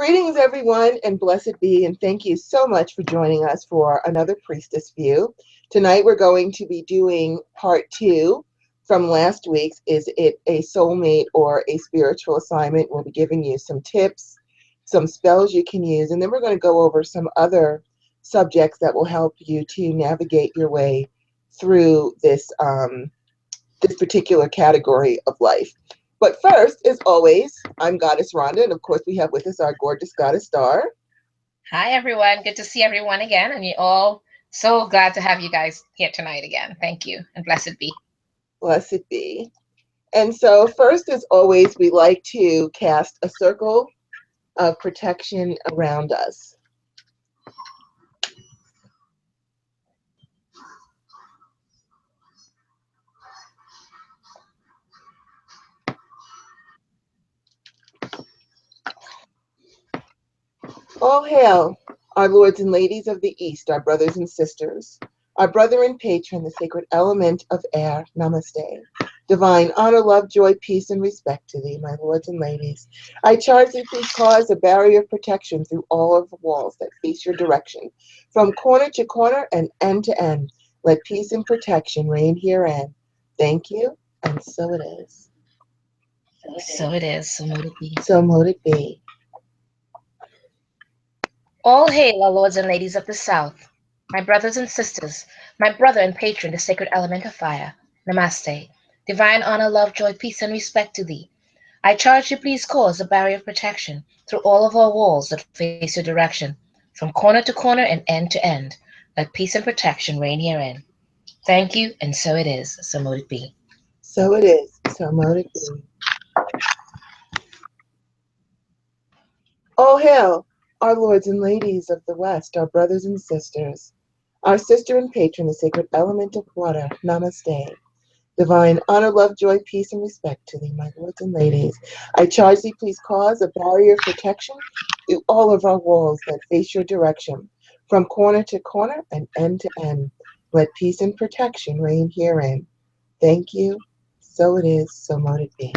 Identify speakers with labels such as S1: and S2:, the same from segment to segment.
S1: Greetings, everyone, and blessed be, and thank you so much for joining us for another Priestess View. Tonight, we're going to be doing part 2 from last week's Is It a Soulmate or a Spiritual Assignment? We'll be giving you some tips, some spells you can use, and then we're going to go over some other subjects that will help you to navigate your way through this particular category of life. But first, as always, I'm Goddess Rhonda, and of course we have with us our gorgeous Goddess Star.
S2: Hi, everyone. Good to see everyone again. And you're all so glad to have you guys here tonight again. Thank you, and blessed be.
S1: Blessed be. And so first, as always, we like to cast a circle of protection around us. All hail, our lords and ladies of the East, our brothers and sisters, our brother and patron, the sacred element of air, namaste. Divine honor, love, joy, peace, and respect to thee, my lords and ladies. I charge thee, please cause a barrier of protection through all of the walls that face your direction, from corner to corner and end to end. Let peace and protection reign herein. Thank you, and so it is.
S2: So it is. So mote it be.
S1: So mote it be.
S2: All hail, our lords and ladies of the South, my brothers and sisters, my brother and patron, the sacred element of fire. Namaste. Divine honor, love, joy, peace, and respect to thee. I charge you, please cause a barrier of protection through all of our walls that face your direction, from corner to corner and end to end. Let peace and protection reign herein. Thank you, and so it is. So mote it be.
S1: So it is. So mote it be. All hail, our lords and ladies of the West, our brothers and sisters, our sister and patron, the sacred element of water. Namaste. Divine honor, love, joy, peace, and respect to thee, my lords and ladies. I charge thee, please cause a barrier of protection through all of our walls that face your direction, from corner to corner and end to end. Let peace and protection reign herein. Thank you. So it is. So mote it be.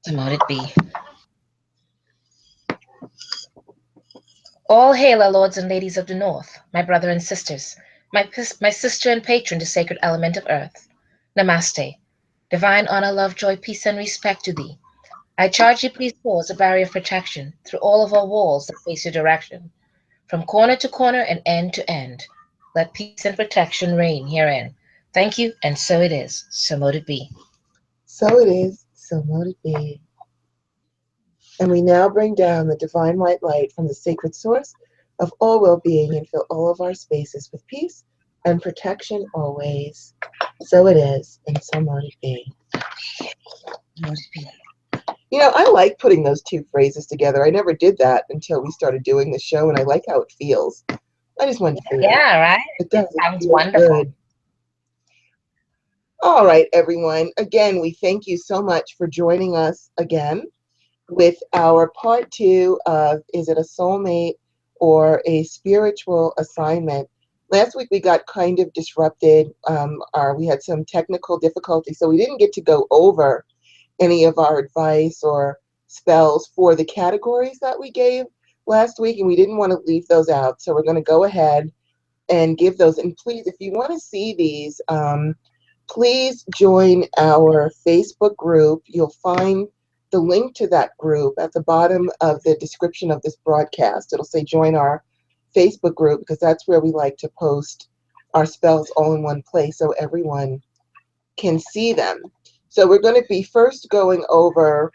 S2: So mote it be. All hail, our lords and ladies of the North, my brother and sisters, my sister and patron, the sacred element of earth. Namaste. Divine honor, love, joy, peace, and respect to thee. I charge you, please cause a barrier of protection through all of our walls that face your direction, from corner to corner and end to end. Let peace and protection reign herein. Thank you, and so it is. So mote it be.
S1: So it is. So mote it be. And we now bring down the divine white light from the sacred source of all well-being and fill all of our spaces with peace and protection always. So it is, and so mote it be.
S2: Mote it be.
S1: You know, I like putting those two phrases together. I never did that until we started doing the show, and I like how it feels. I just wanted to say that.
S2: Yeah, right?
S1: It does.
S2: It sounds
S1: It feels
S2: wonderful.
S1: good. All right, everyone. Again, we thank you so much for joining us again with our part 2 of Is It a Soulmate or a Spiritual Assignment? Last week we got kind of disrupted. We had some technical difficulties, so we didn't get to go over any of our advice or spells for the categories that we gave last week, and we didn't want to leave those out. So we're going to go ahead and give those. And please, if you want to see these, please join our Facebook group. You'll find the link to that group at the bottom of the description of this broadcast. It'll say join our Facebook group, because that's where we like to post our spells all in one place so everyone can see them. So we're going to be first going over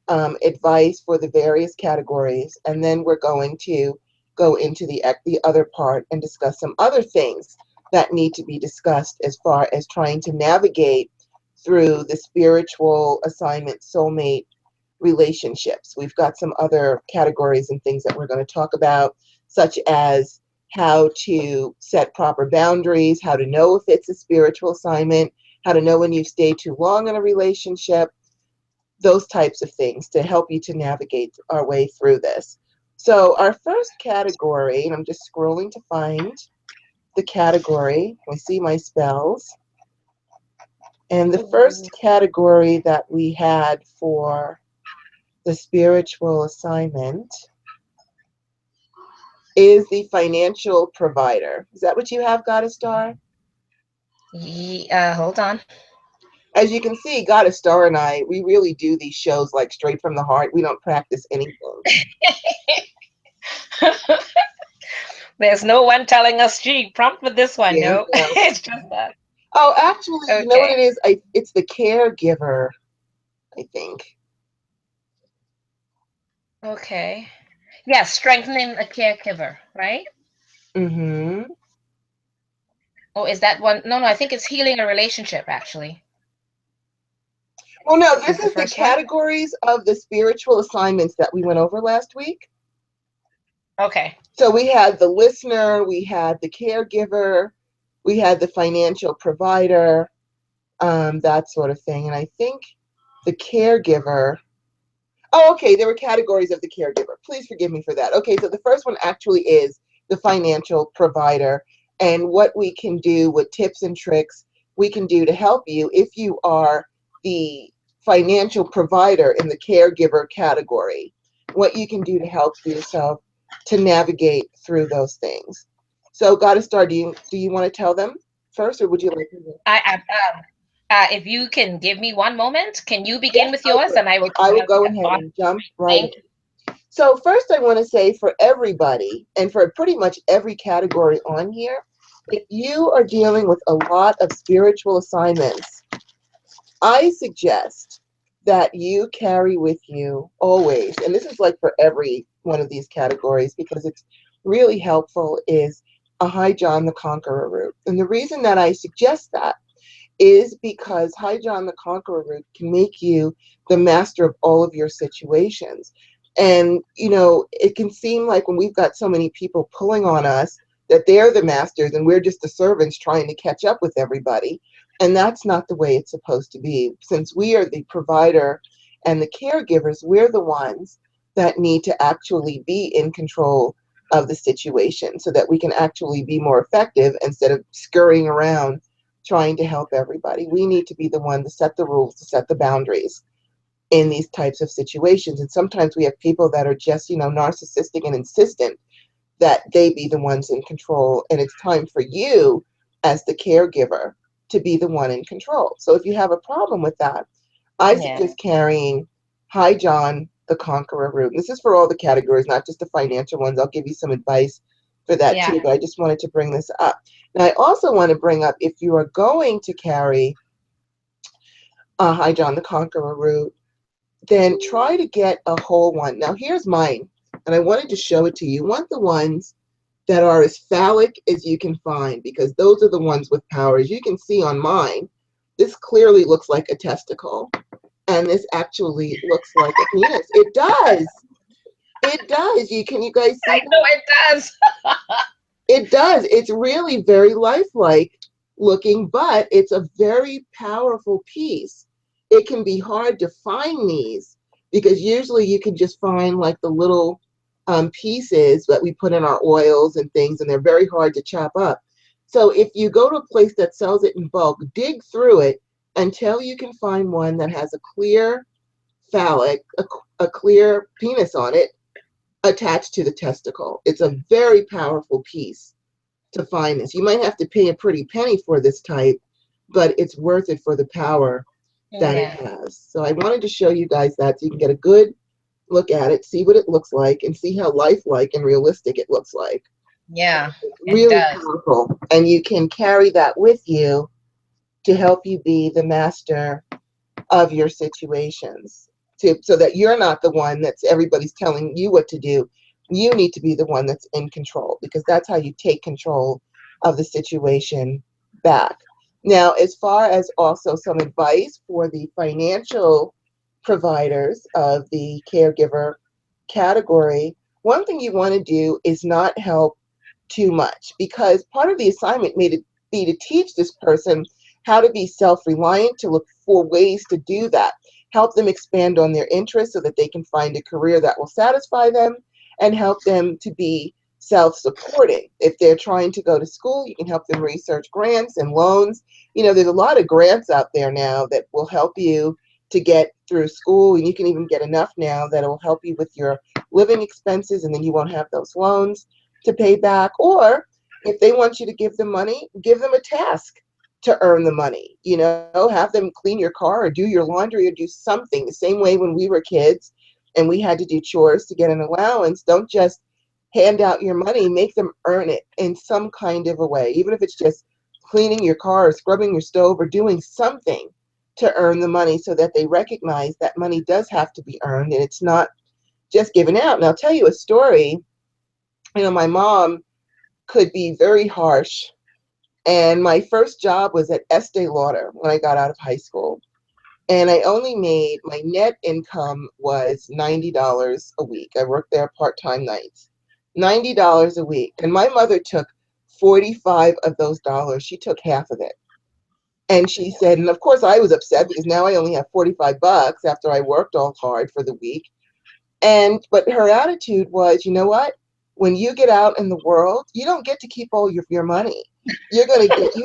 S1: advice for the various categories, and then we're going to go into the other part and discuss some other things that need to be discussed as far as trying to navigate through the spiritual assignment soulmate relationships. We've got some other categories and things that we're going to talk about, such as how to set proper boundaries, how to know if it's a spiritual assignment, how to know when you've stayed too long in a relationship, those types of things to help you to navigate our way through this. So our first category, and I'm just scrolling to find the category. I see my spells. And the first category that we had for the spiritual assignment is the financial provider. Is that what you have, Goddess Star?
S2: Hold on.
S1: As you can see, Goddess Star and I, we really do these shows like straight from the heart. We don't practice anything.
S2: There's no one telling us, gee, prompt with this one.
S1: Yeah,
S2: No,
S1: no.
S2: it's just that.
S1: Oh, actually, you know what it
S2: Okay.
S1: is? It's the caregiver, I think.
S2: Okay. Yes, strengthening a caregiver, right?
S1: Mm-hmm.
S2: Oh, is that one? No, no, I think it's healing a relationship, actually,
S1: Well, no, this
S2: is the
S1: is the
S2: first one.
S1: categories of the spiritual assignments that we went over last week.
S2: Okay.
S1: So we had the listener, we had the caregiver, we had the financial provider, that sort of thing. And I think the caregiver. Oh, okay. There were categories of the caregiver. Please forgive me for that. Okay, so the first one actually is the financial provider and what we can do, what tips and tricks we can do to help you if you are the financial provider in the caregiver category. What you can do to help yourself to navigate through those things. So, Goddess Star, do you want to tell them first, or would you like me to?
S2: I if you can give me one moment, can you begin
S1: Yes,
S2: with
S1: I
S2: yours,
S1: will.
S2: and I will
S1: I will
S2: have
S1: go
S2: a
S1: ahead
S2: thought.
S1: and jump right in.
S2: Thank you.
S1: So first I want to say for everybody and for pretty much every category on here, if you are dealing with a lot of spiritual assignments, I suggest that you carry with you always, and this is like for every one of these categories because it's really helpful, is a High John the Conqueror root. And the reason that I suggest that is because High John the Conqueror root can make you the master of all of your situations. And, it can seem like when we've got so many people pulling on us that they're the masters and we're just the servants trying to catch up with everybody. And that's not the way it's supposed to be. Since we are the provider and the caregivers, we're the ones that need to actually be in control of the situation so that we can actually be more effective instead of scurrying around trying to help everybody. We need to be the one to set the rules, to set the boundaries in these types of situations. And sometimes we have people that are just, narcissistic and insistent that they be the ones in control. And it's time for you as the caregiver to be the one in control. So if you have a problem with that, I
S2: Yeah.
S1: suggest carrying High John the Conqueror root. And this is for all the categories, not just the financial ones. I'll give you some advice for that
S2: Yeah.
S1: too, but I just wanted to bring this up. Now, I also want to bring up if you are going to carry High John the Conqueror root, then try to get a whole one. Now, here's mine, and I wanted to show it to you. You want the ones that are as phallic as you can find because those are the ones with power. As you can see on mine, this clearly looks like a testicle, and this actually looks like a penis. It does. It does. Can you guys see
S2: I
S1: that?
S2: know it does.
S1: It does. It's really very lifelike looking, but it's a very powerful piece. It can be hard to find these because usually you can just find like the little pieces that we put in our oils and things, and they're very hard to chop up. So if you go to a place that sells it in bulk, dig through it until you can find one that has a clear phallic, a clear penis on it attached to the testicle. It's a very powerful piece to find this. You might have to pay a pretty penny for this type, but it's worth it for the power that it
S2: Yeah.
S1: has. So I wanted to show you guys that so you can get a good look at it, see what it looks like, and see how lifelike and realistic it looks like.
S2: Yeah.
S1: It's
S2: It
S1: really
S2: does.
S1: powerful, and you can carry that with you to help you be the master of your situations, so that you're not the one that's everybody's telling you what to do. You need to be the one that's in control because that's how you take control of the situation back. Now, as far as also some advice for the financial providers of the caregiver category, one thing you want to do is not help too much because part of the assignment may be to teach this person how to be self-reliant, to look for ways to do that, help them expand on their interests so that they can find a career that will satisfy them, and help them to be self-supporting. If they're trying to go to school, you can help them research grants and loans. There's a lot of grants out there now that will help you to get through school, and you can even get enough now that it will help you with your living expenses, and then you won't have those loans to pay back. Or if they want you to give them money, give them a task to earn the money. Have them clean your car or do your laundry or do something. The same way when we were kids and we had to do chores to get an allowance. Don't just hand out your money, make them earn it in some kind of a way, even if it's just cleaning your car or scrubbing your stove or doing something to earn the money so that they recognize that money does have to be earned and it's not just given out. And I'll tell you a story. My mom could be very harsh. And my first job was at Estee Lauder when I got out of high school. And I only made, my net income was $90 a week. I worked there part-time nights. $90 a week. And my mother took 45 of those dollars. She took half of it. And she said, and of course I was upset because now I only have 45 bucks after I worked all hard for the week. But her attitude was, you know what? When you get out in the world, you don't get to keep all your money. You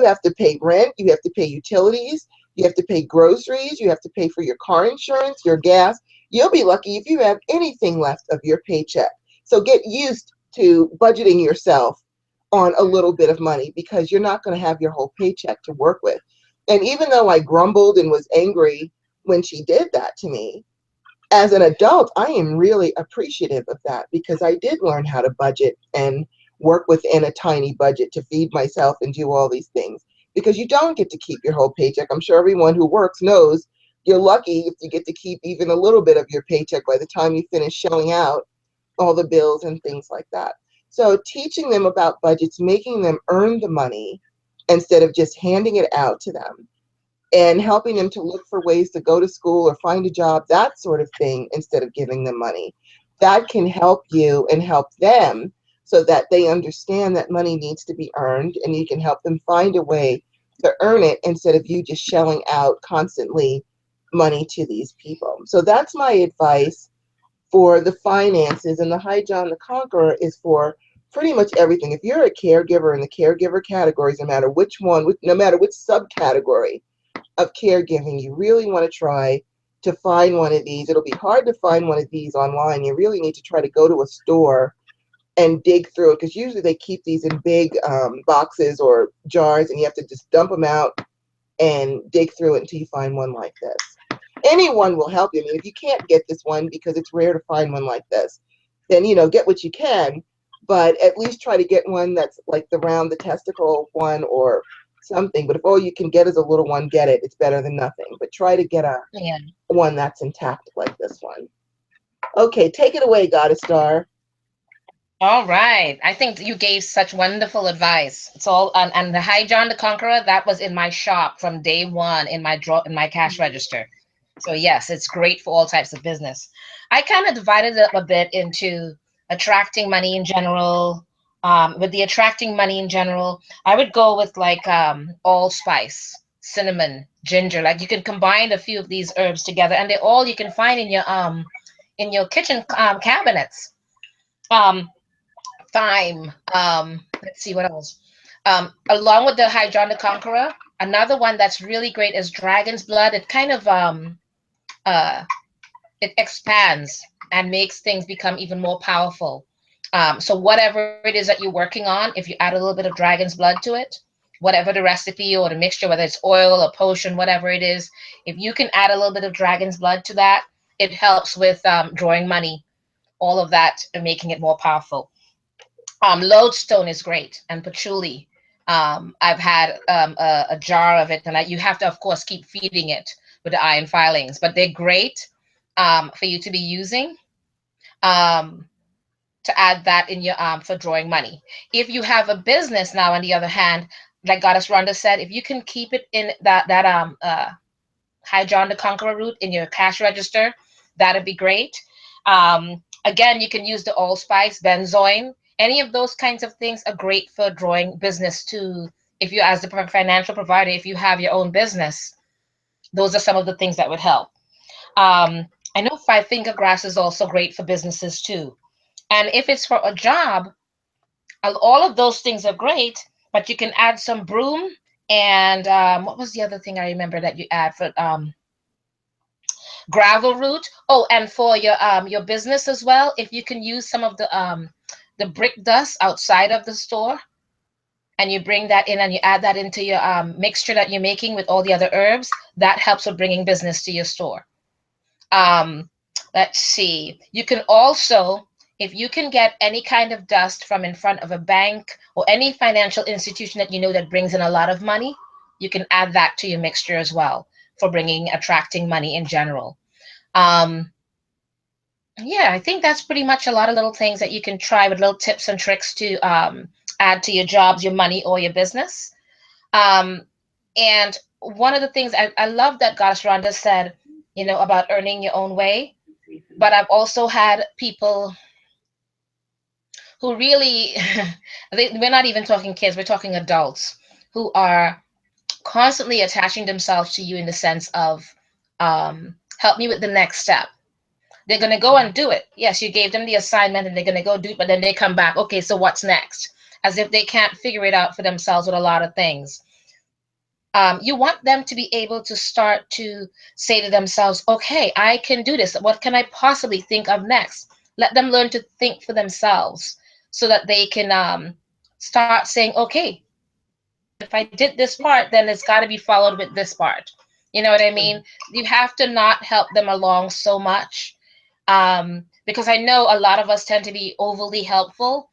S1: have to pay rent, you have to pay utilities, you have to pay groceries, you have to pay for your car insurance, your gas. You'll be lucky if you have anything left of your paycheck. So get used to budgeting yourself on a little bit of money because you're not going to have your whole paycheck to work with. And even though I grumbled and was angry when she did that to me, as an adult, I am really appreciative of that because I did learn how to budget and work within a tiny budget to feed myself and do all these things because you don't get to keep your whole paycheck. I'm sure everyone who works knows you're lucky if you get to keep even a little bit of your paycheck by the time you finish shelling out all the bills and things like that. So teaching them about budgets, making them earn the money instead of just handing it out to them, and helping them to look for ways to go to school or find a job, that sort of thing, instead of giving them money. That can help you and help them so that they understand that money needs to be earned and you can help them find a way to earn it instead of you just shelling out constantly money to these people. So that's my advice for the finances. And the High John the Conqueror is for pretty much everything. If you're a caregiver in the caregiver categories, no matter which one, no matter which subcategory of caregiving, you really want to try to find one of these. It'll be hard to find one of these online. You really need to try to go to a store and dig through it because usually they keep these in big boxes or jars and you have to just dump them out and dig through it until you find one like this. Anyone will help you. I mean, if you can't get this one because it's rare to find one like this, then, get what you can, but at least try to get one that's like the testicle one or something. But if all you can get is a little one, get it. It's better than nothing. But try to get a
S2: Yeah.
S1: one that's intact like this one. Okay, take it away, Goddess Star.
S2: All right. I think you gave such wonderful advice. It's all and the High John the Conqueror, that was in my shop from day one in my cash register. So yes, it's great for all types of business. I kind of divided it up a bit into attracting money in general. With the attracting money in general, I would go with like allspice, cinnamon, ginger. Like you can combine a few of these herbs together, and they all you can find in your kitchen cabinets. Um, Thyme. Let's see what else. Along with the Hydron Conqueror, another one that's really great is Dragon's Blood. It kind of uh, it expands and makes things become even more powerful. So whatever it is that you're working on, if you add a little bit of Dragon's Blood to it, whatever the recipe or the mixture, whether it's oil or potion, whatever it is, if you can add a little bit of Dragon's Blood to that, it helps with drawing money, all of that, and making it more powerful. Lodestone is great, and patchouli. I've had a jar of it, and you have to, of course, keep feeding it with the iron filings. But they're great for you to be using um, to add that in your for drawing money. If you have a business now, on the other hand, like Goddess Rhonda said, if you can keep it in that High John the Conqueror root in your cash register, that'd be great. Again, you can use the allspice, benzoin. Any of those kinds of things are great for drawing business too. If you, as the financial provider, if you have your own business, those are some of the things that would help. I know five finger grass is also great for businesses too. And if it's for a job, all of those things are great, but you can add some broom and what was the other thing I remember that you add for gravel root. Oh, and for your business as well, if you can use some of the the brick dust outside of the store, and you bring that in and you add that into your mixture that you're making with all the other herbs, that helps with bringing business to your store. Um, let's see. You can also, if you can get any kind of dust from in front of a bank or any financial institution that you know that brings in a lot of money, you can add that to your mixture as well for bringing, attracting money in general. Um, yeah, I think that's pretty much a lot of little things that you can try with little tips and tricks to add to your jobs, your money, or your business. Um, and one of the things I love that Goddess Rhonda said, about earning your own way. But I've also had people who really, we're not even talking kids, we're talking adults who are constantly attaching themselves to you in the sense of, help me with the next step. They're going to go and do it. Yes, you gave them the assignment and they're going to go do it, but then they come back. Okay, so what's next? As if they can't figure it out for themselves with a lot of things. You want them to be able to start to say to themselves, okay, I can do this. What can I possibly think of next? Let them learn to think for themselves so that they can start saying, okay, if I did this part, then it's got to be followed with this part. You know what I mean? You have to not help them along so much, because I know a lot of us tend to be overly helpful,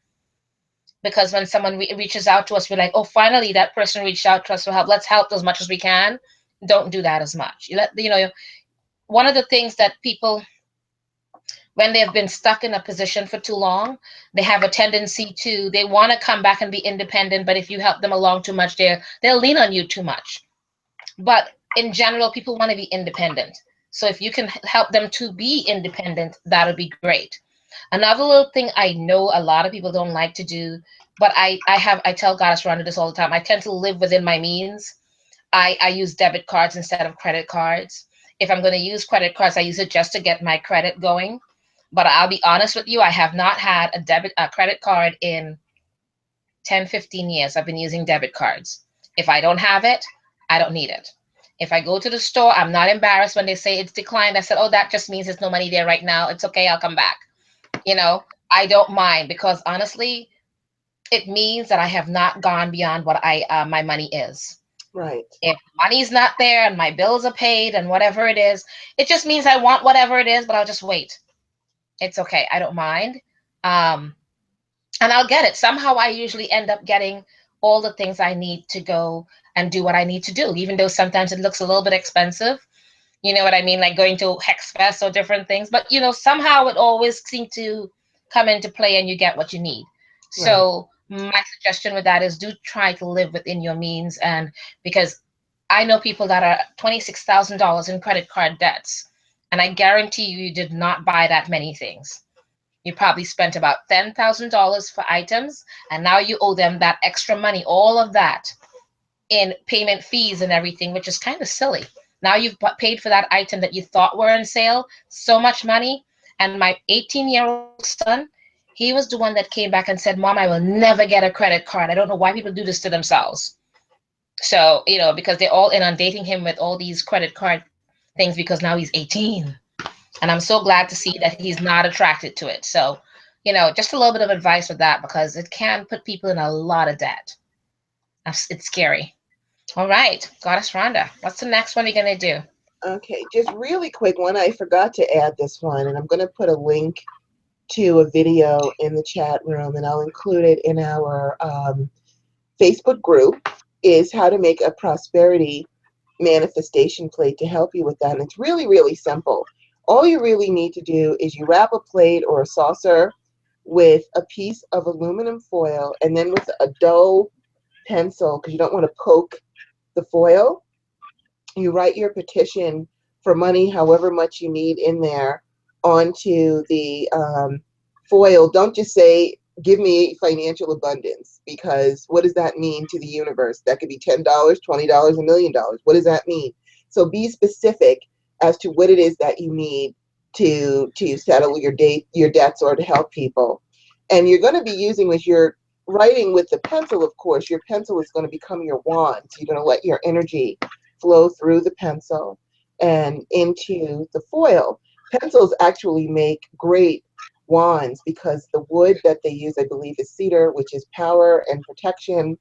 S2: because when someone reaches out to us, we're like, oh, finally that person reached out to us for help. Let's help as much as we can. Don't do that as much. One of the things that people, when they've been stuck in a position for too long, they have a tendency to, they want to come back and be independent, but if you help them along too much, they'll lean on you too much. But in general, people want to be independent. So if you can help them to be independent, that'll be great. Another little thing I know a lot of people don't like to do, but I tell Goddess Rhonda this all the time. I tend to live within my means. I use debit cards instead of credit cards. If I'm going to use credit cards, I use it just to get my credit going. But I'll be honest with you, I have not had a credit card in 10, 15 years. I've been using debit cards. If I don't have it, I don't need it. If I go to the store, I'm not embarrassed when they say it's declined. I said, oh, that just means there's no money there right now. It's okay, I'll come back. You know, I don't mind, because honestly, it means that I have not gone beyond what my money is.
S1: Right.
S2: If money's not there and my bills are paid and whatever it is, it just means I want whatever it is, but I'll just wait. It's okay. I don't mind. Um, and I'll get it. Somehow I usually end up getting all the things I need to go and do what I need to do, even though sometimes it looks a little bit expensive. You know what I mean? Like going to Hex Fest or different things. But, somehow it always seems to come into play and you get what you need.
S1: Right.
S2: So my suggestion with that is, do try to live within your means. And because I know people that are $26,000 in credit card debts, and I guarantee you did not buy that many things. You probably spent about $10,000 for items, and now you owe them that extra money, all of that in payment fees and everything, which is kind of silly. Now you've paid for that item that you thought were on sale, so much money. And my 18-year-old son, he was the one that came back and said, Mom, I will never get a credit card. I don't know why people do this to themselves. So, because they're all inundating him with all these credit card things because now he's 18. And I'm so glad to see that he's not attracted to it. So, just a little bit of advice with that, because it can put people in a lot of debt. It's scary. All right, Goddess Rhonda, what's the next one you're going to do?
S1: Okay, just really quick one. I forgot to add this one, and I'm going to put a link to a video in the chat room, and I'll include it in our Facebook group, is how to make a prosperity manifestation plate to help you with that. And it's really, really simple. All you really need to do is you wrap a plate or a saucer with a piece of aluminum foil, and then with a dull pencil, because you don't want to poke the foil, you write your petition for money, however much you need in there, onto the foil. Don't just say, give me financial abundance, because what does that mean to the universe? That could be $10, $20, $1,000,000. What does that mean? So be specific as to what it is that you need to settle your debts or to help people. And you're going to be using, as you're writing with the pencil, of course, your pencil is going to become your wand. So you're going to let your energy flow through the pencil and into the foil. Pencils actually make great wands, because the wood that they use, I believe, is cedar, which is power and protection.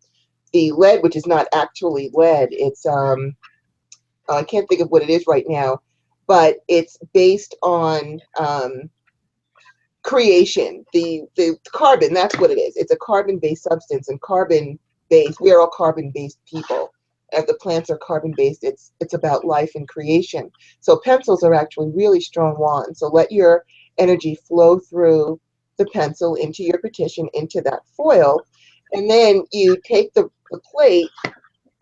S1: The lead, which is not actually lead, it's I can't think of what it is right now, but it's based on creation. The carbon, that's what it is. It's a carbon based substance, and carbon based, we are all carbon based people. If the plants are carbon based, it's about life and creation. So pencils are actually really strong wands. So let your energy flow through the pencil into your petition, into that foil, and then you take the plate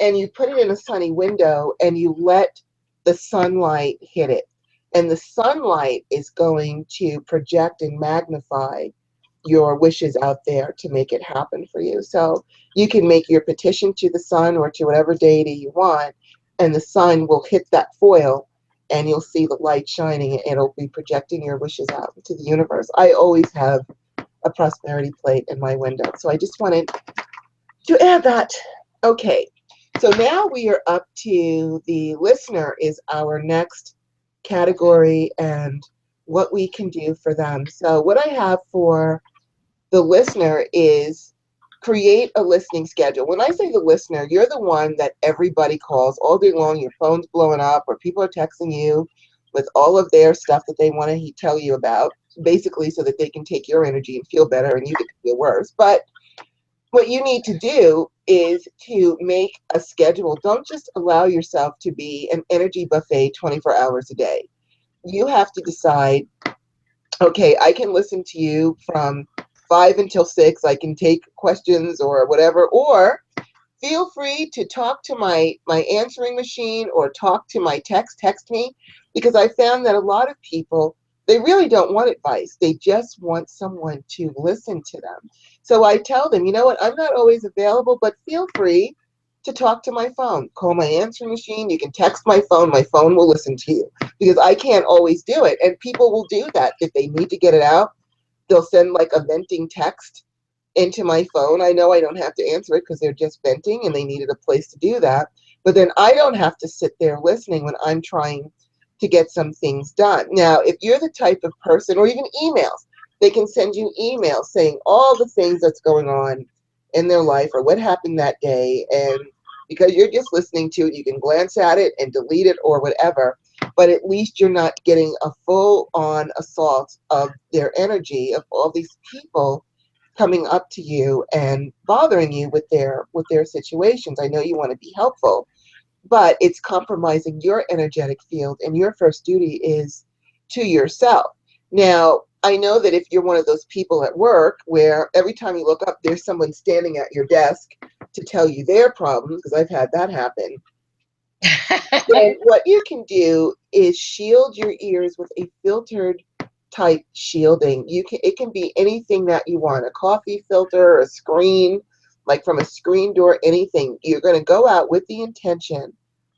S1: and you put it in a sunny window and you let the sunlight hit it. And the sunlight is going to project and magnify your wishes out there to make it happen for you. So you can make your petition to the sun or to whatever deity you want, and the sun will hit that foil and you'll see the light shining and it'll be projecting your wishes out into the universe. I always have a prosperity plate in my window. So I just wanted to add that. Okay, so now we are up to the listener is our next category and what we can do for them. So what I have for the listener is create a listening schedule. When I say the listener, you're the one that everybody calls all day long. Your phone's blowing up or people are texting you with all of their stuff that they want to tell you about, basically so that they can take your energy and feel better and you get to feel worse. But what you need to do is to make a schedule. Don't just allow yourself to be an energy buffet 24 hours a day. You have to decide, okay, I can listen to you from 5 until 6. I can take questions or whatever, or feel free to talk to my answering machine or talk to my text me, because I found that a lot of people, they really don't want advice. They just want someone to listen to them. So I tell them, you know what, I'm not always available, but feel free to talk to my phone. Call my answering machine. You can text my phone. My phone will listen to you, because I can't always do it. And people will do that if they need to get it out. They'll send like a venting text into my phone. I know I don't have to answer it because they're just venting and they needed a place to do that. But then I don't have to sit there listening when I'm trying to get some things done. Now, if you're the type of person, or even emails, they can send you emails saying all the things that's going on in their life or what happened that day. And because you're just listening to it, you can glance at it and delete it or whatever. But at least you're not getting a full on assault of their energy, of all these people coming up to you and bothering you with their situations. I know you want to be helpful, but it's compromising your energetic field, and your first duty is to yourself. Now, I know that if you're one of those people at work where every time you look up there's someone standing at your desk to tell you their problems, because I've had that happen, then what you can do is shield your ears with a filtered type shielding. It can be anything that you want, a coffee filter, a screen, like from a screen door, anything. You're going to go out with the intention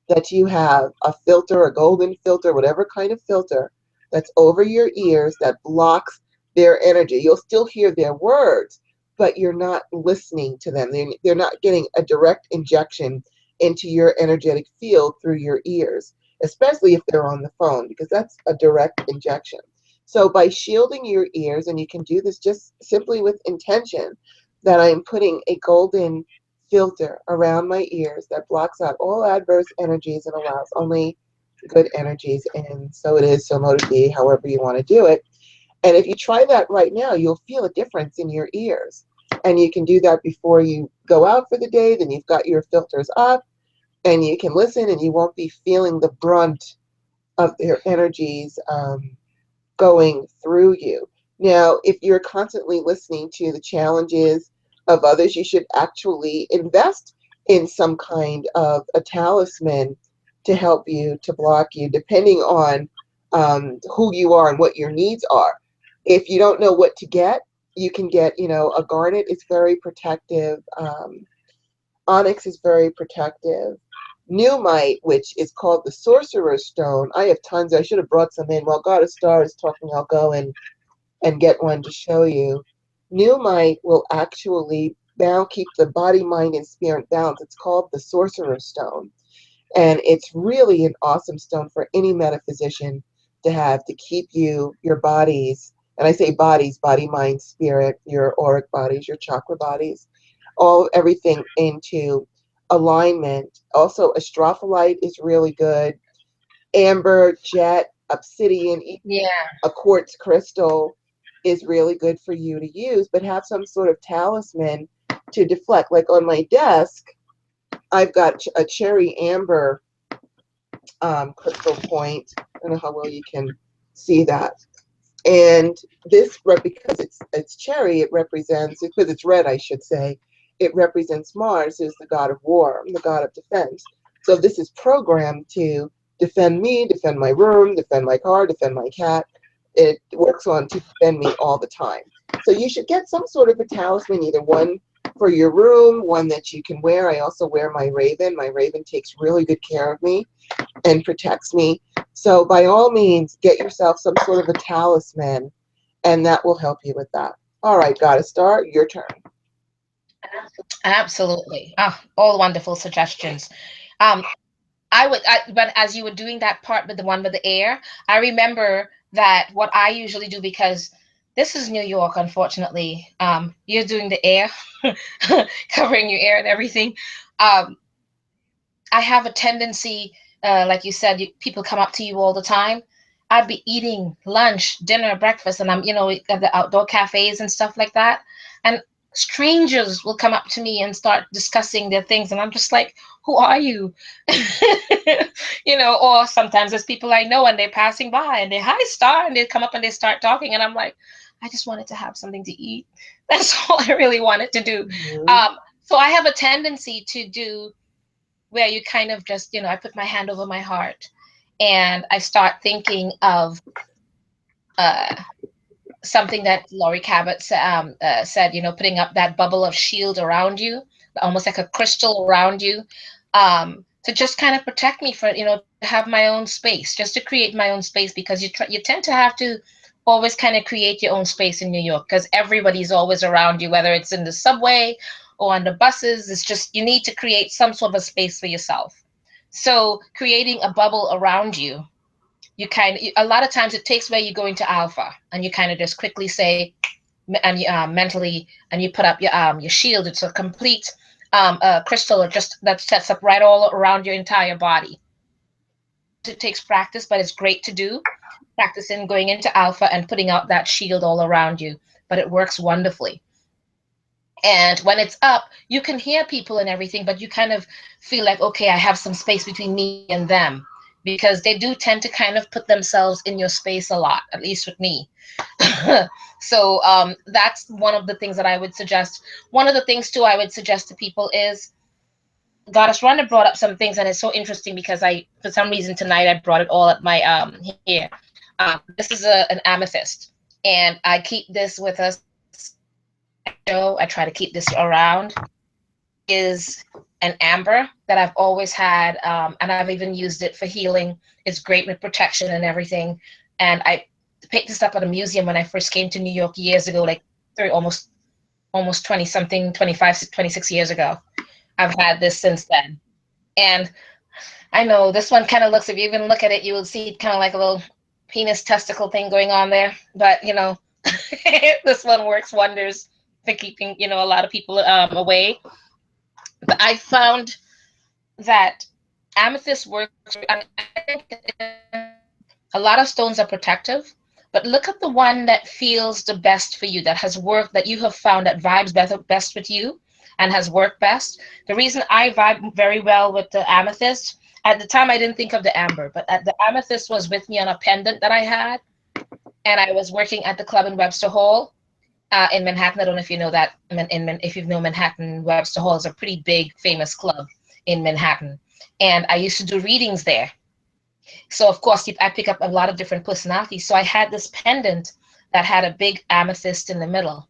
S1: that you have a filter, a golden filter, whatever kind of filter that's over your ears that blocks their energy. You'll still hear their words, but you're not listening to them. They're not getting a direct injection into your energetic field through your ears, especially if they're on the phone, because that's a direct injection. So by shielding your ears, and you can do this just simply with intention, that I'm putting a golden filter around my ears that blocks out all adverse energies and allows only good energies. And so it is, so mote it be, however you want to do it. And if you try that right now, you'll feel a difference in your ears. And you can do that before you go out for the day. Then you've got your filters up and you can listen, and you won't be feeling the brunt of their energies going through you. Now, if you're constantly listening to the challenges of others, you should actually invest in some kind of a talisman to help you, to block you, depending on who you are and what your needs are. If you don't know what to get, you can get, a garnet is very protective. Onyx is very protective. Newmite, which is called the Sorcerer's Stone. I have tons. I should have brought some in. While God of Star is talking, I'll go and get one to show you. Newmite will actually keep the body, mind, and spirit balanced. It's called the Sorcerer's Stone. And it's really an awesome stone for any metaphysician to have, to keep your bodies And I say bodies, body, mind, spirit, your auric bodies, your chakra bodies, everything into alignment. Also, astrophyllite is really good. Amber, jet, obsidian,
S2: Yeah.
S1: a quartz crystal is really good for you to use, but have some sort of talisman to deflect. Like on my desk, I've got a cherry amber crystal point. I don't know how well you can see that. And this, because it's cherry, it represents, because it's red, I should say, it represents Mars, who's the god of war, the god of defense. So this is programmed to defend me, defend my room, defend my car, defend my cat. It works on to defend me all the time. So you should get some sort of a talisman, either one for your room, one that you can wear. I also wear my raven. My raven takes really good care of me and protects me. So by all means, get yourself some sort of a talisman, and that will help you with that. All right, Goddess Star, your turn.
S2: Absolutely. Ah, all wonderful suggestions. Um, but as you were doing that part with the one with the air, I remember that what I usually do, because this is New York, unfortunately, you're doing the air, covering your ear and everything. Um, I have a tendency, like you said, people come up to you all the time. I'd be eating lunch, dinner, breakfast, and I'm, at the outdoor cafes and stuff like that. And strangers will come up to me and start discussing their things. And I'm just like, who are you? Or sometimes there's people I know and they're passing by and they, hi, Star, and they come up and they start talking. And I'm like, I just wanted to have something to eat. That's all I really wanted to do.
S1: Mm-hmm.
S2: So I have a tendency to do where you kind of just, I put my hand over my heart and I start thinking of uh, something that Laurie Cabot said, putting up that bubble of shield around you, almost like a crystal around you, to just kind of protect me for, to have my own space, just to create my own space, because you tend to have to always kind of create your own space in New York because everybody's always around you, whether it's in the subway or on the buses. It's just you need to create some sort of a space for yourself. So creating a bubble around you, you kind of, a lot of times it takes where you go into alpha and you kind of just quickly say and mentally, and you put up your shield. It's a complete crystal, or just that sets up right all around your entire body. It takes practice, but it's great to do. Practicing going into alpha and putting out that shield all around you, but it works wonderfully. And when it's up, you can hear people and everything, but you kind of feel like, okay, I have some space between me and them, because they do tend to kind of put themselves in your space a lot, at least with me. So that's one of the things that I would suggest. One of the things too I would suggest to people is, Goddess Rhonda brought up some things, and it's so interesting because for some reason tonight I brought it all at my here. This is an amethyst, and I keep this with us at the show. I try to keep this around. Is an amber that I've always had, and I've even used it for healing. It's great with protection and everything. And I picked this up at a museum when I first came to New York years ago, like almost 20 something, 25, 26 years ago. I've had this since then. And I know this one kind of looks, if you even look at it, you will see kind of like a little penis testicle thing going on there. But, this one works wonders for keeping, a lot of people away. But I found that amethyst works. I think a lot of stones are protective, but look at the one that feels the best for you, that has worked, that you have found that vibes best with you and has worked best. The reason I vibe very well with the amethyst, at the time I didn't think of the amber, but the amethyst was with me on a pendant that I had, and I was working at the club in Webster Hall in Manhattan. I don't know if you know that. If you know Manhattan, Webster Hall is a pretty big, famous club in Manhattan, and I used to do readings there. So of course, I pick up a lot of different personalities. So I had this pendant that had a big amethyst in the middle,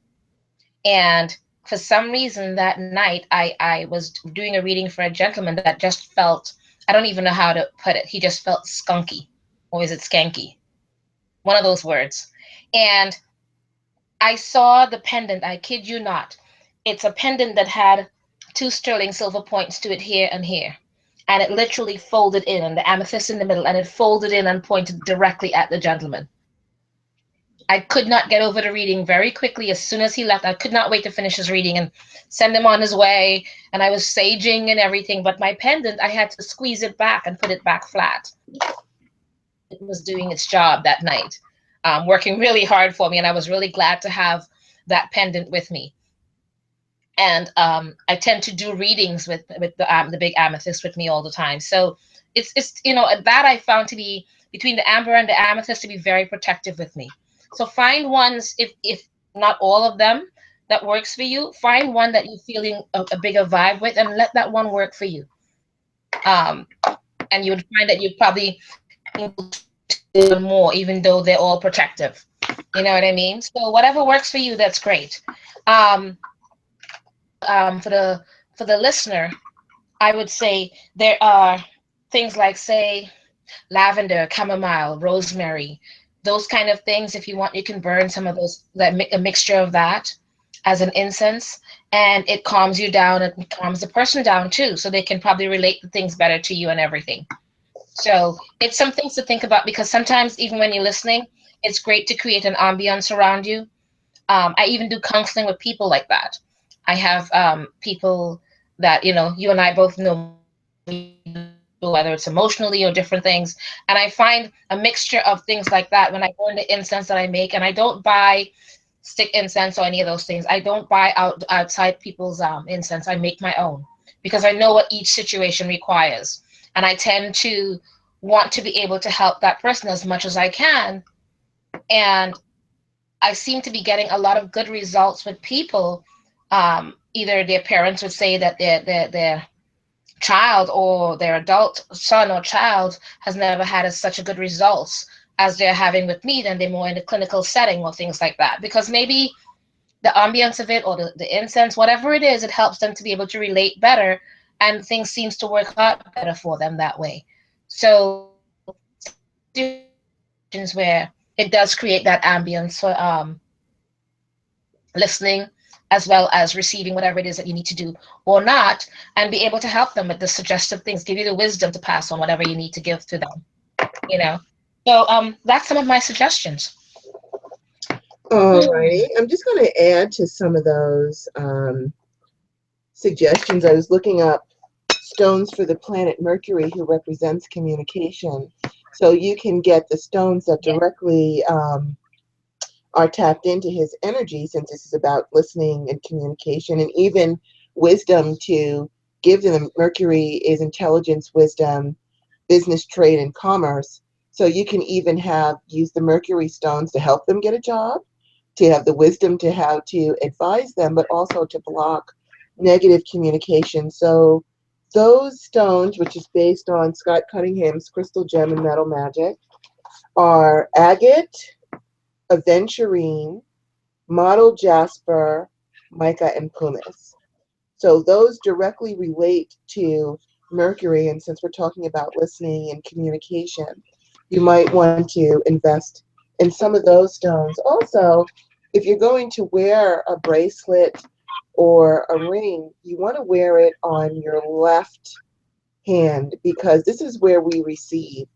S2: and for some reason that night, I was doing a reading for a gentleman that just felt, I don't even know how to put it. He just felt skunky, or is it skanky? One of those words, and I saw the pendant, I kid you not. It's a pendant that had two sterling silver points to it here and here. And it literally folded in, and the amethyst in the middle, and it folded in and pointed directly at the gentleman. I could not get over the reading very quickly. As soon as he left, I could not wait to finish his reading and send him on his way. And I was saging and everything. But my pendant, I had to squeeze it back and put it back flat. It was doing its job that night, working really hard for me. And I was really glad to have that pendant with me. And I tend to do readings with the big amethyst with me all the time. So it's that I found to be between the amber and the amethyst to be very protective with me. So find ones, if not all of them, that works for you. Find one that you're feeling a bigger vibe with, and let that one work for you. Um, and you would find that you'd probably more, even though they're all protective. You know what I mean? So whatever works for you, that's great. Um, for the listener, I would say there are things like, say, lavender, chamomile, rosemary, those kind of things. If you want, you can burn some of those, a mixture of that as an incense, and it calms you down and calms the person down too, so they can probably relate the things better to you and everything. So it's some things to think about, because sometimes even when you're listening, it's great to create an ambience around you. I even do counseling with people like that. I have people that, you and I both know, whether it's emotionally or different things. And I find a mixture of things like that when I go into incense that I make. And I don't buy stick incense or any of those things. I don't buy outside people's incense. I make my own, because I know what each situation requires. And I tend to want to be able to help that person as much as I can. And I seem to be getting a lot of good results with people. Either their parents would say that their child or their adult son or child has never had such a good results as they're having with me. Then they're more in a clinical setting or things like that, because maybe the ambience of it, or the incense, whatever it is, it helps them to be able to relate better, and things seems to work out better for them that way. So situations where it does create that ambience for listening, as well as receiving whatever it is that you need to do or not, and be able to help them with the suggestive things, give you the wisdom to pass on whatever you need to give to them, you know. So that's some of my suggestions.
S1: All righty. I'm just going to add to some of those suggestions. I was looking up stones for the planet Mercury, who represents communication. So you can get the stones that
S2: Yeah.
S1: directly are tapped into his energy, since this is about listening and communication and even wisdom to give to them. Mercury is intelligence, wisdom, business, trade, and commerce. So you can even use the Mercury stones to help them get a job, to have the wisdom to how to advise them, but also to block negative communication. So those stones, which is based on Scott Cunningham's Crystal Gem and Metal Magic, are agate, aventurine, mottled jasper, mica, and pumice. So those directly relate to Mercury, and since we're talking about listening and communication, you might want to invest in some of those stones. Also, if you're going to wear a bracelet or a ring, you want to wear it on your left hand, because this is where we receive.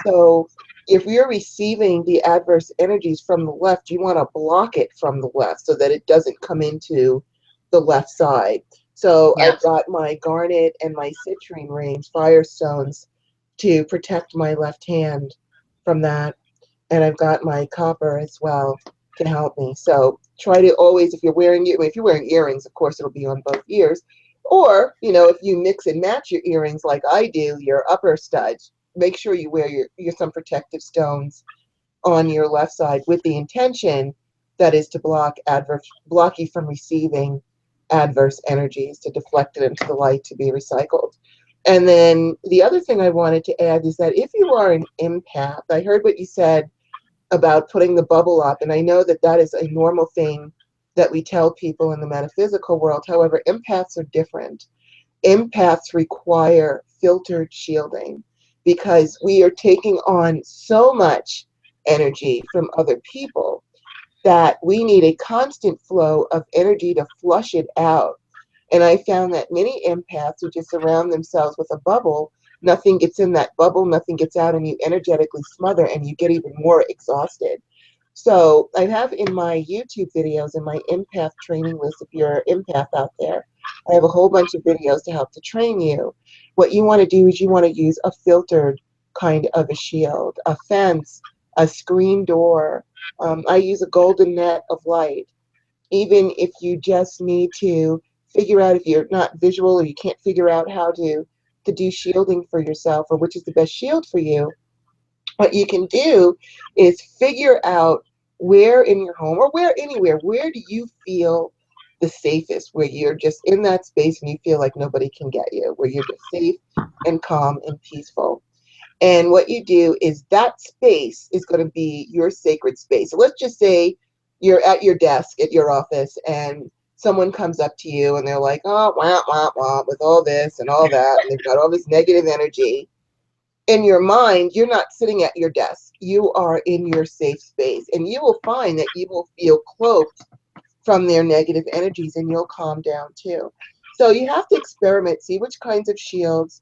S1: So if you're receiving the adverse energies from the left, you want to block it from the left so that it doesn't come into the left side. So
S2: Yeah.
S1: I've got my garnet and my citrine rings, firestones, to protect my left hand from that. And I've got my copper as well to help me. So try to always, if you're wearing earrings, of course it'll be on both ears. Or, if you mix and match your earrings like I do, your upper studs, make sure you wear your some protective stones on your left side, with the intention that is to block you from receiving adverse energies, to deflect it into the light to be recycled. And then the other thing I wanted to add is that if you are an empath, I heard what you said about putting the bubble up, and I know that that is a normal thing that we tell people in the metaphysical world. However, empaths are different. Empaths require filtered shielding, because we are taking on so much energy from other people that we need a constant flow of energy to flush it out. And I found that many empaths who just surround themselves with a bubble, nothing gets in that bubble, nothing gets out, and you energetically smother and you get even more exhausted. So I have in my YouTube videos and my empath training list, if you're an empath out there, I have a whole bunch of videos to help to train you. What you want to do is you want to use a filtered kind of a shield, a fence, a screen door. I use a golden net of light. Even if you just need to figure out, if you're not visual or you can't figure out how to do shielding for yourself or which is the best shield for you, what you can do is figure out where in your home or where anywhere, where do you feel the safest, where you're just in that space and you feel like nobody can get you, where you're just safe and calm and peaceful. And what you do is that space is going to be your sacred space. So let's just say you're at your desk at your office and someone comes up to you and they're like, oh, wah, wah, wah, with all this and all that. And they've got all this negative energy. In your mind, you're not sitting at your desk. You are in your safe space. And you will find that you will feel cloaked from their negative energies and you'll calm down too. So you have to experiment, see which kinds of shields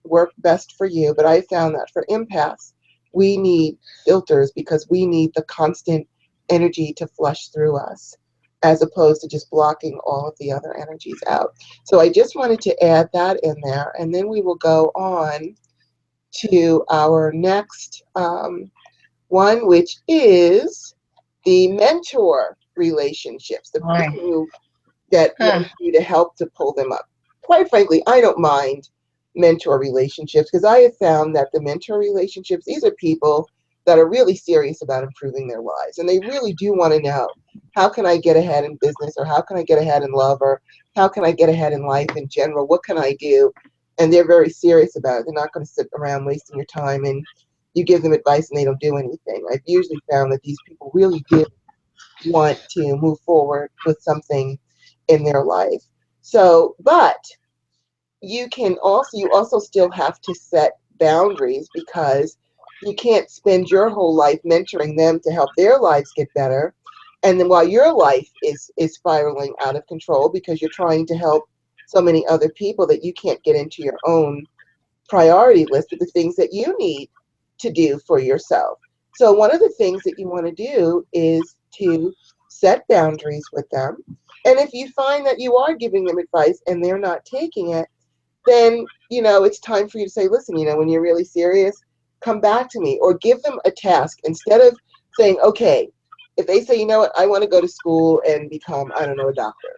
S1: work best for you. But I found that for empaths, we need filters because we need the constant energy to flush through us as opposed to just blocking all of the other energies out. So I just wanted to add that in there. And then we will go on to our next one, which is the mentor relationships, the
S2: Right.
S1: people that
S2: Huh.
S1: want you to help to pull them up. Quite frankly, I don't mind mentor relationships because I have found that the mentor relationships, these are people that are really serious about improving their lives. And they really do want to know, how can I get ahead in business, or how can I get ahead in love, or how can I get ahead in life in general? What can I do? And they're very serious about it. They're not going to sit around wasting your time and you give them advice and they don't do anything. I've usually found that these people really do want to move forward with something in their life. So, but you also still have to set boundaries because you can't spend your whole life mentoring them to help their lives get better. And then while your life is spiraling out of control because you're trying to help so many other people that you can't get into your own priority list of the things that you need to do for yourself. So one of the things that you want to do is to set boundaries with them. And if you find that you are giving them advice and they're not taking it, then, it's time for you to say, listen, when you're really serious, come back to me, or give them a task instead of saying, okay, if they say, you know what, I want to go to school and become, I don't know, a doctor.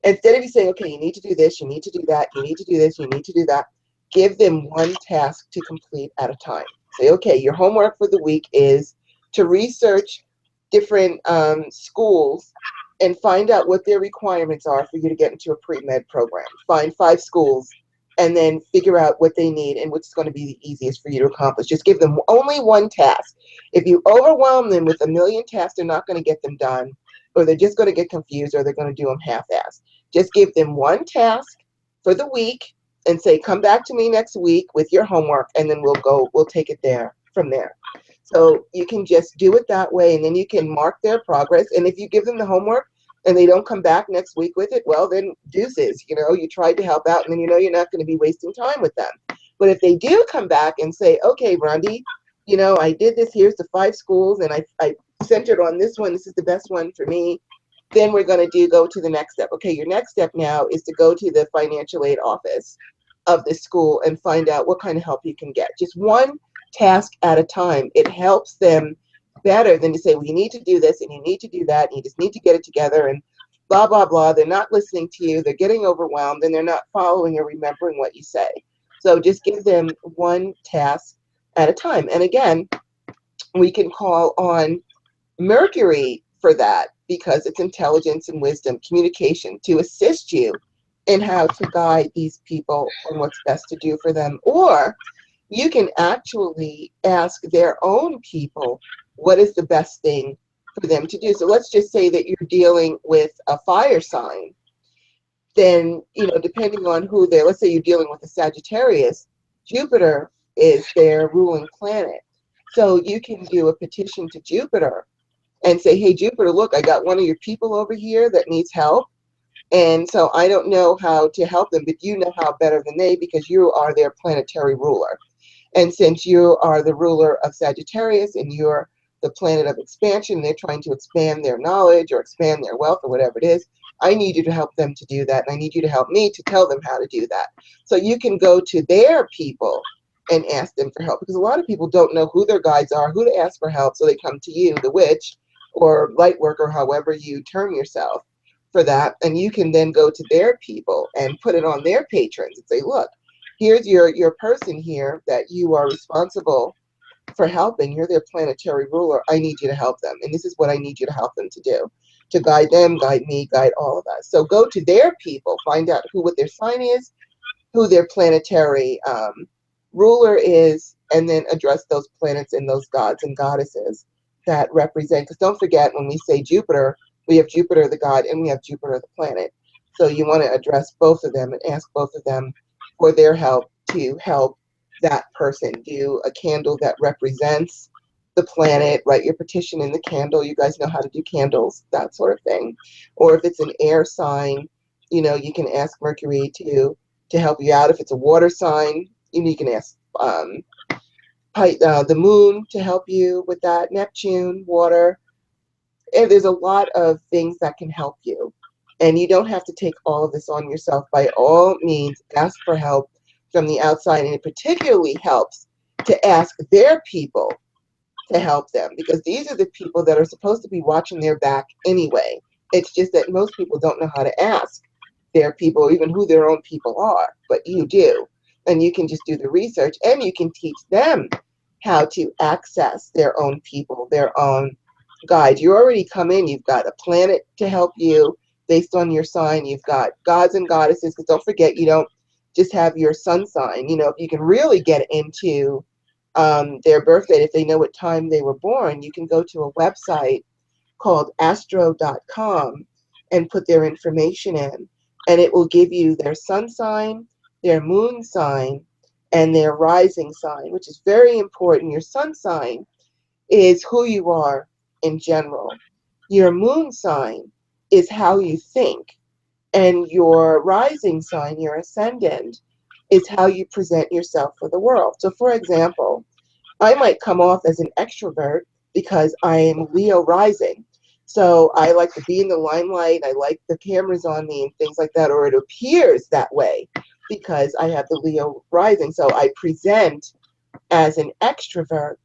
S1: Instead of you saying, okay, you need to do this, you need to do that, you need to do this, you need to do that, give them one task to complete at a time. Say, okay, your homework for the week is to research different schools and find out what their requirements are for you to get into a pre-med program. Find 5 schools and then figure out what they need and what's going to be the easiest for you to accomplish. Just give them only one task. If you overwhelm them with a million tasks, they're not going to get them done, or they're just going to get confused, or they're going to do them half-assed. Just give them one task for the week and say, come back to me next week with your homework, and then we'll take it there from there. So you can just do it that way, and then you can mark their progress. And if you give them the homework and they don't come back next week with it, well, then deuces, you tried to help out, and then you're not going to be wasting time with them. But if they do come back and say, okay, Rhonda, I did this, here's the 5 schools, and I centered on this one, this is the best one for me, then we're going to go to the next step. Okay, your next step now is to go to the financial aid office of the school and find out what kind of help you can get. Just one task at a time. It helps them better than to say, well, you need to do this and you need to do that and you just need to get it together and blah, blah, blah. They're not listening to you. They're getting overwhelmed and they're not following or remembering what you say. So just give them one task at a time. And again, we can call on Mercury for that because it's intelligence and wisdom, communication, to assist you in how to guide these people on what's best to do for them. Or you can actually ask their own people what is the best thing for them to do. So let's just say that you're dealing with a fire sign. Then, depending on who they're, let's say you're dealing with a Sagittarius, Jupiter is their ruling planet. So you can do a petition to Jupiter and say, hey, Jupiter, look, I got one of your people over here that needs help. And so I don't know how to help them, but you know how better than they because you are their planetary ruler. And since you are the ruler of Sagittarius and you're the planet of expansion, they're trying to expand their knowledge or expand their wealth or whatever it is, I need you to help them to do that. And I need you to help me to tell them how to do that. So you can go to their people and ask them for help, because a lot of people don't know who their guides are, who to ask for help. So they come to you, the witch or light worker, however you term yourself, for that. And you can then go to their people and put it on their patrons and say, look, here's your person here that you are responsible for helping. You're their planetary ruler. I need you to help them. And this is what I need you to help them to do, to guide them, guide me, guide all of us. So go to their people, find out what their sign is, who their planetary ruler is, and then address those planets and those gods and goddesses that represent. Because don't forget, when we say Jupiter, we have Jupiter the god and we have Jupiter the planet. So you want to address both of them and ask both of them for their help to help that person. Do a candle that represents the planet, write your petition in the candle. You guys know how to do candles, that sort of thing. Or if it's an air sign, you can ask Mercury to help you out. If it's a water sign, you can ask the moon to help you with that. Neptune, water. And there's a lot of things that can help you. And you don't have to take all of this on yourself. By all means, ask for help from the outside. And it particularly helps to ask their people to help them, because these are the people that are supposed to be watching their back anyway. It's just that most people don't know how to ask their people, or even who their own people are, but you do. And you can just do the research, and you can teach them how to access their own people, their own guide. You already come in, you've got a planet to help you based on your sign. You've got gods and goddesses, because don't forget, you don't just have your sun sign. If you can really get into their birth date, if they know what time they were born, you can go to a website called astro.com and put their information in, and it will give you their sun sign, their moon sign, and their rising sign, which is very important. Your sun sign is who you are in general. Your moon sign is how you think, and your rising sign, your ascendant, is how you present yourself for the world. So for example, I might come off as an extrovert because I am Leo rising. So I like to be in the limelight. I like the cameras on me and things like that, or it appears that way because I have the Leo rising. So I present as an extrovert,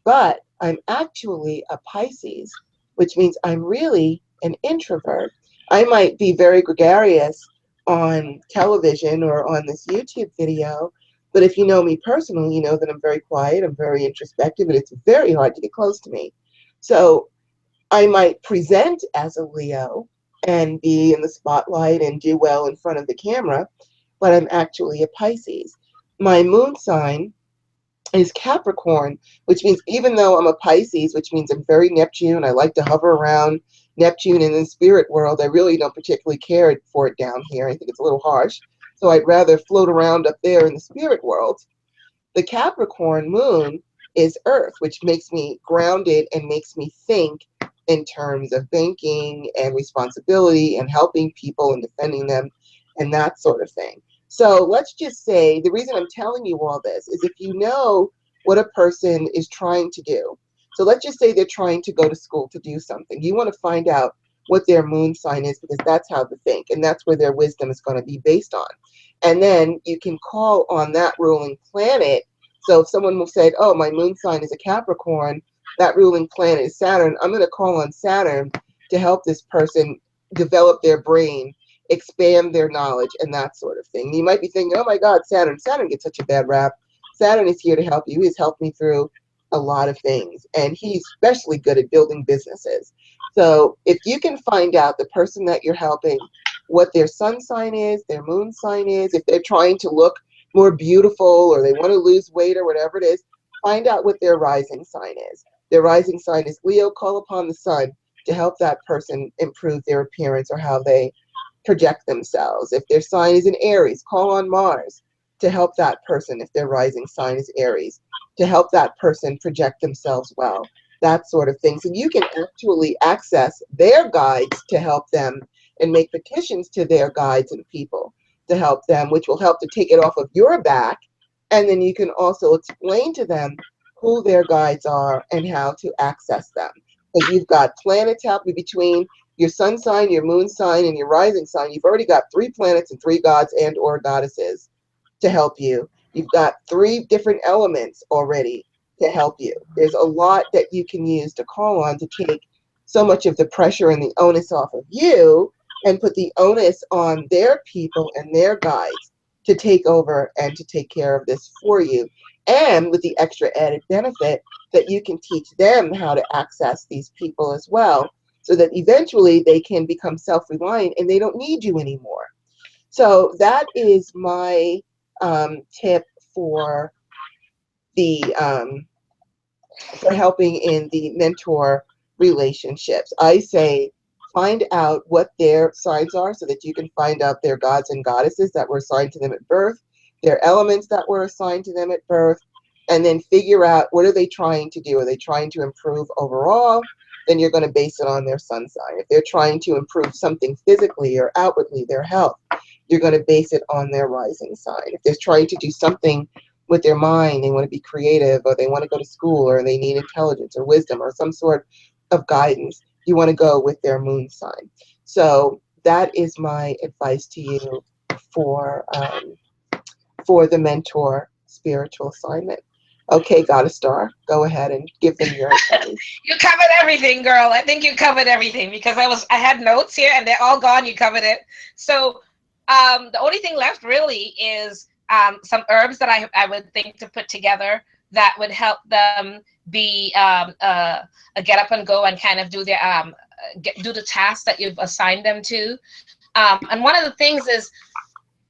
S1: but I'm actually a Pisces, which means I'm really an introvert. I might be very gregarious on television or on this YouTube video, but if you know me personally, you know that I'm very quiet, I'm very introspective, and it's very hard to get close to me. So I might present as a Leo and be in the spotlight and do well in front of the camera, but I'm actually a Pisces. My moon sign is Capricorn, which means even though I'm a Pisces, which means I'm very Neptune, I like to hover around Neptune in the spirit world, I really don't particularly care for it down here. I think it's a little harsh. So I'd rather float around up there in the spirit world. The Capricorn moon is Earth, which makes me grounded and makes me think in terms of banking and responsibility and helping people and defending them and that sort of thing. So let's just say the reason I'm telling you all this is if you know what a person is trying to do. So let's just say they're trying to go to school to do something. You want to find out what their moon sign is, because that's how they think, and that's where their wisdom is going to be based on. And then you can call on that ruling planet. So if someone will say, oh, my moon sign is a Capricorn, that ruling planet is Saturn, I'm going to call on Saturn to help this person develop their brain, expand their knowledge, and that sort of thing. You might be thinking, oh my God, Saturn gets such a bad rap. Saturn is here to help you. He's helped me through a lot of things, and he's especially good at building businesses. So if you can find out the person that you're helping, what their sun sign is, their moon sign is, if they're trying to look more beautiful or they want to lose weight or whatever it is, find out what their rising sign is. Their rising sign is Leo. Call upon the sun to help that person improve their appearance or how they project themselves. If their sign is in Aries, call on Mars to help that person. If their rising sign is Aries, to help that person project themselves well, that sort of thing. So you can actually access their guides to help them and make petitions to their guides and people to help them, which will help to take it off of your back. And then you can also explain to them who their guides are, and how to access them. Because you've got planets helping between your sun sign, your moon sign, and your rising sign. You've already got three planets and three gods and or goddesses to help you. You've got three different elements already to help you. There's a lot that you can use to call on to take so much of the pressure and the onus off of you and put the onus on their people and their guides to take over and to take care of this for you. And with the extra added benefit that you can teach them how to access these people as well, so that eventually they can become self-reliant and they don't need you anymore. So that is my tip for the for helping in the mentor relationships. I say find out what their signs are so that you can find out their gods and goddesses that were assigned to them at birth, their elements that were assigned to them at birth, and then figure out what are they trying to do. Are they trying to improve overall? Then you're going to base it on their sun sign. If they're trying to improve something physically or outwardly, their health, you're going to base it on their rising sign. If they're trying to do something with their mind, they want to be creative, or they want to go to school, or they need intelligence or wisdom or some sort of guidance, you want to go with their moon sign. So that is my advice to you for the mentor spiritual assignment. Okay, Goddess Star, go ahead and give them your advice.
S2: You covered everything, girl. I think you covered everything because I had notes here and they're all gone. You covered it. So the only thing left really is some herbs that I would think to put together that would help them be a get up and go and kind of do their do the tasks that you've assigned them to. And one of the things is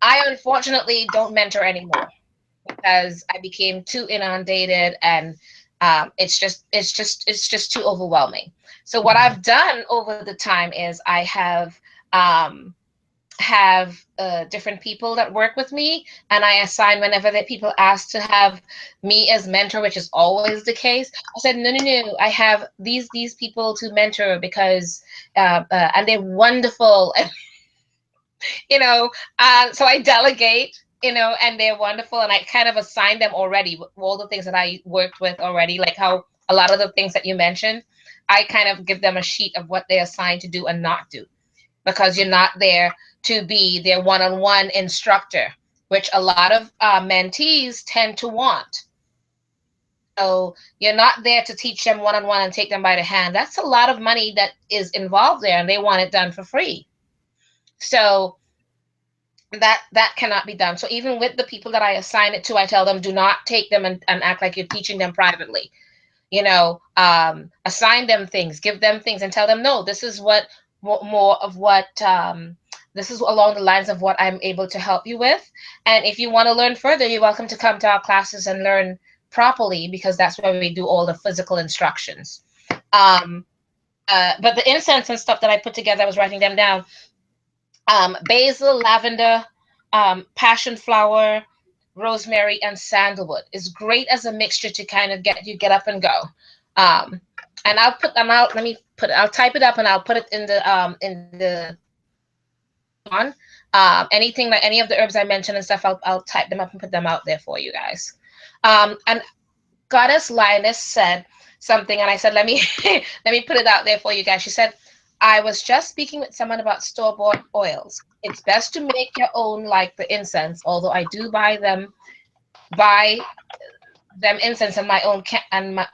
S2: I unfortunately don't mentor anymore because I became too inundated and it's just too overwhelming. So what I've done over the time is I um, have different people that work with me, and I assign whenever the people ask to have me as mentor, which is always the case. I said no, no, no. I have these people to mentor because and they're wonderful. you know, so I delegate, and they're wonderful, and I kind of assign them already with all the things that I worked with already, like how a lot of the things that you mentioned, I kind of give them a sheet of what they're assigned to do and not do, because you're not there to be their one-on-one instructor, which a lot of mentees tend to want. So you're not there to teach them one-on-one and take them by the hand. That's a lot of money that is involved there, and they want it done for free. So that cannot be done. So even with the people that I assign it to, I tell them do not take them and act like you're teaching them privately. Assign them things, give them things, and tell them no, this is more of what this is along the lines of what I'm able to help you with. And if you want to learn further, you're welcome to come to our classes and learn properly, because that's where we do all the physical instructions. um, but the incense and stuff that I put together, I was writing them down. Basil, lavender, passion flower, rosemary, and sandalwood is great as a mixture to kind of get up and go. Um, and I'll put them out. Let me put. I'll type it up and I'll put it in the on. Anything like any of the herbs I mentioned and stuff, I'll type them up and put them out there for you guys. And Goddess Lioness said something, and I said, let me let me put it out there for you guys. She said, I was just speaking with someone about store-bought oils. It's best to make your own, like the incense, although I do buy them incense and my own and my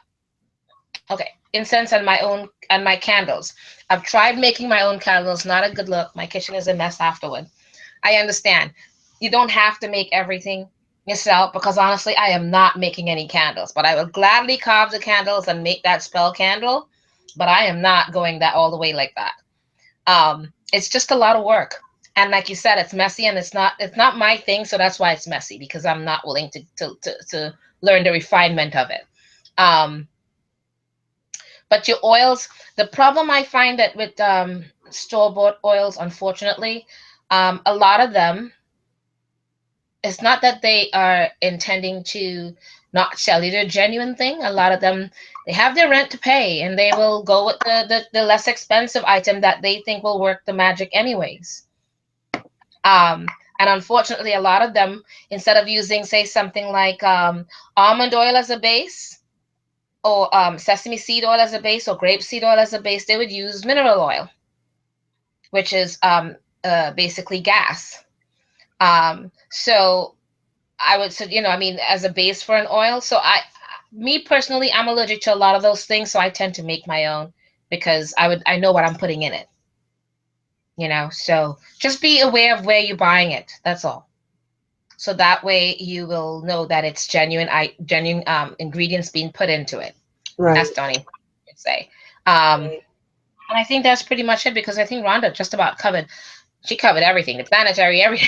S2: okay, incense and my candles. I've tried making my own candles, not a good look. My kitchen is a mess afterward. I understand. You don't have to make everything yourself, because honestly, I am not making any candles, but I will gladly carve the candles and make that spell candle. But I am not going that all the way like that. It's just a lot of work. And like you said, it's messy, and it's not my thing, so that's why it's messy, because I'm not willing to learn the refinement of it. Um, but your oils, the problem I find that with store-bought oils, unfortunately, a lot of them, it's not that they are intending to not sell you the genuine thing. A lot of them, they have their rent to pay, and they will go with the less expensive item that they think will work the magic anyways. Um, and unfortunately, a lot of them, instead of using, say, something like almond oil as a base, or sesame seed oil as a base, or grapeseed oil as a base, they would use mineral oil, which is basically gas. So I would say, I mean, as a base for an oil. So me personally, I'm allergic to a lot of those things, so I tend to make my own because I know what I'm putting in it. So just be aware of where you're buying it. That's all. So that way you will know that it's genuine ingredients being put into it. As
S1: Right.
S2: Donnie would say. Um,
S1: Right.
S2: and I think that's pretty much it because I think Rhonda just about covered. She covered everything, the planetary, everything,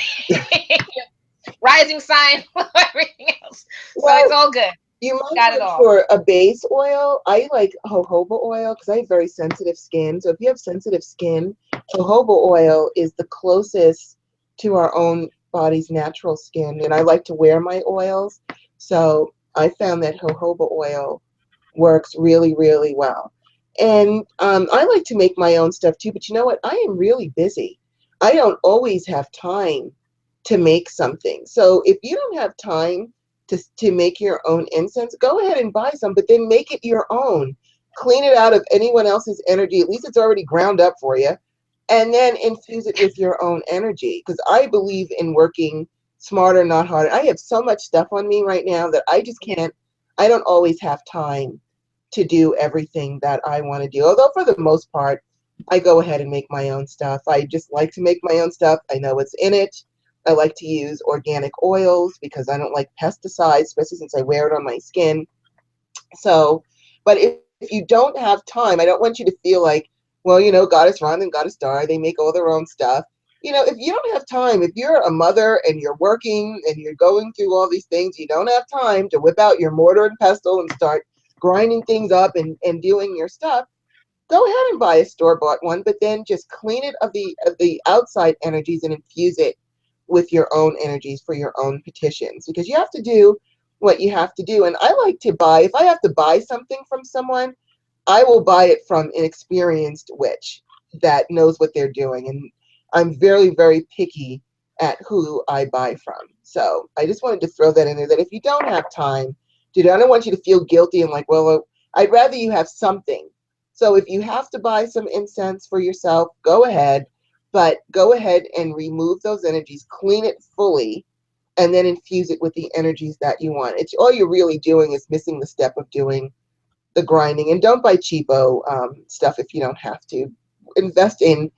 S2: rising sign, everything else. So it's
S1: Well,
S2: all good.
S1: you might
S2: Got it
S1: want
S2: all.
S1: for a base oil. I like jojoba oil because I have very sensitive skin. So if you have sensitive skin, jojoba oil is the closest to our own body's natural skin. And I like to wear my oils. So I found that jojoba oil works really, really well. And I like to make my own stuff too. But you know what? I am really busy. I don't always have time to make something. So if you don't have time to make your own incense, go ahead and buy some, but then make it your own. Clean it out of anyone else's energy. At least it's already ground up for you. And then infuse it with your own energy. Because I believe in working smarter, not harder. I have so much stuff on me right now that I just can't, I don't always have time to do everything that I want to do. Although for the most part, I go ahead and make my own stuff. I just like to make my own stuff. I know what's in it. I like to use organic oils because I don't like pesticides, especially since I wear it on my skin. So, but if you don't have time, I don't want you to feel like, well, Goddess Rhonda and Goddess Dar, they make all their own stuff. If you don't have time, if you're a mother and you're working and you're going through all these things, you don't have time to whip out your mortar and pestle and start grinding things up and doing your stuff. Go ahead and buy a store-bought one, but then just clean it of the outside energies and infuse it with your own energies for your own petitions, because you have to do what you have to do. And I like to buy, if I have to buy something from someone, I will buy it from an experienced witch that knows what they're doing. And I'm very, very picky at who I buy from. So I just wanted to throw that in there, that if you don't have time to do, I don't want you to feel guilty and like, well, I'd rather you have something. So if you have to buy some incense for yourself, go ahead, but go ahead and remove those energies, clean it fully, and then infuse it with the energies that you want. It's all you're really doing is missing the step of doing the grinding. And don't buy cheapo stuff if you don't have to. Invest in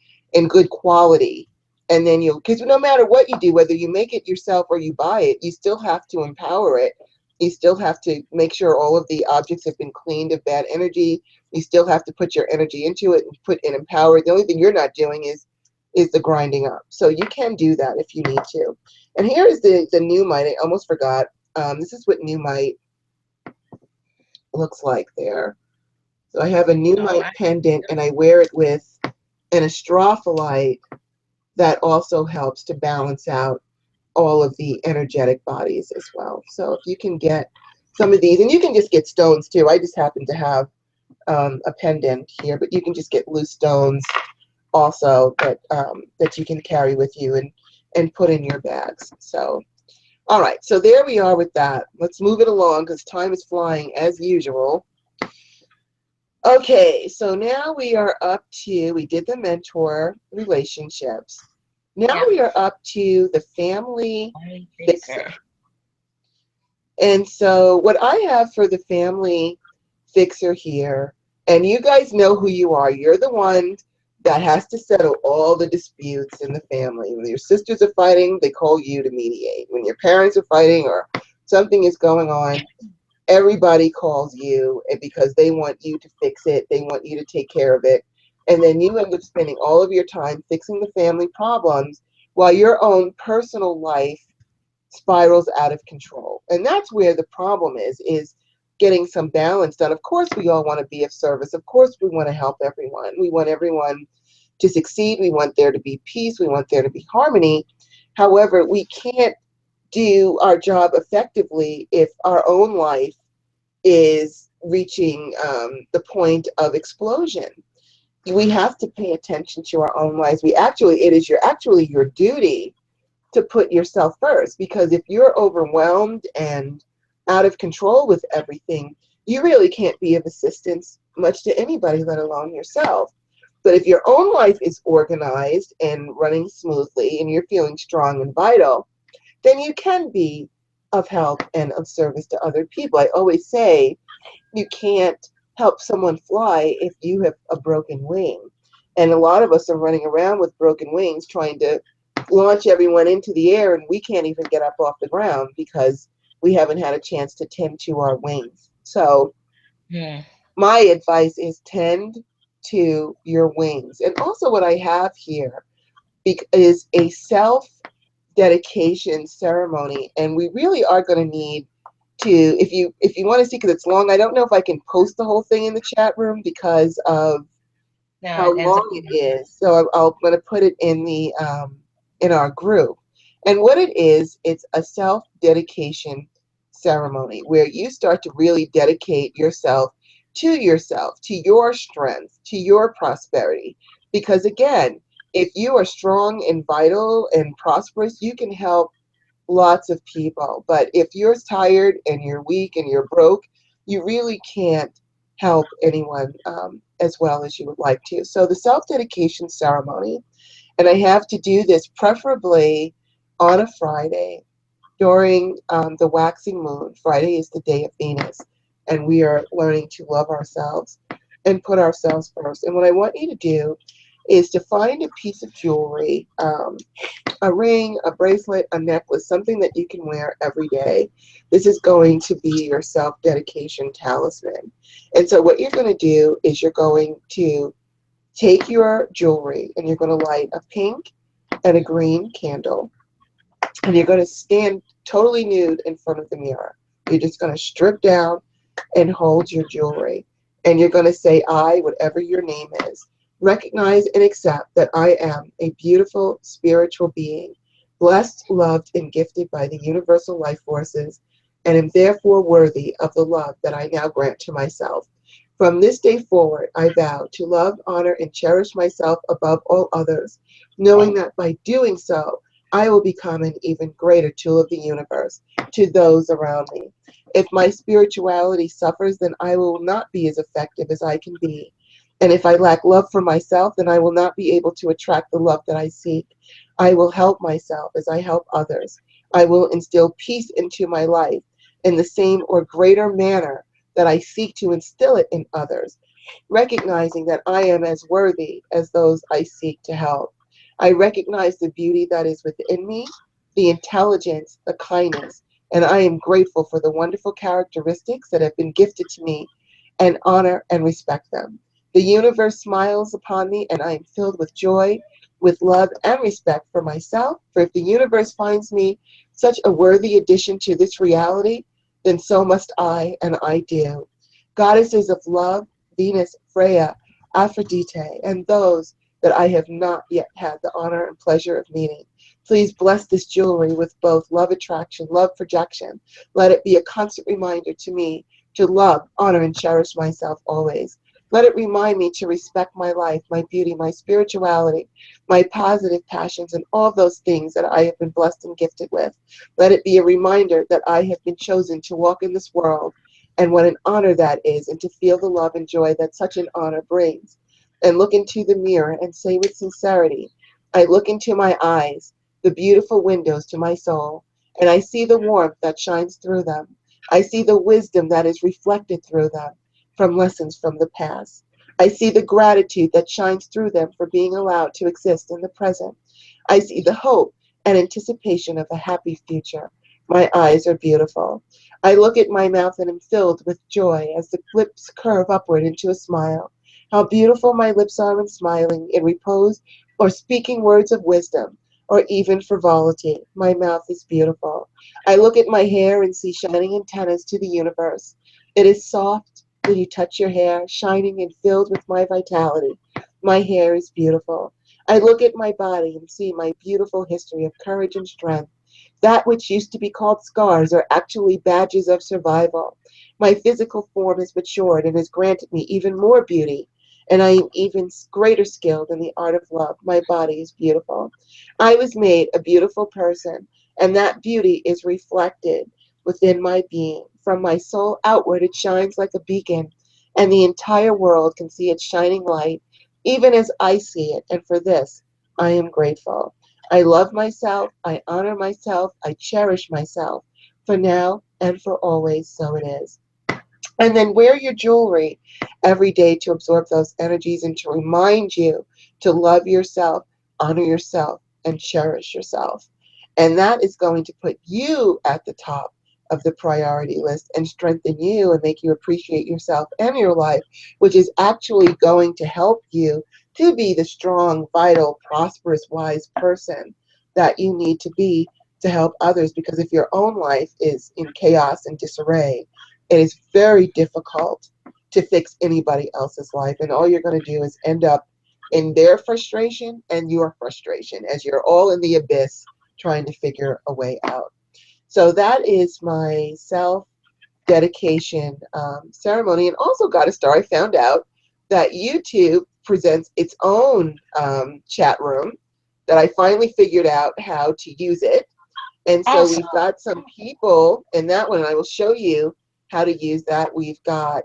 S1: good quality, and then because no matter what you do, whether you make it yourself or you buy it, you still have to empower it. You still have to make sure all of the objects have been cleaned of bad energy. You still have to put your energy into it and put and empower it. The only thing you're not doing is the grinding up. So you can do that if you need to. And here is the new mite. I almost forgot. This is what new mite looks like there. So I have a new
S2: All
S1: mite
S2: right.
S1: pendant, and I wear it with an astrophyllite that also helps to balance out all of the energetic bodies as well. So if you can get some of these, and you can just get stones too. I just happen to have a pendant here, but you can just get loose stones also that you can carry with you and put in your bags. So, all right, so there we are with that. Let's move it along because time is flying as usual. Okay, so now we are up to, we did the mentor relationships. Now
S2: Yeah.
S1: we are up to the family
S2: Only
S1: fixer.
S2: fixer.
S1: And so what I have for the family fixer here, and you guys know who you are. You're the one that has to settle all the disputes in the family. When your sisters are fighting, they call you to mediate. When your parents are fighting or something is going on, everybody calls you because they want you to fix it. They want you to take care of it. And then you end up spending all of your time fixing the family problems while your own personal life spirals out of control. And that's where the problem is getting some balance done. Of course, we all want to be of service. Of course, we want to help everyone. We want everyone to succeed. We want there to be peace. We want there to be harmony. However, we can't do our job effectively if our own life is reaching the point of explosion. We have to pay attention to our own lives. It is actually your duty to put yourself first, because if you're overwhelmed and out of control with everything, you really can't be of assistance much to anybody, let alone yourself. But if your own life is organized and running smoothly and you're feeling strong and vital, then you can be of help and of service to other people. I always say you can't help someone fly if you have a broken wing. And a lot of us are running around with broken wings trying to launch everyone into the air, and we can't even get up off the ground because we haven't had a chance to tend to our wings. So,
S2: Hmm.
S1: my advice is tend to your wings. And also, what I have here is a self dedication ceremony, and we really are going to need to, if you want to see, because it's long. I don't know if I can post the whole thing in the chat room because of
S2: Now
S1: how
S2: it ends up
S1: long it
S2: being.
S1: is. So I'm going to put it in our group. And what it is, it's a self dedication ceremony where you start to really dedicate yourself, to your strength, to your prosperity. Because again, if you are strong and vital and prosperous, you can help lots of people. But if you're tired and you're weak and you're broke, you really can't help anyone as well as you would like to. So the self dedication ceremony, and I have to do this preferably on a Friday during the waxing moon. Friday is the day of Venus, and we are learning to love ourselves and put ourselves first. And what I want you to do is to find a piece of jewelry, a ring, a bracelet, a necklace, something that you can wear every day. This is going to be your self dedication talisman. And so, what you're going to do is you're going to take your jewelry and you're going to light a pink and a green candle, and you're going to stand totally nude in front of the mirror. You're just going to strip down and hold your jewelry. And you're going to say, I, whatever your name is, recognize and accept that I am a beautiful spiritual being, blessed, loved, and gifted by the universal life forces, and am therefore worthy of the love that I now grant to myself. From this day forward, I vow to love, honor, and cherish myself above all others, knowing that by doing so, I will become an even greater tool of the universe to those around me. If my spirituality suffers, then I will not be as effective as I can be. And if I lack love for myself, then I will not be able to attract the love that I seek. I will help myself as I help others. I will instill peace into my life in the same or greater manner that I seek to instill it in others, recognizing that I am as worthy as those I seek to help. I recognize the beauty that is within me, the intelligence, the kindness, and I am grateful for the wonderful characteristics that have been gifted to me and honor and respect them. The universe smiles upon me, and I am filled with joy, with love, and respect for myself. For if the universe finds me such a worthy addition to this reality, then so must I, and I do. Goddesses of love, Venus, Freya, Aphrodite, and those that I have not yet had the honor and pleasure of meeting. Please bless this jewelry with both love attraction, love projection. Let it be a constant reminder to me to love, honor, and cherish myself always. Let it remind me to respect my life, my beauty, my spirituality, my positive passions, and all those things that I have been blessed and gifted with. Let it be a reminder that I have been chosen to walk in this world, and what an honor that is, and to feel the love and joy that such an honor brings. And look into the mirror and say with sincerity, I look into my eyes, the beautiful windows to my soul, and I see the warmth that shines through them. I see the wisdom that is reflected through them from lessons from the past. I see the gratitude that shines through them for being allowed to exist in the present. I see the hope and anticipation of a happy future. My eyes are beautiful. I look at my mouth and am filled with joy as the lips curve upward into a smile. How beautiful my lips are when smiling, in repose, or speaking words of wisdom, or even frivolity. My mouth is beautiful. I look at my hair and see shining antennas to the universe. It is soft when you touch your hair, shining and filled with my vitality. My hair is beautiful. I look at my body and see my beautiful history of courage and strength. That which used to be called scars are actually badges of survival. My physical form has matured and has granted me even more beauty, and I am even greater skilled in the art of love. My body is beautiful. I was made a beautiful person, and that beauty is reflected within my being. from my soul outward, it shines like a beacon, and the entire world can see its shining light, even as I see it. And for this, I am grateful. I love myself, I honor myself, I cherish myself, for now and for always, so it is. And then wear your jewelry every day to absorb those energies and to remind you to love yourself, honor yourself, and cherish yourself. And that is going to put you at the top of the priority list and strengthen you and make you appreciate yourself and your life, which is actually going to help you to be the strong, vital, prosperous, wise person that you need to be to help others. Because if your own life is in chaos and disarray, it is very difficult to fix anybody else's life. And all you're going to do is end up in their frustration and your frustration as you're all in the abyss trying to figure a way out. So that is my self dedication ceremony. And also, got a star, I found out that YouTube presents its own chat room that I finally figured out how to use it. And so
S2: Awesome.
S1: we've got some people in that one, and I will show you how to use that. We've got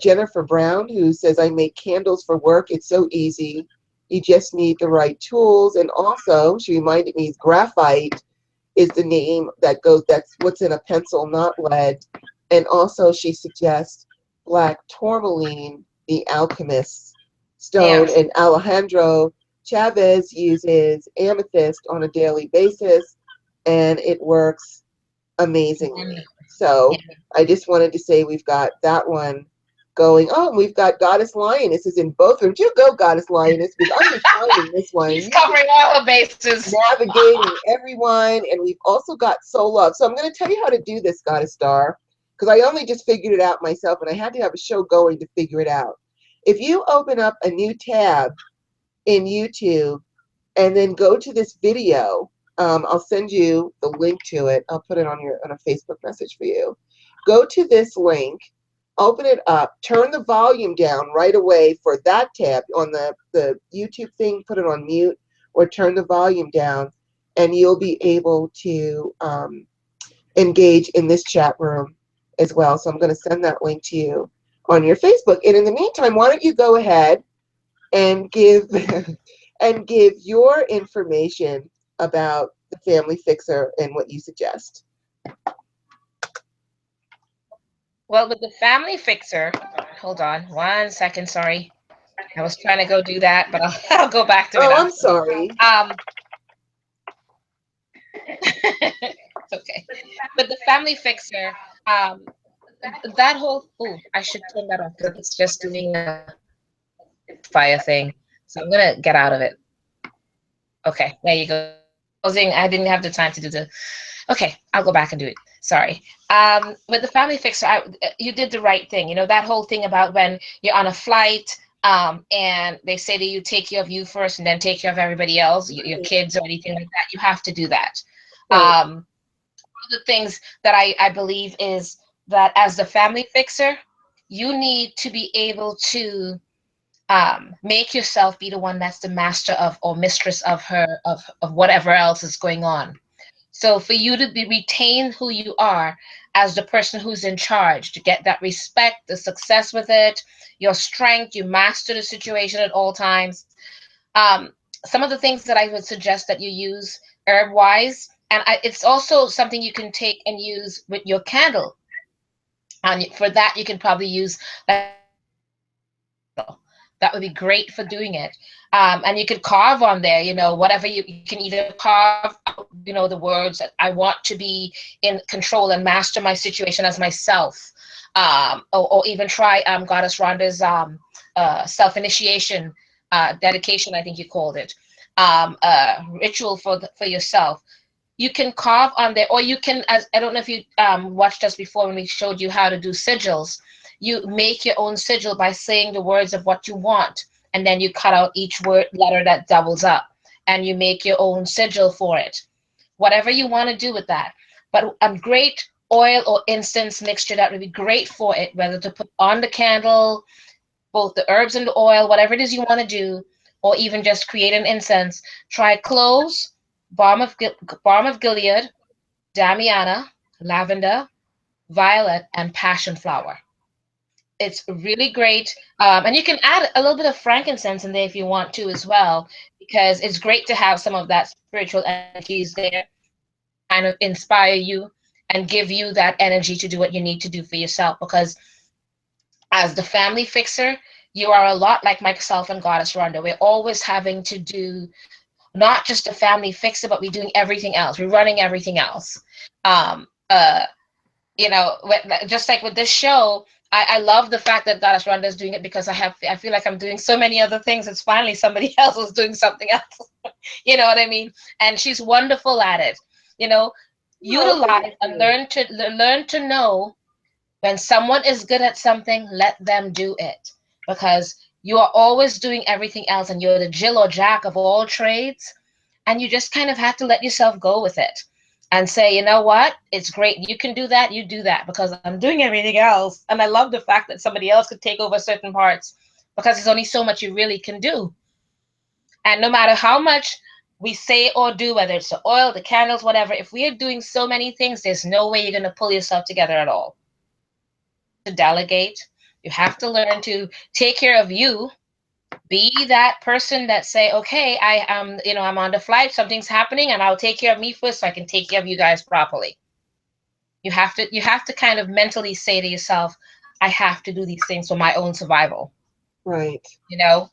S1: Jennifer Brown, who says, I make candles for work. It's so easy. You just need the right tools. And also, she reminded me, graphite is the name that's what's in a pencil, not lead. And also, she suggests black tourmaline, the alchemist's stone.
S2: Yes.
S1: And Alejandro Chavez uses amethyst on a daily basis, and it works amazingly.
S2: Wonderful. Yeah.
S1: So I just wanted to say we've got that one going. Oh, and we've got Goddess Lioness is in both rooms. You go, Goddess Lioness, because I'm just finding this one.
S2: She's covering all her bases.
S1: Navigating everyone, and we've also got Soul Love. So I'm going to tell you how to do this, Goddess Star, because I only just figured it out myself, and I had to have a show going to figure it out. If you open up a new tab in YouTube and then go to this video, I'll send you the link to it. I'll put it on a Facebook message for you. Go to this link, open it up, turn the volume down right away for that tab on the YouTube thing, put it on mute or turn the volume down, and you'll be able to engage in this chat room as well. So I'm going to send that link to you on your Facebook. And in the meantime, why don't you go ahead and give and give your information about the Family Fixer and what you suggest.
S2: Well, with the Family Fixer, hold on 1 second. Sorry, I was trying to go do that, but I'll go back to it
S1: Oh, I'm
S2: after.
S1: sorry.
S2: It's okay. With the Family Fixer, um, that whole, oh, I should turn that off because it's just doing a fire thing. So I'm gonna get out of it. Okay, there you go. Closing. I didn't have the time to do the. Okay, I'll go back and do it. Sorry. With the Family Fixer, you did the right thing. You know, that whole thing about when you're on a flight, and they say that you take care of you first and then take care of everybody else, your kids or anything like that. You have to do that.
S1: Right.
S2: One of the things that I believe is that as the Family Fixer, you need to be able to make yourself be the one that's the master of or mistress of of whatever else is going on. So for you to retain who you are as the person who's in charge, to get that respect, the success with it, your strength, you master the situation at all times. Um, some of the things that I would suggest that you use herb wise, and it's also something you can take and use with your candle. And for that, you can probably use like that would be great for doing it. And you could carve on there, whatever you can either carve out, the words that I want to be in control and master my situation as myself. Or even try Goddess Rhonda's self-initiation dedication, I think you called it, ritual for yourself. You can carve on there, or you can, as I don't know if you watched us before when we showed you how to do sigils. You make your own sigil by saying the words of what you want, and then you cut out each word letter that doubles up, and you make your own sigil for it. Whatever you want to do with that. But a great oil or incense mixture that would be great for it, whether to put on the candle, both the herbs and the oil, whatever it is you want to do, or even just create an incense. Try cloves, balm of Gilead, Damiana, lavender, violet, and passion flower. It's really great. And you can add a little bit of frankincense in there if you want to as well, because it's great to have some of that spiritual energies there to kind of inspire you and give you that energy to do what you need to do for yourself. Because as the family fixer, you are a lot like myself and Goddess Rhonda. We're always having to do not just a family fixer, but we're doing everything else. We're running everything else. Um, uh, just like with this show, I love the fact that Goddess Rhonda is doing it because I feel like I'm doing so many other things. It's finally somebody else is doing something else. You know what I mean? And she's wonderful at it. You know,
S1: Oh, thank
S2: utilize and
S1: you.
S2: learn to know when someone is good at something, let them do it, because you are always doing everything else and you're the Jill or Jack of all trades. And you just kind of have to let yourself go with it and say, you know what? It's great. You can do that. You do that because I'm doing everything else. And I love the fact that somebody else could take over certain parts because there's only so much you really can do. And no matter how much we say or do, whether it's the oil, the candles, whatever, if we are doing so many things, there's no way you're going to pull yourself together at all. You have to learn to delegate. You have to learn to take care of you. Be that person that say, okay, I'm on the flight, something's happening, and I'll take care of me first so I can take care of you guys properly. You have to kind of mentally say to yourself, I have to do these things for my own survival.
S1: Right.
S2: You know,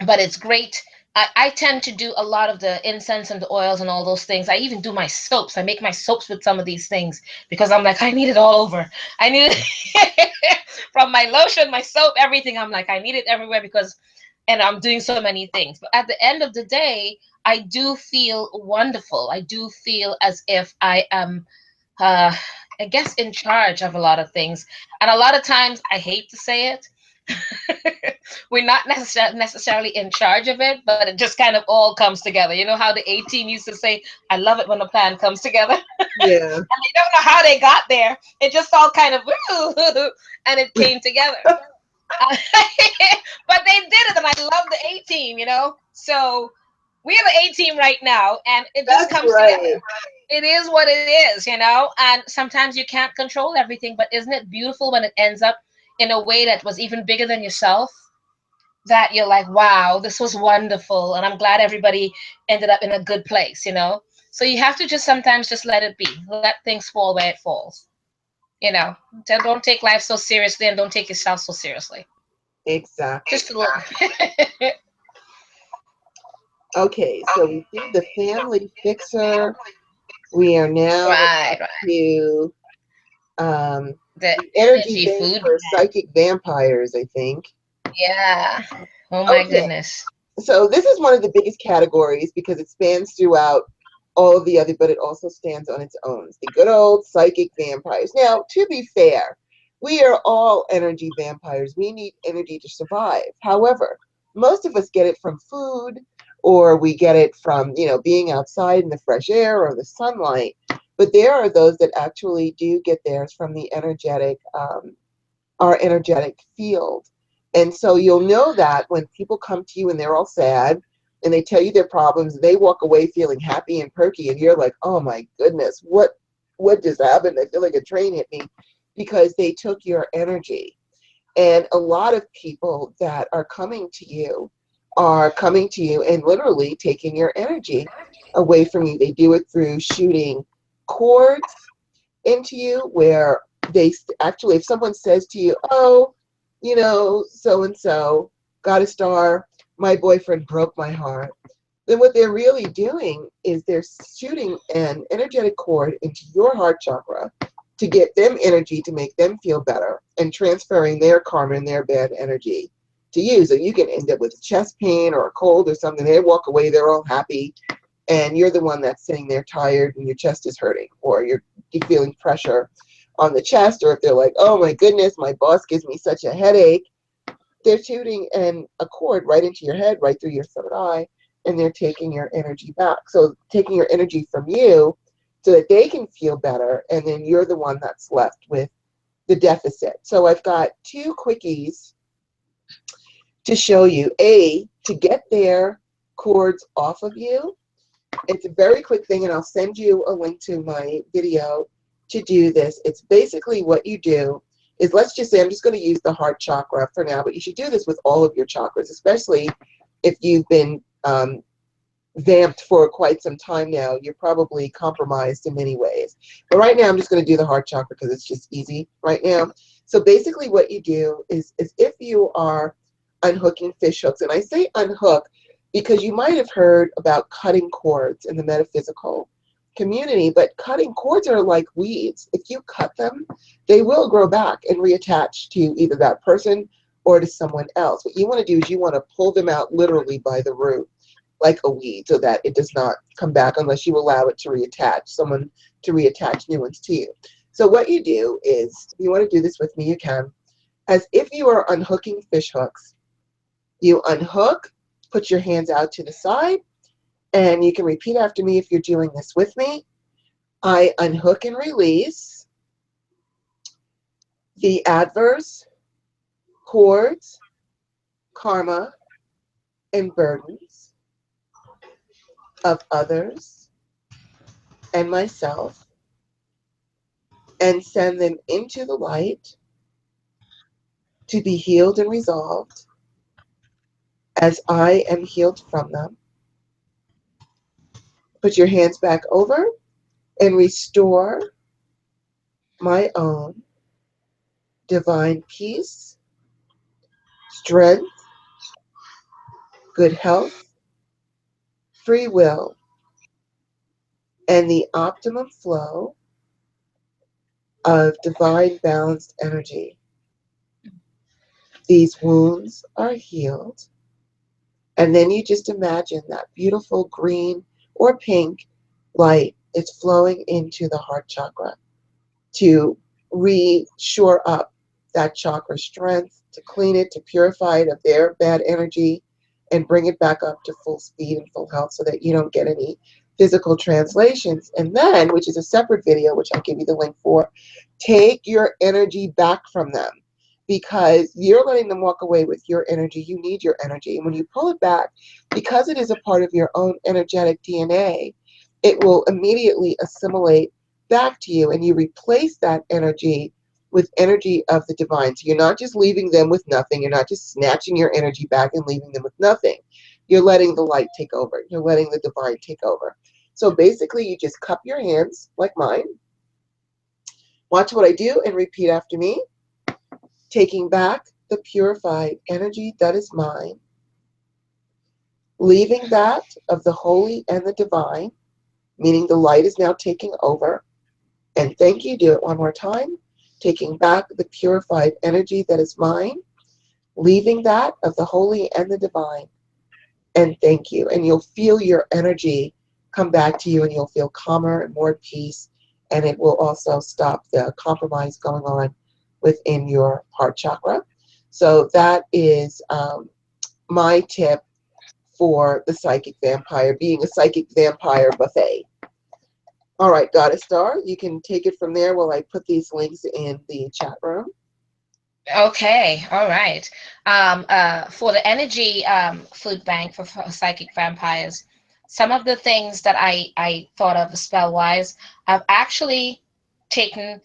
S2: but it's great. I tend to do a lot of the incense and the oils and all those things. I even do my soaps. I make my soaps with some of these things because I'm like, I need it all over. I need it from my lotion, my soap, everything. I'm like, I need it everywhere because, and I'm doing so many things. But at the end of the day, I do feel wonderful. I do feel as if I am, uh, I guess, in charge of a lot of things. And a lot of times, I hate to say it, we're not necessarily in charge of it, but it just kind of all comes together. You know how the 18 used to say, I love it when the plan comes together.
S1: Yeah.
S2: And they don't know how they got there. It just all kind of, and it came together. But they did it, and I love the 18, you know? So we're the 18 right now, and it just
S1: That's
S2: comes together.
S1: right.
S2: It is what it is, you know? And sometimes you can't control everything, but isn't it beautiful when it ends up in a way that was even bigger than yourself? That you're like, wow, this was wonderful. And I'm glad everybody ended up in a good place, you know? So you have to just sometimes just let it be, let things fall where it falls, you know? Don't take life so seriously and don't take yourself so seriously.
S1: Exactly.
S2: Just a little.
S1: Okay, so we did the family fixer. We are now
S2: Right, right.
S1: to um,
S2: The
S1: the energy
S2: energy
S1: bank
S2: food.
S1: for psychic vampires, I think.
S2: Yeah. Oh my
S1: Okay,
S2: goodness.
S1: so this is one of the biggest categories because it spans throughout all of the other, but it also stands on its own. It's the good old psychic vampires. Now, to be fair, we are all energy vampires. We need energy to survive. However, most of us get it from food, or we get it from, being outside in the fresh air or the sunlight. But there are those that actually do get theirs from the our energetic field. And so you'll know that when people come to you and they're all sad and they tell you their problems, they walk away feeling happy and perky, and you're like, oh my goodness, what just happened? I feel like a train hit me, because they took your energy. And a lot of people that are coming to you and literally taking your energy away from you. They do it through shooting cords into you, where actually, if someone says to you, oh, so and so got a star, my boyfriend broke my heart, then what they're really doing is they're shooting an energetic cord into your heart chakra to get them energy to make them feel better, and transferring their karma and their bad energy to you. So you can end up with chest pain or a cold or something. They walk away, they're all happy, and you're the one that's sitting there tired and your chest is hurting, or you're feeling pressure on the chest. Or if they're like, oh my goodness, my boss gives me such a headache, they're shooting a cord right into your head, right through your third eye, and they're taking your energy back. So taking your energy from you so that they can feel better, and then you're the one that's left with the deficit. So I've got two quickies to show you. To get their cords off of you, It's a very quick thing, and I'll send you a link to my video to do this. It's basically what you do is, let's just say, I'm just going to use the heart chakra for now, but you should do this with all of your chakras, especially if you've been vamped for quite some time now. You're probably compromised in many ways. But right now, I'm just going to do the heart chakra because it's just easy right now. So basically what you do is if you are unhooking fish hooks, and I say unhook because you might have heard about cutting cords in the metaphysical community, but cutting cords are like weeds. If you cut them, they will grow back and reattach to either that person or to someone else. What you want to do is you want to pull them out literally by the root, like a weed, so that it does not come back unless you allow it to reattach, someone to reattach new ones to you. So what you do is, if you want to do this with me, you can. As if you are unhooking fish hooks, you unhook, put your hands out to the side, and you can repeat after me if you're doing this with me. I unhook and release the adverse cords, karma, and burdens of others and myself, and send them into the light to be healed and resolved as I am healed from them. Put your hands back over and restore my own divine peace, strength, good health, free will, and the optimum flow of divine balanced energy. These wounds are healed. And then you just imagine that beautiful green or pink light is flowing into the heart chakra to shore up that chakra strength, to clean it, to purify it of their bad energy, and bring it back up to full speed and full health so that you don't get any physical translations. And then, which is a separate video, which I'll give you the link for, take your energy back from them, because you're letting them walk away with your energy. You need your energy. And when you pull it back, because it is a part of your own energetic DNA, it will immediately assimilate back to you, and you replace that energy with energy of the divine. So you're not just leaving them with nothing. You're not just snatching your energy back and leaving them with nothing. You're letting the light take over. You're letting the divine take over. So basically, you just cup your hands like mine. Watch what I do and repeat after me. Taking back the purified energy that is mine, leaving that of the holy and the divine, meaning the light is now taking over. And thank you. Do it one more time. Taking back the purified energy that is mine, leaving that of the holy and the divine. And thank you. And you'll feel your energy come back to you, and you'll feel calmer and more at peace. And it will also stop the compromise going on within your heart chakra. So that is my tip for the psychic vampire, being a psychic vampire buffet. All right, Goddess Star, you can take it from there while I put these links in the chat room.
S2: Okay, all right. For the energy food bank for psychic vampires, some of the things that I thought of spell wise, I've actually taken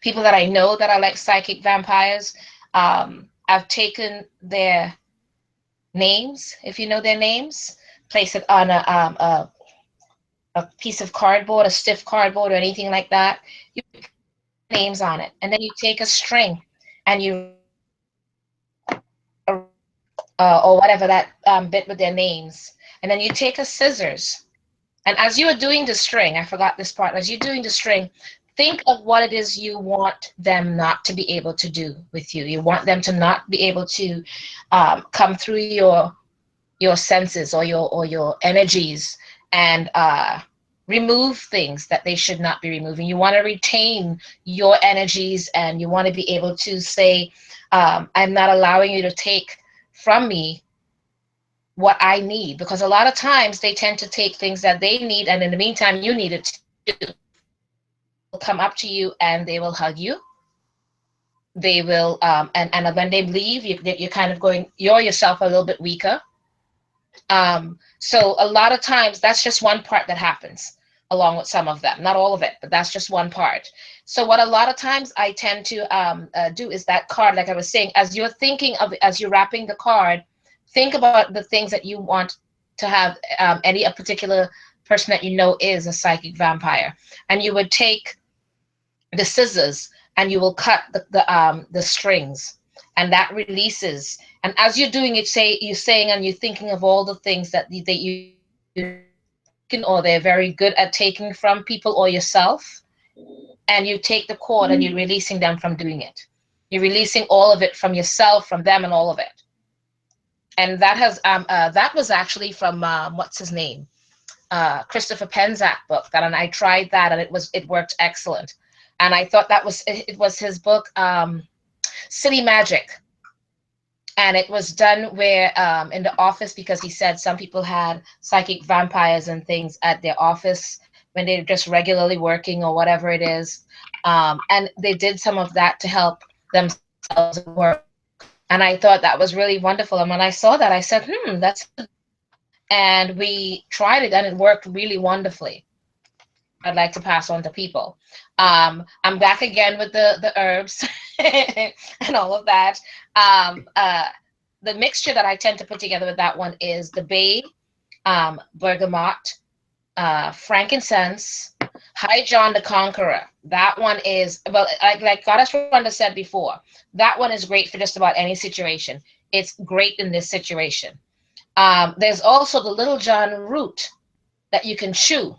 S2: people that I know that are like psychic vampires. I've taken their names, if you know their names, place it on a piece of cardboard, a stiff cardboard, or anything like that. You put names on it, and then you take a string and you or whatever that bit with their names, and then you take a scissors. And as you are doing the string, I forgot this part. As you're doing the string, think of what it is you want them not to be able to do with you. You want them to not be able to come through your senses or your energies and remove things that they should not be removing. You want to retain your energies, and you want to be able to say, I'm not allowing you to take from me what I need, because a lot of times they tend to take things that they need, and in the meantime you need it too. They'll come up to you and they will hug you. They will and when they leave, you're kind of going, you're yourself a little bit weaker, So a lot of times that's just one part that happens along with some of them, not all of it, but that's just one part. So what a lot of times I tend to do is that card, like I was saying, as you're thinking of, as you're wrapping the card, think about the things that you want to have, any a particular person that you know is a psychic vampire, and you would take the scissors and you will cut the strings, and that releases. And as you're doing it, say you're saying and you're thinking of all the things that you know they've taken or they're very good at taking from people or yourself, and you take the cord and you're releasing them from doing it. You're releasing all of it from yourself, from them, and all of it. And that was actually from what's his name, Christopher Penczak book. That, and I tried that, and it worked excellent. And I thought it was his book, City Magic, and it was done where, in the office, because he said some people had psychic vampires and things at their office when they're just regularly working or whatever it is, and they did some of that to help themselves at work. And I thought that was really wonderful. And when I saw that, I said, that sounds good. And we tried it, and it worked really wonderfully. I'd like to pass on to people. I'm back again with the herbs and all of that. Um, uh, the mixture that I tend to put together with that one is the bay, bergamot, frankincense, High John the Conqueror. That one is, well, like Goddess Rhonda said before, that one is great for just about any situation. It's great in this situation. There's also the Little John root that you can chew.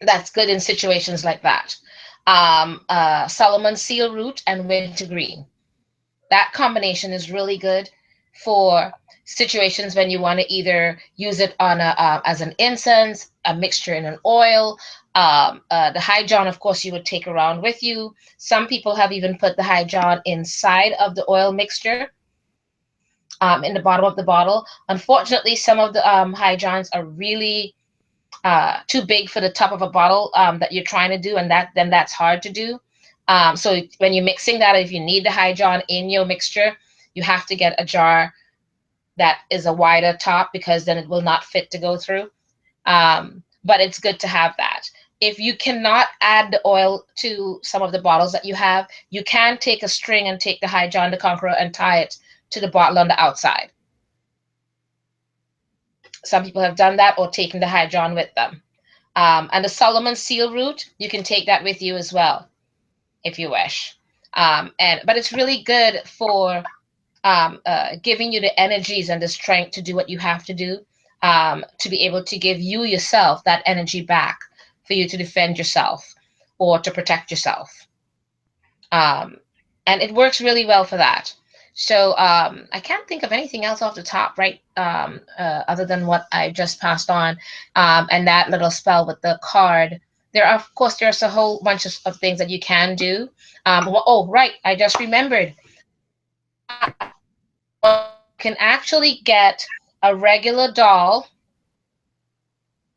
S2: That's good in situations like that. Solomon seal root and wintergreen. That combination is really good for situations when you want to either use it on as an incense, a mixture in an oil. The High John, of course, you would take around with you. Some people have even put the High John inside of the oil mixture, in the bottom of the bottle. Unfortunately, some of the High Johns are really too big for the top of a bottle, that you're trying to do, and that's hard to do. So when you're mixing that, if you need the High John in your mixture, you have to get a jar that is a wider top, because then it will not fit to go through. But it's good to have that. If you cannot add the oil to some of the bottles that you have, you can take a string and take the High John the Conqueror and tie it to the bottle on the outside. Some people have done that or taken the High John with them. And the Solomon seal root, you can take that with you as well if you wish. But it's really good for giving you the energies and the strength to do what you have to do, to be able to give you yourself that energy back for you to defend yourself or to protect yourself. Um, and it works really well for that. So I can't think of anything else off the top, right? Other than what I just passed on, and that little spell with the card. There are, of course, there's a whole bunch of things that you can do. Oh, right, I just remembered. You can actually get a regular doll,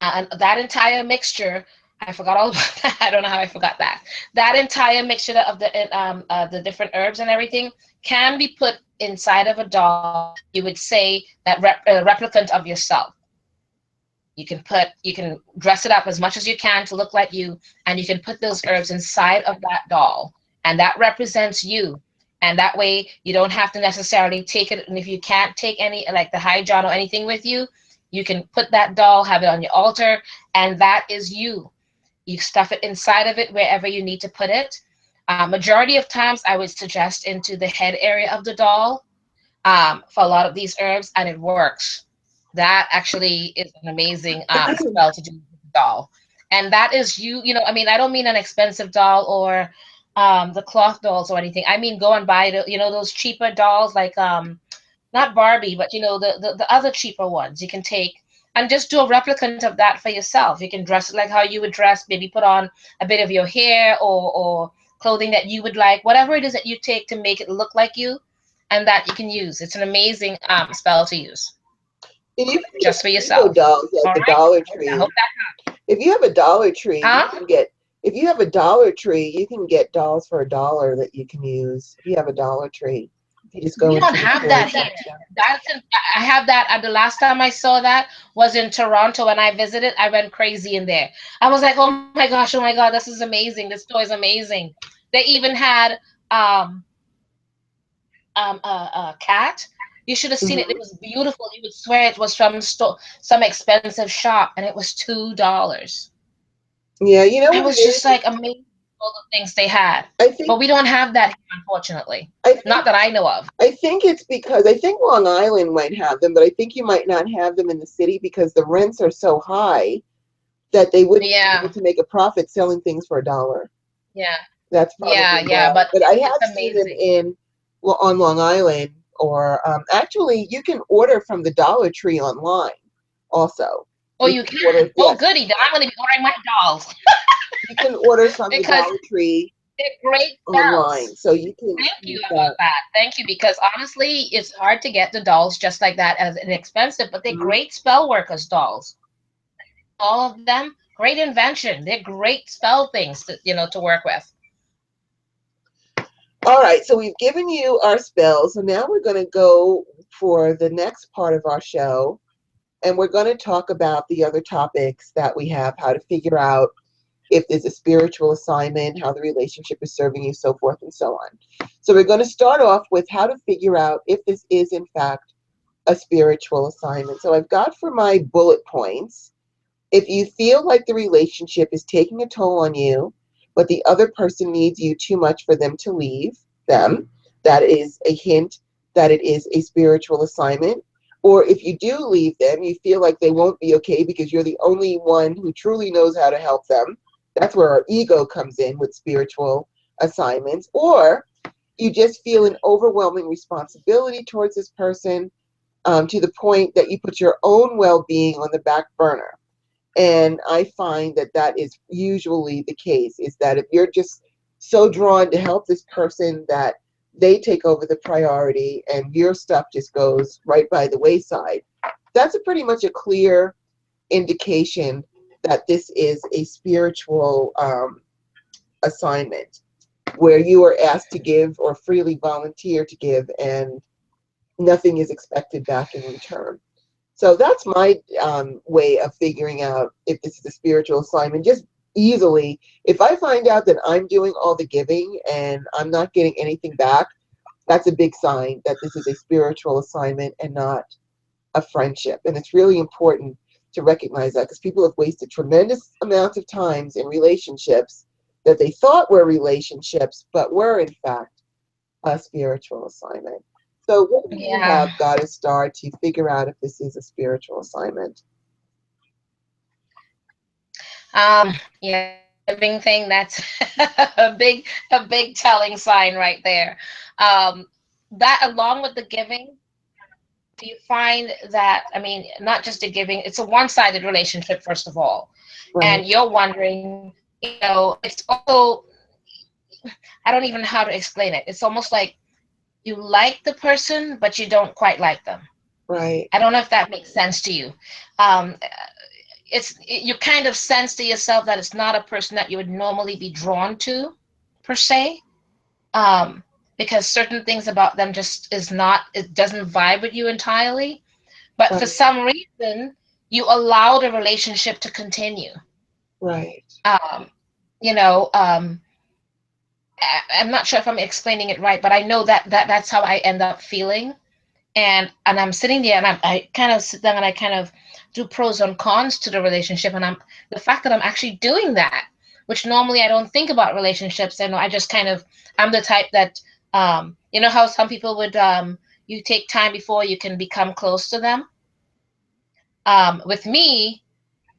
S2: and that entire mixture. I forgot all about that. I don't know how I forgot that. That entire mixture of the different herbs and everything can be put inside of a doll. You would say that replicant of yourself. You can dress it up as much as you can to look like you, and you can put those herbs inside of that doll, and that represents you. And that way you don't have to necessarily take it. And if you can't take any, like the High John or anything with you, you can put that doll, have it on your altar, and that is you. You stuff it inside of it wherever you need to put it. Majority of times I would suggest into the head area of the doll, for a lot of these herbs, and it works. That actually is an amazing spell to do with the doll. And that is you, I mean, I don't mean an expensive doll or the cloth dolls or anything. I mean, go and buy those cheaper dolls, like not Barbie, but the other cheaper ones you can take and just do a replicant of that for yourself. You can dress it like how you would dress, maybe put on a bit of your hair or clothing that you would like, whatever it is that you take to make it look like you, and that you can use. It's an amazing spell to use
S1: And you can
S2: just
S1: get
S2: for
S1: Lego
S2: yourself.
S1: dolls
S2: All
S1: at the
S2: right.
S1: Dollar
S2: I
S1: Tree.
S2: hope that.
S1: If you have a Dollar Tree,
S2: Huh?
S1: if you have a Dollar Tree, you can get dolls for $1 that you can use. If you have a Dollar Tree, You just go
S2: We don't
S1: into the
S2: have that
S1: course.
S2: here. That's in, I have that. The last time I saw that was in Toronto when I visited. I went crazy in there. I was like, oh my God, this is amazing. This store is amazing. They even had um a cat. You should have seen it. It
S1: Hmm.
S2: was beautiful. You would swear it was from some expensive shop, and it was $2.
S1: Yeah, you know
S2: It
S1: what it
S2: was just
S1: is?
S2: like amazing all the things they had.
S1: I
S2: But
S1: think
S2: we don't have that here, unfortunately.
S1: I
S2: Not
S1: think
S2: that I know of.
S1: I think it's because I think Long Island might have them, but I think you might not have them in the city because the rents are so high that they wouldn't be able
S2: Yeah,
S1: to make a profit selling things for a dollar.
S2: yeah,
S1: That's
S2: yeah,
S1: probably
S2: yeah.
S1: why.
S2: But
S1: But I
S2: it's
S1: have seen them
S2: amazing.
S1: in well, on Long Island, or actually, you can order from the Dollar Tree online. Also,
S2: Oh,
S1: you
S2: you
S1: can order.
S2: can. Oh,
S1: Yes,
S2: goody. Then I'm going to be ordering my dolls
S1: you can order from the
S2: because
S1: Dollar Tree
S2: they're great
S1: online,
S2: spells.
S1: so you can
S2: Thank you
S1: use
S2: about
S1: that.
S2: that. Thank you, because honestly, it's hard to get the dolls just like that as inexpensive, but they're
S1: Mhm.
S2: great spell workers dolls. All of them, great invention. They're great spell things to work with.
S1: All right, so we've given you our spells, so now we're going to go for the next part of our show, and we're going to talk about the other topics that we have, how to figure out if there's a spiritual assignment, how the relationship is serving you, so forth and so on. So we're going to start off with how to figure out if this is in fact a spiritual assignment. So I've got for my bullet points, if you feel like the relationship is taking a toll on you, but the other person needs you too much for them to leave them, that is a hint that it is a spiritual assignment. Or if you do leave them, you feel like they won't be okay because you're the only one who truly knows how to help them. That's where our ego comes in with spiritual assignments. Or you just feel an overwhelming responsibility towards this person, to the point that you put your own well being on the back burner. And I find that that is usually the case, is that if you're just so drawn to help this person that they take over the priority and your stuff just goes right by the wayside, that's a pretty much a clear indication that this is a spiritual assignment where you are asked to give or freely volunteer to give, and nothing is expected back in return. So that's my way of figuring out if this is a spiritual assignment. Just easily, if I find out that I'm doing all the giving and I'm not getting anything back, that's a big sign that this is a spiritual assignment and not a friendship. And it's really important to recognize that, because people have wasted tremendous amounts of times in relationships that they thought were relationships, but were in fact a spiritual assignment. So, what do you
S2: Yeah.
S1: have, Goddess Star, to figure out if this is a spiritual assignment?
S2: Yeah, the giving thing, that's a big telling sign right there. Um, that along with the giving, do you find that, I mean, not just the giving, it's a one-sided relationship, first of all.
S1: Right,
S2: And you're wondering, it's also, I don't even know how to explain it. It's almost like you like the person, but you don't quite like them.
S1: right,
S2: I don't know if that makes sense to you. Um, you kind of sense to yourself that it's not a person that you would normally be drawn to, per se, um, because certain things about them just is not, it doesn't vibe with you entirely. But for
S1: right,
S2: some reason, you allow the relationship to continue.
S1: right,
S2: Um, you know, um, I'm not sure if I'm explaining it right, but I know that's how I end up feeling. And I'm sitting there, and I kind of sit down and I kind of do pros and cons to the relationship, and the fact that I'm actually doing that, which normally I don't think about relationships, and I just kind of, I'm the type that, how some people would, you take time before you can become close to them. With me,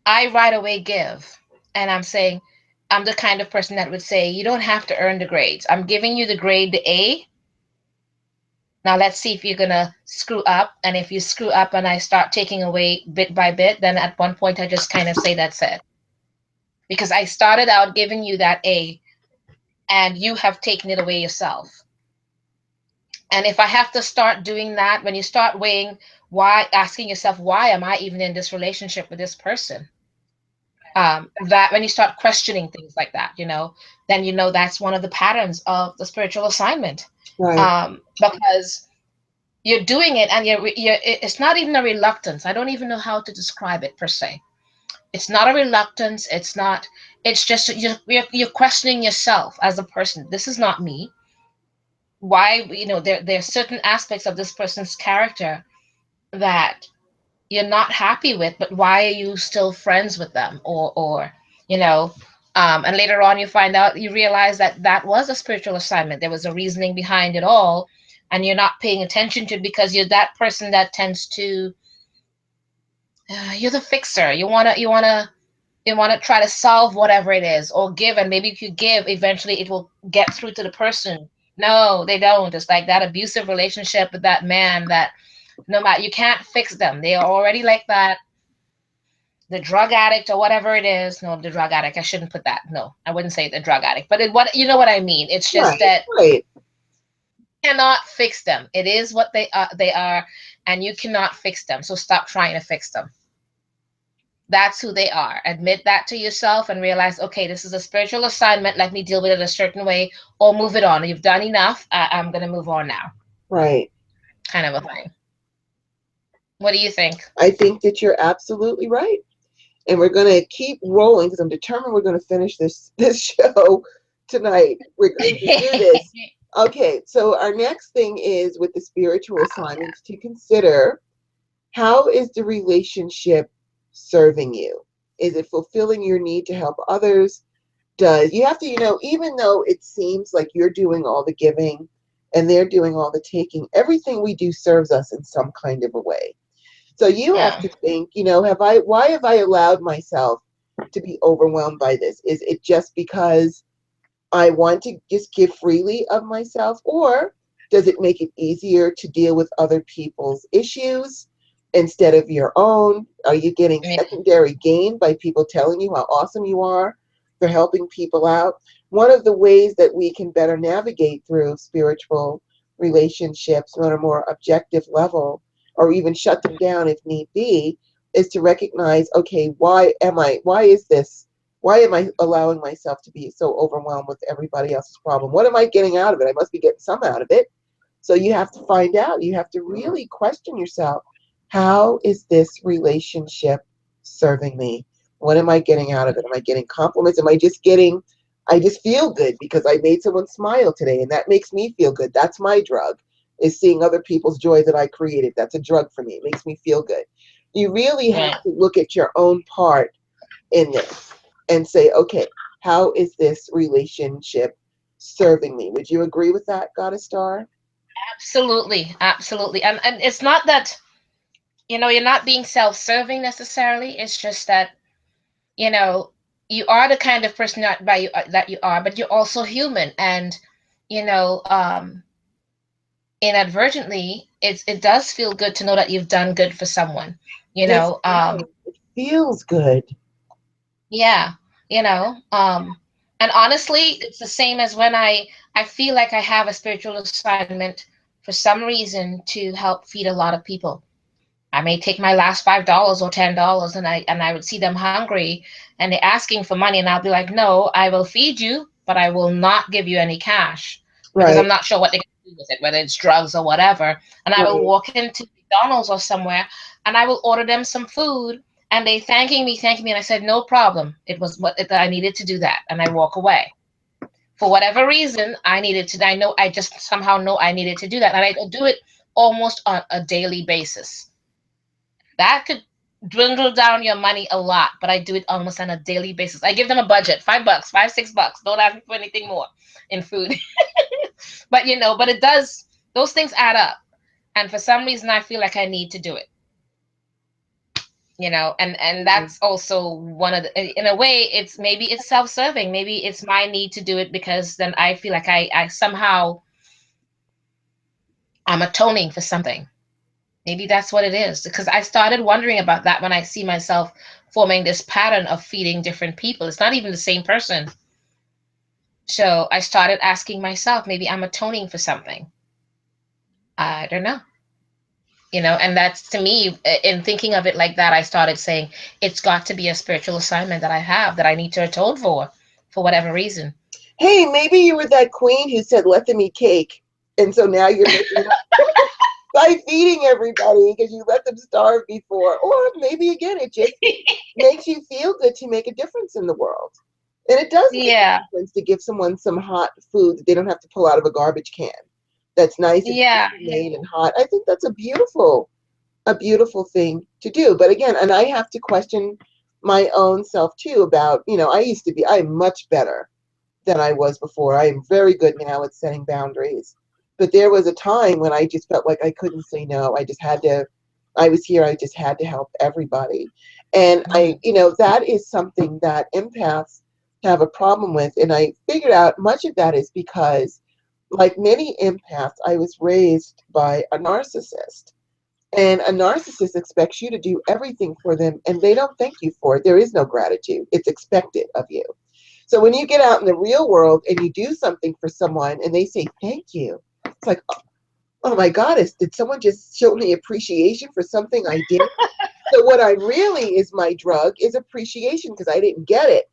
S2: I right away give, and I'm saying, I'm the kind of person that would say, you don't have to earn the grades. I'm giving you the grade, the A. Now let's see if you're gonna screw up. And if you screw up and I start taking away bit by bit, then at one point I just kind of say that's it. Because I started out giving you that A, and you have taken it away yourself. And if I have to start doing that, when you start weighing, why, asking yourself, why am I even in this relationship with this person? That when you start questioning things like that, then that's one of the patterns of the spiritual assignment.
S1: right.
S2: Because you're doing it, and it's not even a reluctance. I don't even know how to describe it per se. It's not a reluctance. It's not. It's just you're questioning yourself as a person. This is not me. Why, there are certain aspects of this person's character that you're not happy with, but why are you still friends with them? Or you know and later on you find out, you realize that that was a spiritual assignment. There was a reasoning behind it all, and you're not paying attention to it because you're that person that tends to, you're the fixer. You want to try to solve whatever it is, or give, and maybe if you give, eventually it will get through to the person. No, they don't. It's like that abusive relationship with that man, that no matter, you can't fix them. They are already like that. The drug addict or whatever it is. No, the drug addict, I shouldn't put that. No, I wouldn't say the drug addict, but what, you know what I mean. It's just
S1: Right,
S2: that
S1: right,
S2: you cannot fix them. It is what they are, and you cannot fix them, so stop trying to fix them. That's who they are. Admit that to yourself and realize, okay, this is a spiritual assignment. Let me deal with it a certain way, or move it on. You've done enough. I'm going to move on now.
S1: right.
S2: Kind of a thing. What do you think?
S1: I think that you're absolutely right. And we're going to keep rolling because I'm determined we're going to finish this show tonight. We're going to do this. Okay, so our next thing is with the spiritual assignments to consider: how is the relationship serving you? Is it fulfilling your need to help others? Does you have to, even though it seems like you're doing all the giving and they're doing all the taking, everything we do serves us in some kind of a way. So you have
S2: Yeah.
S1: to think, why have I allowed myself to be overwhelmed by this? Is it just because I want to just give freely of myself, or does it make it easier to deal with other people's issues instead of your own? Are you getting
S2: Yeah.
S1: secondary gain by people telling you how awesome you are for helping people out? One of the ways that we can better navigate through spiritual relationships on a more objective level, or even shut them down if need be, is to recognize, okay, why am I allowing myself to be so overwhelmed with everybody else's problem? What am I getting out of it? I must be getting some out of it. So you have to find out. You have to really question yourself. How is this relationship serving me? What am I getting out of it? Am I getting compliments? I just feel good because I made someone smile today and that makes me feel good. That's my drug, is seeing other people's joy that I created. That's a drug for me. It makes me feel good. You really have
S2: Right.
S1: to look at your own part in this and say, okay, how is this relationship serving me? Would you agree with that, Goddess Star?
S2: Absolutely. Absolutely. And it's not that, you're not being self-serving necessarily. It's just that, you know, you are the kind of person that you are, but you're also human. And, you know, um, inadvertently, it does feel good to know that you've done good for someone. You
S1: Yes,
S2: know,
S1: it
S2: um,
S1: does. It feels good.
S2: yeah, you know, um, and honestly, it's the same as when I feel like I have a spiritual assignment for some reason to help feed a lot of people. I may take my last $5 or $10, and I would see them hungry and they're asking for money, and I'll be like, no, I will feed you, but I will not give you any cash because I'm
S1: Right,
S2: not sure what they're going to do with it, whether it's drugs or whatever. And I will
S1: right,
S2: walk into McDonald's or somewhere, and I will order them some food, and they thanking me, and I said, no problem. It was what I needed to do that, and I walk away. For whatever reason, I know, I just somehow know I needed to do that, and I do it almost on a daily basis. That could dwindle down your money a lot, but I do it almost on a daily basis. I give them a budget, $5, 5, $6. Don't ask me for anything more in food. But but it does, those things add up. And for some reason I feel like I need to do it. And
S1: right.
S2: that's also one of the, in a way, it's self-serving. Maybe it's my need to do it because then I feel like I somehow I'm atoning for something. Maybe that's what it is. Because I started wondering about that when I see myself forming this pattern of feeding different people. It's not even the same person. So I started asking myself, maybe I'm atoning for something. I don't know. And that's, to me, in thinking of it like that, I started saying it's got to be a spiritual assignment that I have, that I need to atone for whatever reason.
S1: Hey, maybe you were that queen who said, let them eat cake. And so now you're making by feeding everybody because you let them starve before. Or maybe again, it just makes you feel good to make a difference in the world. And it does make
S2: Yeah,
S1: a difference to give someone some hot food that they don't have to pull out of a garbage can. That's nice and
S2: yeah,
S1: made and hot. I think that's a beautiful thing to do. But again, and I have to question my own self too about, I'm much better than I was before. I am very good now at setting boundaries. But there was a time when I just felt like I couldn't say no. I was here, I just had to help everybody. And
S2: mhm,
S1: that is something that empaths have a problem with. And I figured out much of that is because, like many empaths, I was raised by a narcissist. And a narcissist expects you to do everything for them, and they don't thank you for it. There is no gratitude, it's expected of you. So when you get out in the real world and you do something for someone and they say thank you, it's like, oh my goddess, did someone just show me appreciation for something I did? So what I really is my drug is appreciation because I didn't get it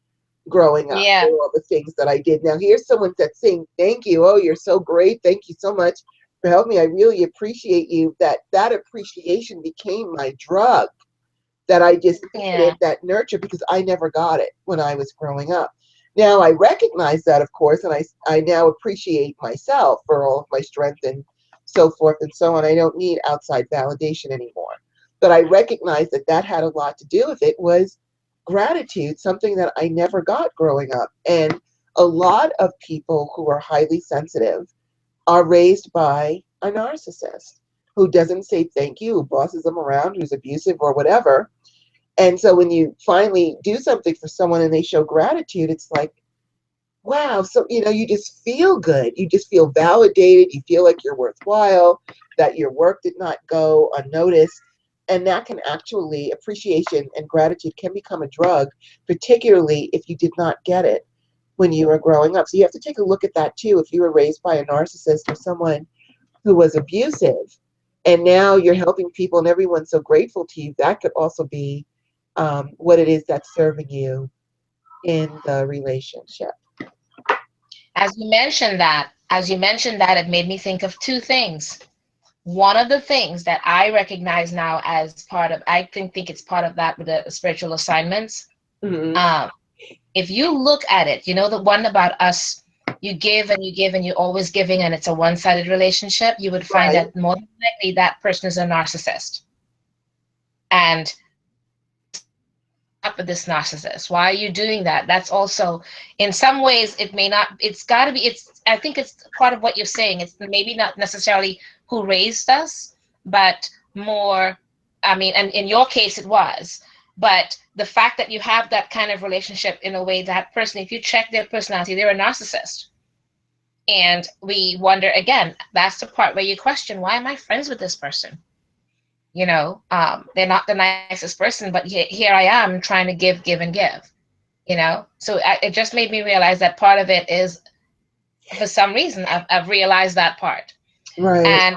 S1: growing up
S2: yeah,
S1: for all the things that I did. Now here's someone that's saying thank you. Oh, you're so great. Thank you so much for helping me. I really appreciate you. That appreciation became my drug that I just
S2: yeah,
S1: needed, that nurture, because I never got it when I was growing up. Now I recognize that, of course, and I now appreciate myself for all of my strength and so forth and so on. I don't need outside validation anymore. But I recognize that that had a lot to do with it was gratitude, something that I never got growing up. And a lot of people who are highly sensitive are raised by a narcissist who doesn't say thank you, who bosses them around, who's abusive or whatever. And so when you finally do something for someone and they show gratitude, it's like, wow. So, you just feel good. You just feel validated. You feel like you're worthwhile, that your work did not go unnoticed. And that can actually, appreciation and gratitude can become a drug, particularly if you did not get it when you were growing up. So you have to take a look at that too. If you were raised by a narcissist or someone who was abusive, and now you're helping people and everyone's so grateful to you, that could also be what it is that's serving you in the relationship.
S2: as you mentioned that, it made me think of two things. One of the things that I recognize now as part of, I think it's part of that with the spiritual assignments.
S1: Hmm.
S2: Um, if you look at it, you know the one about us, you give and you're always giving, and it's a one-sided relationship. You would find
S1: Right,
S2: that more than likely that person is a narcissist. And up with this narcissist? Why are you doing that? That's also, in some ways, it may not, it's got to be, I think it's part of what you're saying. It's maybe not necessarily who raised us, but more, I mean, and in your case, it was. But the fact that you have that kind of relationship in a way that person, if you check their personality, they're a narcissist. And we wonder again, that's the part where you question, why am I friends with this person? They're not the nicest person, but here I am trying to give and give. So it just made me realize that part of it is, for some reason, I've realized that part.
S1: right.
S2: And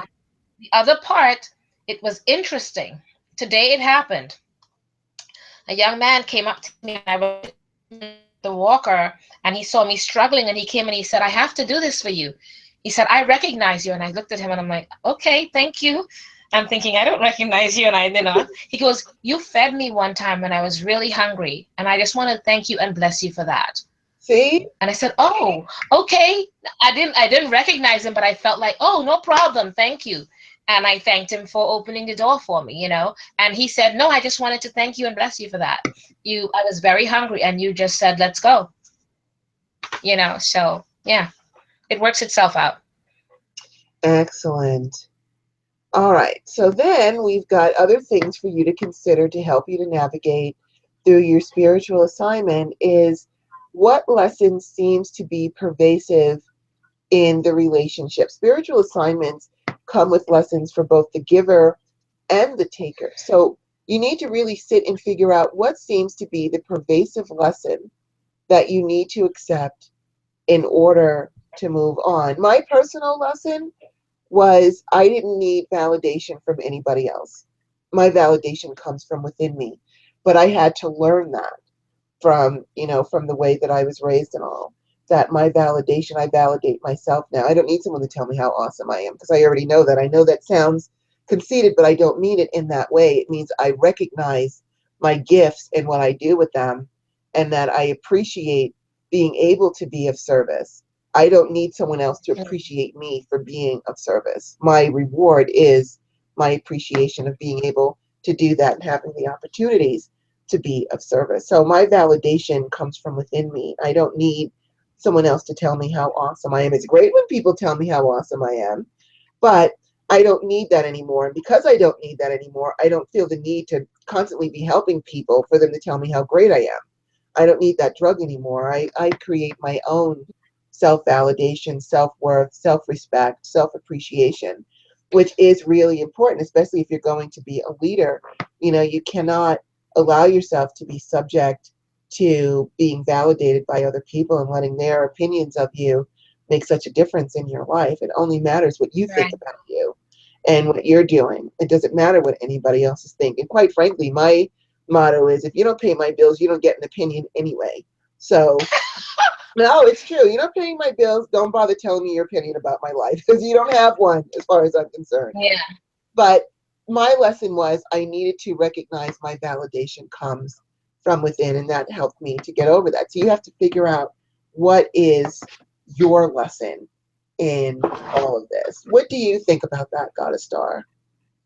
S2: the other part, it was interesting. Today it happened. A young man came up to me, and I was the walker, and he saw me struggling, and he came and he said, I have to do this for you. He said, I recognize you. And I looked at him and I'm like, okay, thank you. I'm thinking, I don't recognize you. And he goes, you fed me one time when I was really hungry. And I just want to thank you and bless you for that.
S1: See?
S2: And I said, oh, okay. I didn't recognize him, but I felt like, oh, no problem. Thank you. And I thanked him for opening the door for me. And he said, no, I just wanted to thank you and bless you for that. I was very hungry and you just said, let's go. So yeah, it works itself out.
S1: Excellent. All right. So then we've got other things for you to consider to help you to navigate through your spiritual assignment is what lesson seems to be pervasive in the relationship. Spiritual assignments come with lessons for both the giver and the taker. So you need to really sit and figure out what seems to be the pervasive lesson that you need to accept in order to move on. My personal lesson was I didn't need validation from anybody else. My validation comes from within me. But I had to learn that from the way that I was raised and all. That my validation, I validate myself now. I don't need someone to tell me how awesome I am because I already know that. I know that sounds conceited, but I don't mean it in that way. It means I recognize my gifts and what I do with them, and that I appreciate being able to be of service. I don't need someone else to appreciate me for being of service. My reward is my appreciation of being able to do that and having the opportunities to be of service. So my validation comes from within me. I don't need someone else to tell me how awesome I am. It's great when people tell me how awesome I am, but I don't need that anymore. And because I don't need that anymore, I don't feel the need to constantly be helping people for them to tell me how great I am. I don't need that drug anymore. I create my own self validation, self worth, self respect, self appreciation, which is really important, especially if you're going to be a leader. You know, you cannot allow yourself to be subject to being validated by other people and letting their opinions of you make such a difference in your life. It only matters what you think
S2: Right.
S1: about you and what you're doing. It doesn't matter what anybody else is thinking. Quite frankly, my motto is if you don't pay my bills, you don't get an opinion anyway. So, no, it's true. You're not paying my bills. Don't bother telling me your opinion about my life because you don't have one, as far as I'm concerned.
S2: Yeah.
S1: But my lesson was I needed to recognize my validation comes from within, and that helped me to get over that. So you have to figure out what is your lesson in all of this. What do you think about that, Goddess Star?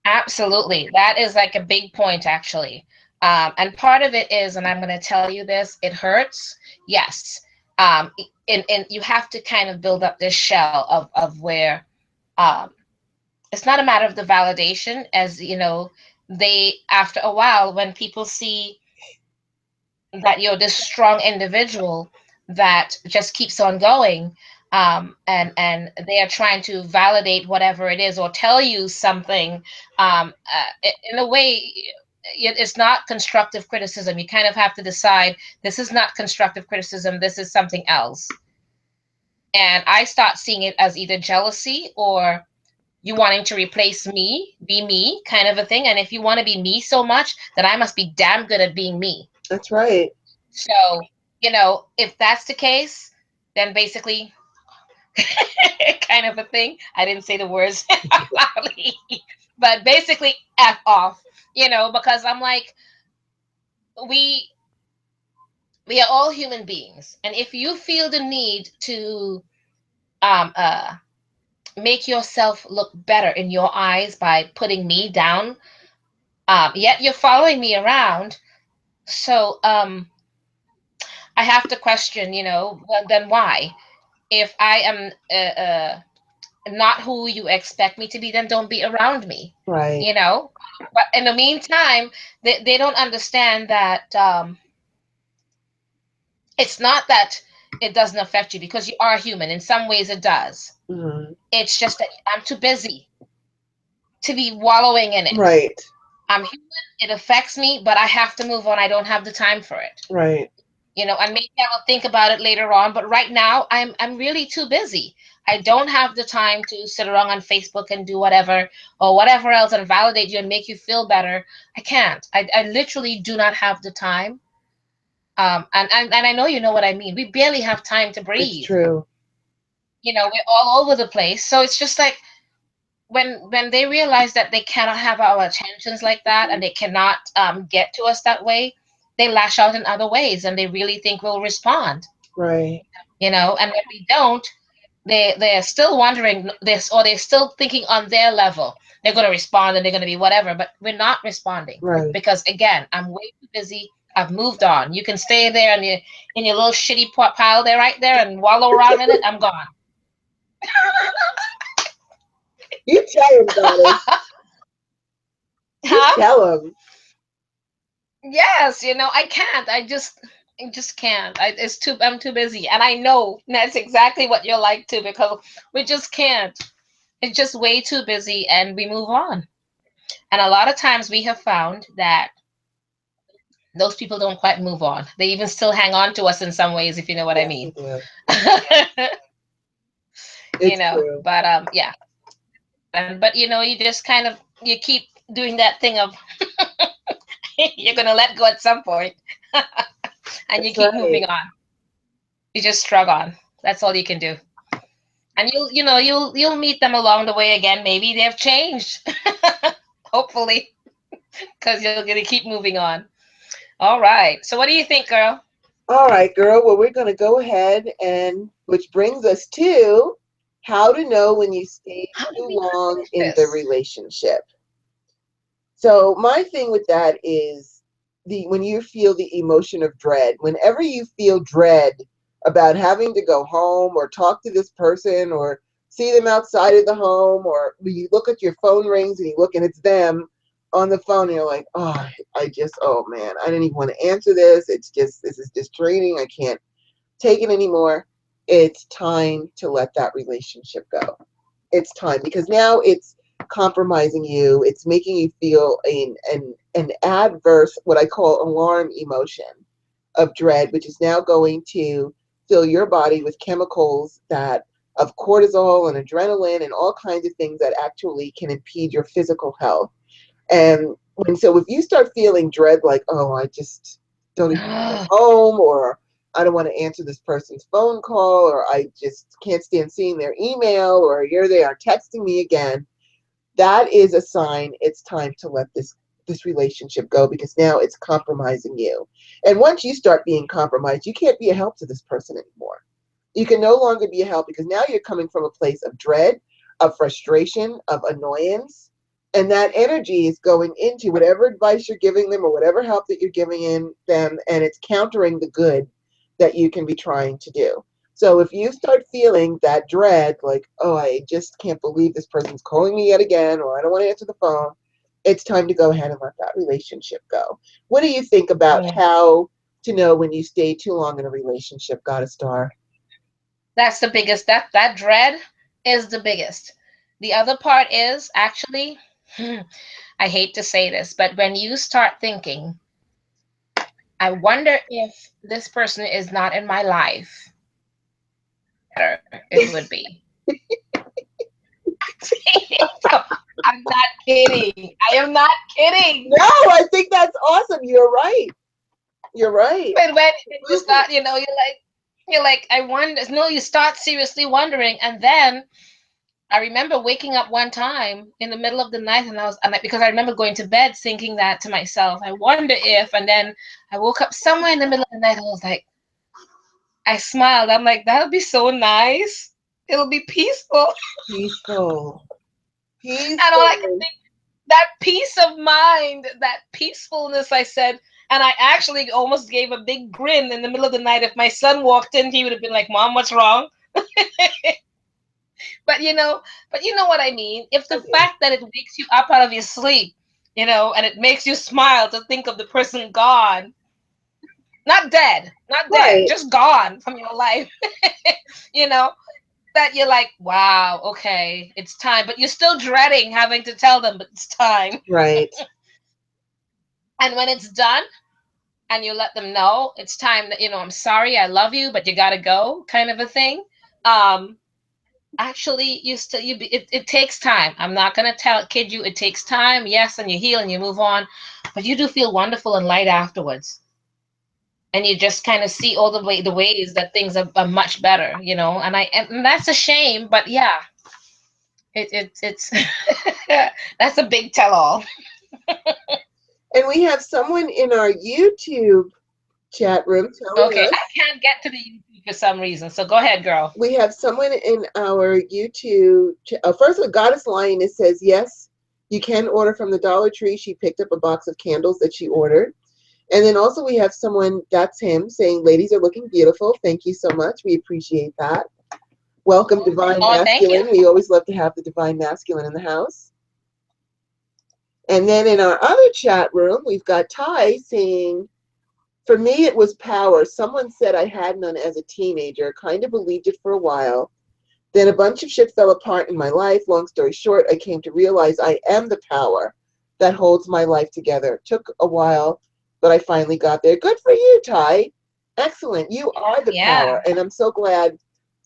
S2: Absolutely. That is like a big point, actually. And part of it is, and I'm going to tell you this, it hurts. Yes. And you have to kind of build up this shell of where um, it's not a matter of the validation, as you know, they, after a while, when people see that you're this strong individual that just keeps on going, and they are trying to validate whatever it is or tell you something, in a way it's not constructive criticism. You kind of have to decide, this is not constructive criticism, this is something else. And I start seeing it as either jealousy or you wanting to replace me, be me, kind of a thing. And if you want to be me so much, then I must be damn good at being me.
S1: That's right.
S2: So, if that's the case, then basically, kind of a thing. I didn't say the words loudly, but basically, F off, because I'm like, we we are all human beings, and if you feel the need to um uh make yourself look better in your eyes by putting me down, yet you're following me around, so I have to question, well, then why? If I am not who you expect me to be, then don't be around me,
S1: Right.
S2: you know? But in the meantime, they don't understand that it's not that it doesn't affect you, because you are human. In some ways, it does.
S1: Hmm.
S2: It's just that I'm too busy to be wallowing in it.
S1: Right.
S2: I'm human, it affects me, but I have to move on. I don't have the time for it.
S1: Right.
S2: And maybe I will think about it later on, but right now I'm really too busy. I don't have the time to sit around on Facebook and do whatever or whatever else and validate you and make you feel better. I can't. I literally do not have the time. And I know you know what I mean. We barely have time to
S1: It's
S2: breathe.
S1: true.
S2: We're all over the place. So it's just like, when they realize that they cannot have our attentions like that and they cannot get to us that way, they lash out in other ways and they really think we'll respond.
S1: Right.
S2: And when we don't, they're still wondering this, or they're still thinking on their level they're going to respond and they're going to be whatever, but we're not responding
S1: Right.
S2: because, again, I'm way too busy. I've moved on. You can stay there in your little shitty pile there, right there, and wallow around in it. I'm gone.
S1: You tell him, Goddess. You
S2: Huh?
S1: tell him.
S2: Yes, I can't. I just can't. I'm too busy, and I know that's exactly what you're like too, because we just can't. It's just way too busy, and we move on. And a lot of times we have found that those people don't quite move on. They even still hang on to us in some ways, if you know what I
S1: Yes, you
S2: mean.
S1: do. It's true.
S2: But yeah. But you just kind of, you keep doing that thing of you're gonna let go at some point, and you
S1: That's
S2: keep moving
S1: right.
S2: on. You just shrug on. That's all you can do. And you'll meet them along the way again. Maybe they've changed. hopefully, because you're going to keep moving on. All right. So what do you think, girl?
S1: All right, girl. Well, we're going to go ahead and which brings us to how to know when you stay
S2: How did
S1: too
S2: we not
S1: long
S2: finish
S1: in the
S2: this?
S1: relationship. So my thing with that is the when you feel the emotion of dread, whenever you feel dread about having to go home or talk to this person or see them outside of the home, or when you look at your phone rings and you look and it's them on the phone and you're like, oh, oh man, I didn't even want to answer this. This is just draining. I can't take it anymore. It's time to let that relationship go. It's time because now it's compromising you. It's making you feel an adverse, what I call alarm emotion of dread, which is now going to fill your body with chemicals that of cortisol and adrenaline and all kinds of things that actually can impede your physical health. And so if you start feeling dread, like, oh, I just don't even want to go home, or I don't want to answer this person's phone call, or I just can't stand seeing their email, or here they are texting me again, that is a sign it's time to let this relationship go because now it's compromising you. And once you start being compromised, you can't be a help to this person anymore. You can no longer be a help because now you're coming from a place of dread, of frustration, of annoyance. And that energy is going into whatever advice you're giving them or whatever help that you're giving in them, and it's countering the good that you can be trying to do. So if you start feeling that dread, like, oh, I just can't believe this person's calling me yet again, or I don't want to answer the phone, it's time to go ahead and let that relationship go. What do you think about
S2: Mm,
S1: how to know when you stay too long in a relationship, Goddess Star?
S2: that's the biggest. That dread is the biggest. The other part is actually, I hate to say this, but when you start thinking, I wonder if this person is not in my life, better it would be. I'm not kidding. I am not kidding.
S1: No, I think that's awesome. You're right. You're right.
S2: But when you
S1: Completely.
S2: start, you're like, I wonder. No, you start seriously wondering, and then I remember waking up one time in the middle of the night, because I remember going to bed thinking that to myself. I wonder if, and then I woke up somewhere in the middle of the night, and I was like, I smiled. I'm like, that'll be so nice. It'll be peaceful,
S1: Peaceful.
S2: and all I could
S1: Peaceful.
S2: think, that peace of mind, that peacefulness. I said, and I actually almost gave a big grin in the middle of the night. If my son walked in, he would have been like, "Mom, what's wrong?" But you know what I mean. If the
S1: I do.
S2: fact that it wakes you up out of your sleep, and it makes you smile to think of the person gone, not dead,
S1: Right.
S2: just gone from your life, you know, that you're like, wow, okay, it's time. But you're still dreading having to tell them, but it's time.
S1: Right.
S2: And when it's done, and you let them know it's time that, I'm sorry, I love you, but you gotta go, kind of a thing. Um, Actually, it takes time. I'm not gonna kid you, it takes time, yes, and you heal and you move on, but you do feel wonderful and light afterwards, and you just kind of see all the ways that things are much better, and that's a shame, but yeah, it's that's a big tell all.
S1: And we have someone in our YouTube chat room telling
S2: Okay, I
S1: us.
S2: can't get to the YouTube for some reason, so go ahead, girl.
S1: We have someone in our YouTube. First of all, Goddess Lioness says, yes, you can order from the Dollar Tree. She picked up a box of candles that she ordered. And then also we have someone, that's him, saying, ladies are looking beautiful. Thank you so much. We appreciate that. Welcome, Divine
S2: Oh, thank you.
S1: Masculine. We always love to have the Divine Masculine in the house. And then in our other chat room, we've got Ty saying, for me, it was power. Someone said I had none as a teenager. Kind of believed it for a while. Then a bunch of shit fell apart in my life. Long story short, I came to realize I am the power that holds my life together. It took a while, but I finally got there. Good for you, Ty. Excellent. You are the
S2: Yeah,
S1: power. And I'm so glad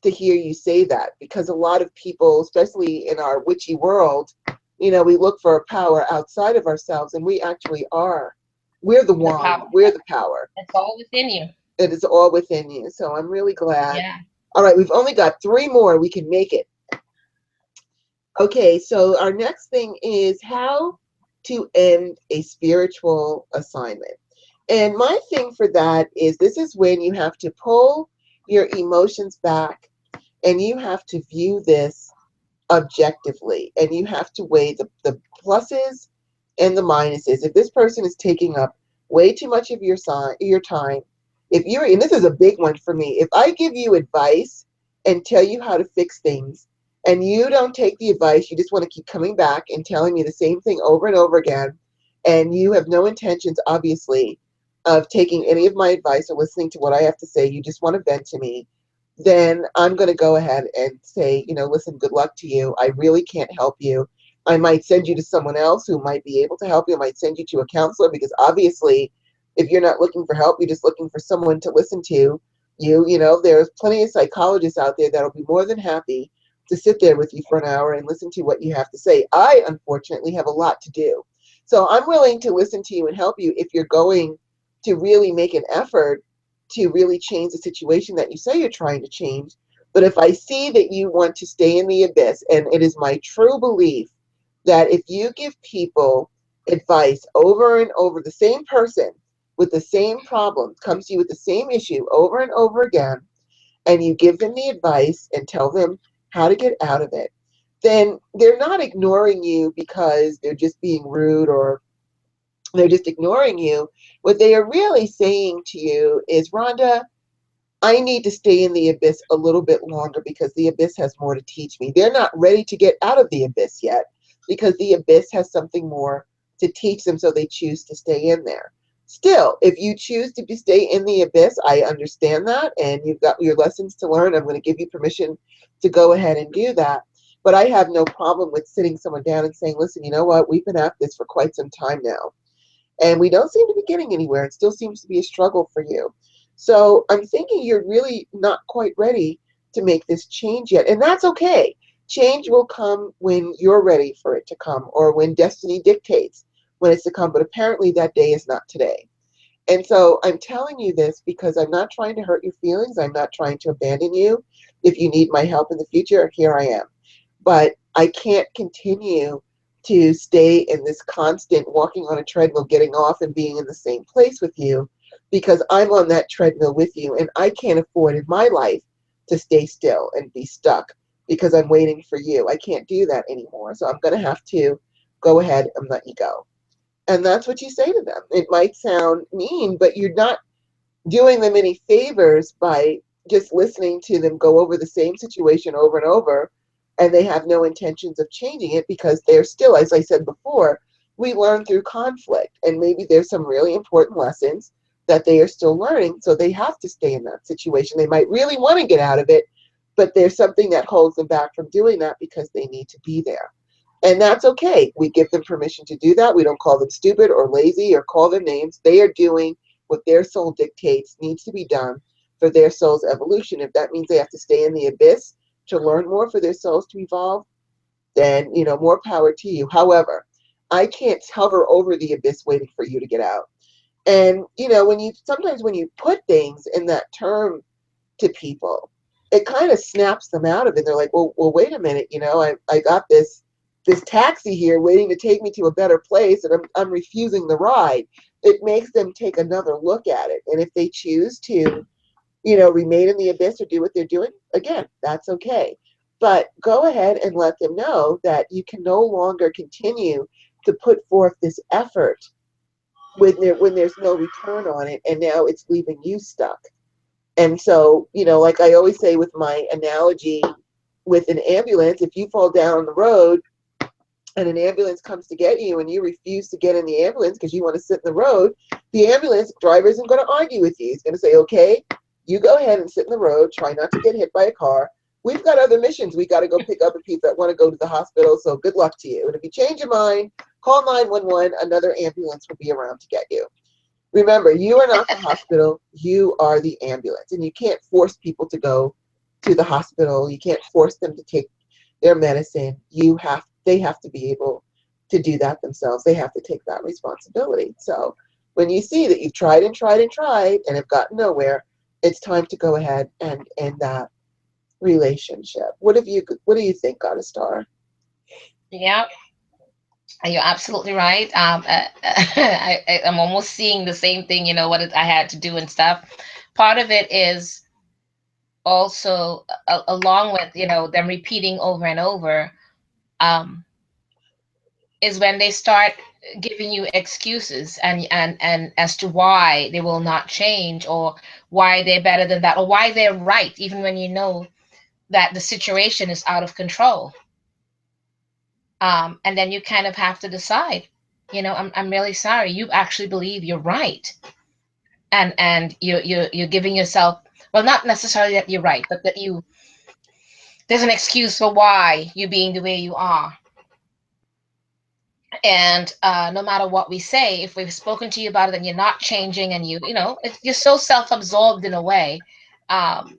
S1: to hear you say that because a lot of people, especially in our witchy world, we look for a power outside of ourselves, and we actually are. We're the
S2: the
S1: wand.
S2: power,
S1: We're the power.
S2: it's all within you.
S1: It is all within you. So I'm really glad.
S2: Yeah.
S1: All right, we've only got 3 more. We can make it. Okay, so our next thing is how to end a spiritual assignment. And my thing for that is this is when you have to pull your emotions back and you have to view this objectively and you have to weigh the pluses and the minuses. If this person is taking up way too much of your time, if you're, and this is a big one for me, if I give you advice and tell you how to fix things and you don't take the advice, you just want to keep coming back and telling me the same thing over and over again, and you have no intentions, obviously, of taking any of my advice or listening to what I have to say, you just want to vent to me, then I'm going to go ahead and say, listen, good luck to you. I really can't help you. I might send you to someone else who might be able to help you. I might send you to a counselor because obviously, if you're not looking for help, you're just looking for someone to listen to. There's plenty of psychologists out there that'll be more than happy to sit there with you for an hour and listen to what you have to say. I, unfortunately, have a lot to do. So I'm willing to listen to you and help you if you're going to really make an effort to really change the situation that you say you're trying to change. But if I see that you want to stay in the abyss, and it is my true belief that if you give people advice over and over, the same person with the same problem comes to you with the same issue over and over again, and you give them the advice and tell them how to get out of it, then they're not ignoring you because they're just being rude or they're just ignoring you. What they are really saying to you is, Rhonda, I need to stay in the abyss a little bit longer because the abyss has more to teach me. They're not ready to get out of the abyss yet because the abyss has something more to teach them, so they choose to stay in there. Still, if you choose to stay in the abyss, I understand that, and you've got your lessons to learn. I'm going to give you permission to go ahead and do that. But I have no problem with sitting someone down and saying, listen, you know what? We've been at this for quite some time now and we don't seem to be getting anywhere. It still seems to be a struggle for you. So I'm thinking you're really not quite ready to make this change yet. And that's okay. Change will come when you're ready for it to come or when destiny dictates when it's to come. But apparently that day is not today. And so I'm telling you this because I'm not trying to hurt your feelings. I'm not trying to abandon you. If you need my help in the future, here I am. But I can't continue to stay in this constant walking on a treadmill, getting off and being in the same place with you because I'm on that treadmill with you and I can't afford in my life to stay still and be stuck because I'm waiting for you. I can't do that anymore. So I'm going to have to go ahead and let you go. And that's what you say to them. It might sound mean, but you're not doing them any favors by just listening to them go over the same situation over and over, and they have no intentions of changing it because they're still, as I said before, we learn through conflict, and maybe there's some really important lessons that they are still learning, so they have to stay in that situation. They might really want to get out of it, but there's something that holds them back from doing that because they need to be there. And that's okay. We give them permission to do that. We don't call them stupid or lazy or call them names. They are doing what their soul dictates needs to be done for their soul's evolution. If that means they have to stay in the abyss to learn more for their souls to evolve, then, more power to you. However, I can't hover over the abyss waiting for you to get out. And, sometimes when you put things in that term to people, it kind of snaps them out of it. They're like, well, wait a minute, I got this taxi here waiting to take me to a better place and I'm refusing the ride. It makes them take another look at it. And if they choose to, remain in the abyss or do what they're doing, again, that's okay. But go ahead and let them know that you can no longer continue to put forth this effort when there's no return on it and now it's leaving you stuck. And so, like I always say with my analogy with an ambulance, if you fall down on the road and an ambulance comes to get you and you refuse to get in the ambulance because you want to sit in the road, the ambulance driver isn't going to argue with you. He's going to say, okay, you go ahead and sit in the road, try not to get hit by a car. We've got other missions. We got to go pick other people that want to go to the hospital, so good luck to you. And if you change your mind, call 911. Another ambulance will be around to get you. Remember, you are not the hospital. You are the ambulance. And you can't force people to go to the hospital. You can't force them to take their medicine. They have to be able to do that themselves. They have to take that responsibility. So when you see that you've tried and tried and tried and have gotten nowhere, it's time to go ahead and end that relationship. What do you think, Goddess Star?
S2: Yeah. You're absolutely right. I'm almost seeing the same thing, what I had to do and stuff. Part of it is also along with, them repeating over and over, um, is when they start giving you excuses and as to why they will not change, or why they're better than that, or why they're right, even when you know that the situation is out of control. And then you kind of have to decide, I'm really sorry. You actually believe you're right. And you're giving yourself, well, not necessarily that you're right, but that there's an excuse for why you being the way you are. And no matter what we say, if we've spoken to you about it and you're not changing, and you're so self-absorbed in a way, um,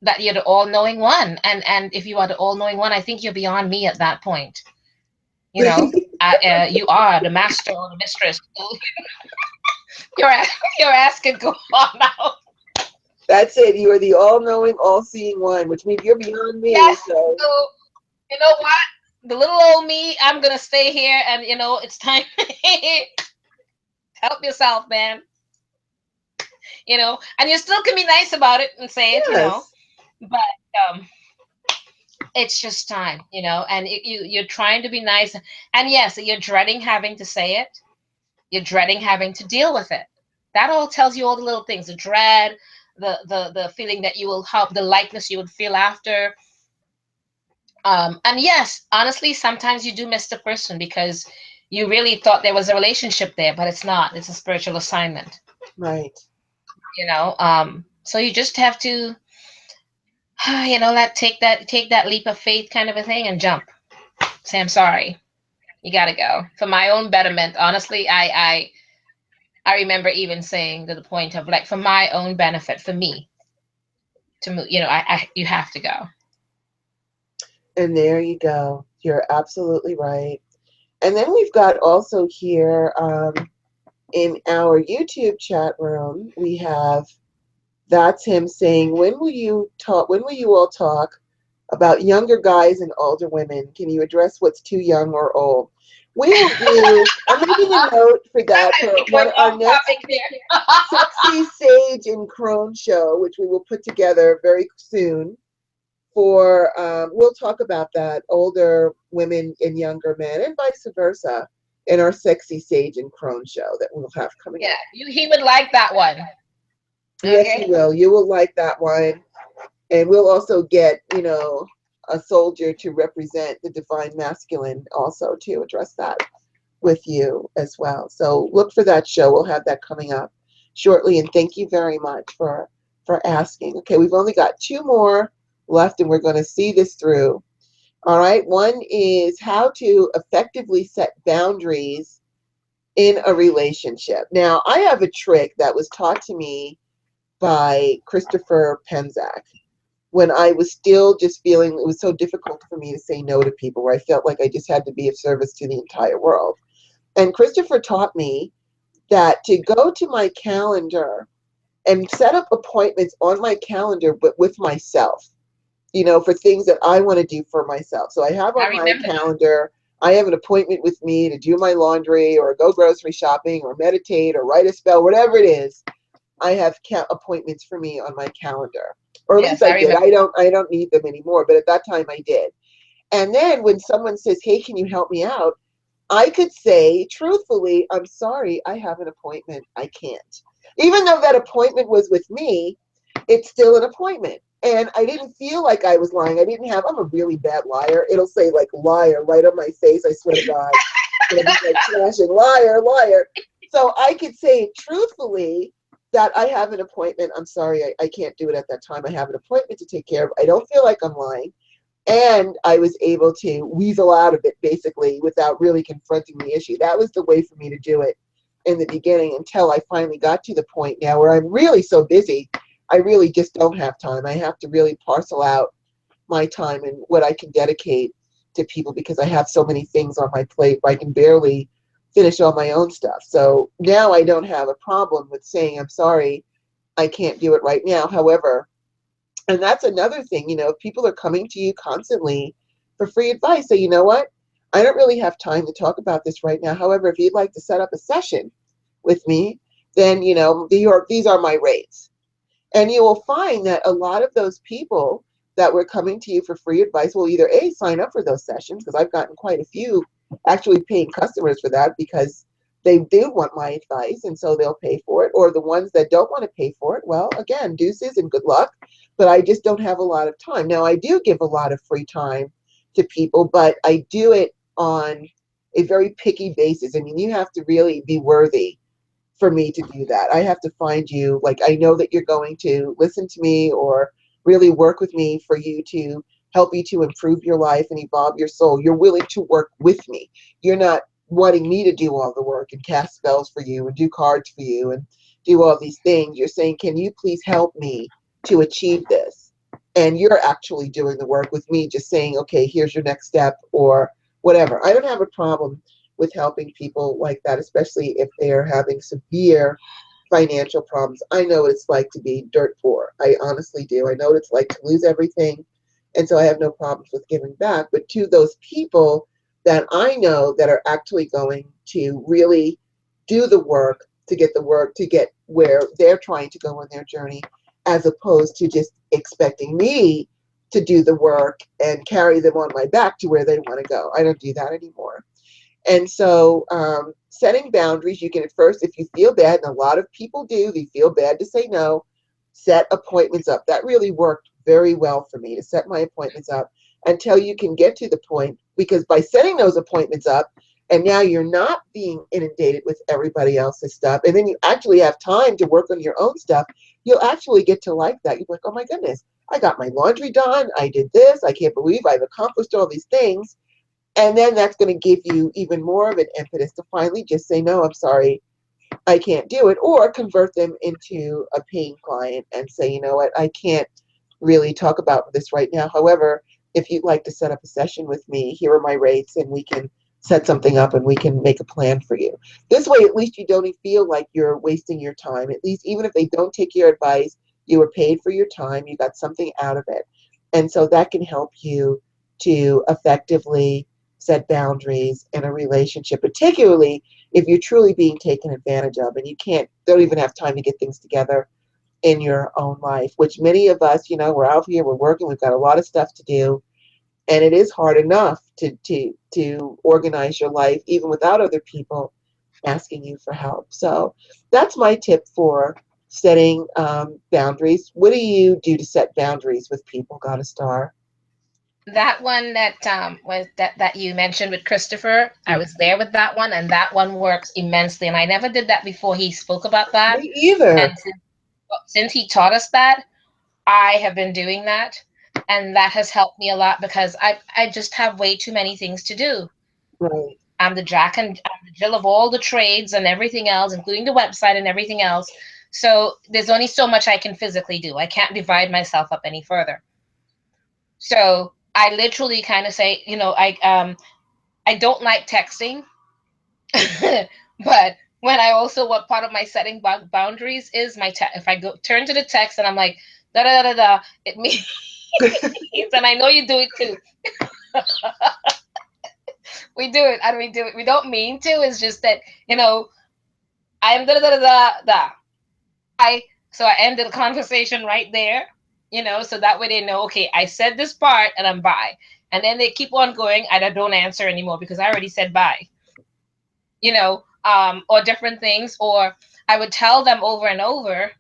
S2: that you're the all-knowing one. And if you are the all-knowing one, I think you're beyond me at that point. You know, you are the master or the mistress. You're you're asking, go on now.
S1: That's it. You are the all-knowing, all-seeing one, which means you're beyond me.
S2: Yes.
S1: So
S2: So you know what? The little old me, I'm gonna stay here, and it's time. Help yourself, man. And you still can be nice about it and say it,
S1: yes,
S2: but it's just time, and you're trying to be nice, and yes, you're dreading having to say it. You're dreading having to deal with it. That all tells you all the little things: the dread, the feeling that you will help, the likeness you would feel after. And yes, honestly, sometimes you do miss the person because you really thought there was a relationship there, but it's not. It's a spiritual assignment.
S1: right.
S2: So you just have to, take that leap of faith, kind of a thing, and jump. Say, I'm sorry. You gotta go for my own betterment. Honestly, I remember even saying to the point of, like, for my own benefit, for me to move. You have to go.
S1: And there you go. You're absolutely right. And then we've got also here in our YouTube chat room, we have that's him saying, "When will you talk? When will you all talk about younger guys and older women? Can you address what's too young or old?" We will do. I'm making a note for that
S2: I
S1: for
S2: think we're
S1: one our
S2: off
S1: next
S2: topic there.
S1: Sexy Sage and Crone show, which we will put together very soon. For we'll talk about that, older women and younger men, and vice versa, in our Sexy Sage and Crone show that we'll have coming
S2: Yeah,
S1: up.
S2: he would like that one.
S1: Yes, you
S2: Okay.
S1: will. You will like that one. And we'll also get, a soldier to represent the divine masculine also to address that with you as well. So look for that show. We'll have that coming up shortly. And thank you very much for asking. Okay, we've only got two more left and we're going to see this through. All right. One is how to effectively set boundaries in a relationship. Now, I have a trick that was taught to me by Christopher Penzak when I was still just feeling it was so difficult for me to say no to people, where I felt like I just had to be of service to the entire world. And Christopher taught me that to go to my calendar and set up appointments on my calendar, but with myself, for things that I want to do for myself. So I have
S2: I
S1: on my
S2: remember that.
S1: calendar, I have an appointment with me to do my laundry or go grocery shopping or meditate or write a spell, whatever it is. I have appointments for me on my calendar, or at least
S2: Yes,
S1: I
S2: I
S1: did.
S2: remember.
S1: I don't need them anymore, but at that time I did. And then when someone says, "Hey, can you help me out?" I could say truthfully, "I'm sorry, I have an appointment. I can't." Even though that appointment was with me, it's still an appointment. And I didn't feel like I was lying. I'm a really bad liar. It'll say like liar right on my face. I swear to God. It'll be like flashing liar, liar. So I could say truthfully that I have an appointment. I'm sorry, I can't do it at that time. I have an appointment to take care of. I don't feel like I'm lying. And I was able to weasel out of it basically without really confronting the issue. That was the way for me to do it in the beginning until I finally got to the point now where I'm really so busy. I really just don't have time. I have to really parcel out my time and what I can dedicate to people because I have so many things on my plate where I can barely finish all my own stuff. So now I don't have a problem with saying, "I'm sorry, I can't do it right now." However, and that's another thing, if people are coming to you constantly for free advice, say, "You know what? I don't really have time to talk about this right now. However, if you'd like to set up a session with me, then, these are my rates. And you will find that a lot of those people that were coming to you for free advice will either A, sign up for those sessions, because I've gotten quite a few actually paying customers for that because they do want my advice and so they'll pay for it. Or the ones that don't want to pay for it, well, again, deuces and good luck. But I just don't have a lot of time. Now, I do give a lot of free time to people, but I do it on a very picky basis. I mean, you have to really be worthy for me to do that. I have to find you, like, I know that you're going to listen to me or really work with me for you to help you to improve your life and evolve your soul. You're willing to work with me. You're not wanting me to do all the work and cast spells for you and do cards for you and do all these things. You're saying, can you please help me to achieve this? And you're actually doing the work with me, just saying, okay, here's your next step or whatever. I don't have a problem with helping people like that, especially if they are having severe financial problems. I know what it's like to be dirt poor. I honestly do. I know what it's like to lose everything. And so I have no problems with giving back. But to those people that I know that are actually going to really do the work to get where they're trying to go on their journey, as opposed to just expecting me to do the work and carry them on my back to where they want to go. I don't do that anymore. And so, setting boundaries, you can at first, if you feel bad, and a lot of people do, they feel bad to say no, set appointments up. That really worked very well for me to set my appointments up until you can get to the point, because by setting those appointments up, and now you're not being inundated with everybody else's stuff, and then you actually have time to work on your own stuff, you'll actually get to like that. You're like, oh my goodness, I got my laundry done. I did this. I can't believe I've accomplished all these things. And then that's going to give you even more of an impetus to finally just say, no, I'm sorry, I can't do it. Or convert them into a paying client and say, you know what, I can't really talk about this right now. However, if you'd like to set up a session with me, here are my rates and we can set something up and we can make a plan for you. This way, at least you don't feel like you're wasting your time. At least, even if they don't take your advice, you were paid for your time, you got something out of it. And so that can help you to effectively set boundaries in a relationship, particularly if you're truly being taken advantage of and you don't even have time to get things together in your own life, which many of us, we're out here, we're working, we've got a lot of stuff to do, and it is hard enough to organize your life even without other people asking you for help. So that's my tip for setting boundaries. What do you do to set boundaries with people, Goddess Star?
S2: That one that was that you mentioned with Christopher, I was there with that one, and that one works immensely. And I never did that before he spoke about
S1: Me
S2: that.
S1: either.
S2: And since he taught us that, I have been doing that, and that has helped me a lot because I just have way too many things to do.
S1: Right.
S2: I'm the Jill of all the trades and everything else, including the website and everything else. So there's only so much I can physically do. I can't divide myself up any further. So I literally kind of say, I don't like texting, but when I also what part of my setting boundaries is if I go turn to the text and I'm like da da da da, it means and I know you do it too. We do it and we do it. We don't mean to. It's just that I am da da da da da. I so I ended the conversation right there. So that way they know, okay, I said this part and I'm bye. And then they keep on going. I don't answer anymore because I already said bye. Or different things, or I would tell them over and over,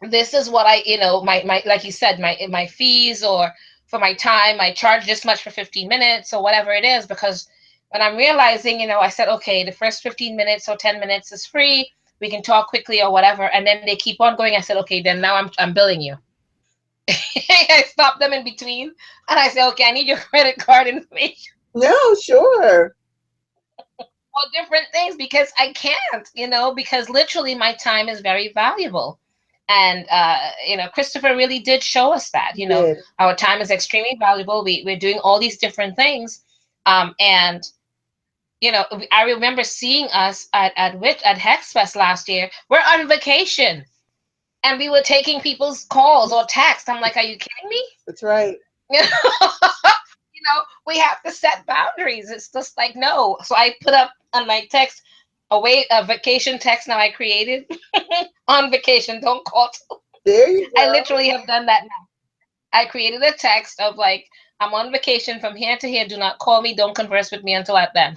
S2: this is what my like you said, my fees, or for my time, I charge this much for 15 minutes or whatever it is, because when I'm realizing, I said, okay, the first 15 minutes or 10 minutes is free, we can talk quickly or whatever, and then they keep on going. I said, okay, then now I'm billing you. I stop them in between and I say, okay, I need your credit card information
S1: No, sure.
S2: or different things, because I can't, because literally my time is very valuable. And Christopher really did show us that,
S1: You did.
S2: our time is extremely valuable. We're doing all these different things. And I remember seeing us at Hexfest last year. We're on vacation and we were taking people's calls or texts. I'm like, are you kidding me?
S1: That's right.
S2: you we have to set boundaries. It's just like, no. So I put up on my text a vacation text now I created. On vacation, don't call.
S1: There you
S2: I
S1: go.
S2: literally have done that now. I created a text of like, I'm on vacation from here to here. Do not call me. Don't converse with me until at then.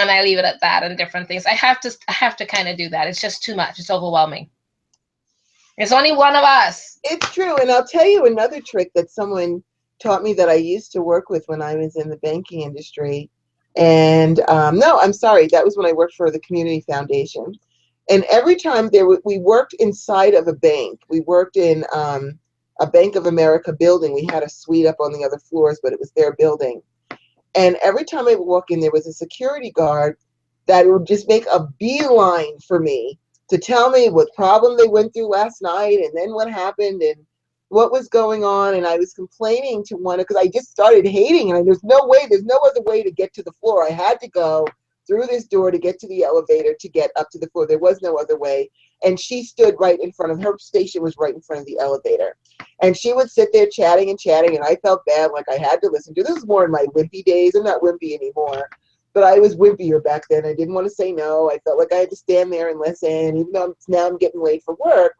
S2: And I leave it at that and different things. I have to kind of do that. It's just too much. It's overwhelming. It's only one of us.
S1: It's true. And I'll tell you another trick that someone taught me that I used to work with when I was in the banking industry. And no, I'm sorry, that was when I worked for the community foundation. And every time we worked inside of a bank. We worked in a Bank of America building. We had a suite up on the other floors, but it was their building. And every time I would walk in, there was a security guard that would just make a beeline for me to tell me what problem they went through last night and then what happened and what was going on. And I was complaining to one because I just started hating, and there's no other way to get to the floor. I had to go through this door to get to the elevator to get up to the floor. There was no other way. And she stood right in front of her station, was right in front of the elevator. And she would sit there chatting and chatting, and I felt bad, like I had to listen to. This is more in my wimpy days. I'm not wimpy anymore, but I was wimpier back then. I didn't want to say no. I felt like I had to stand there and listen, even though now I'm getting late for work.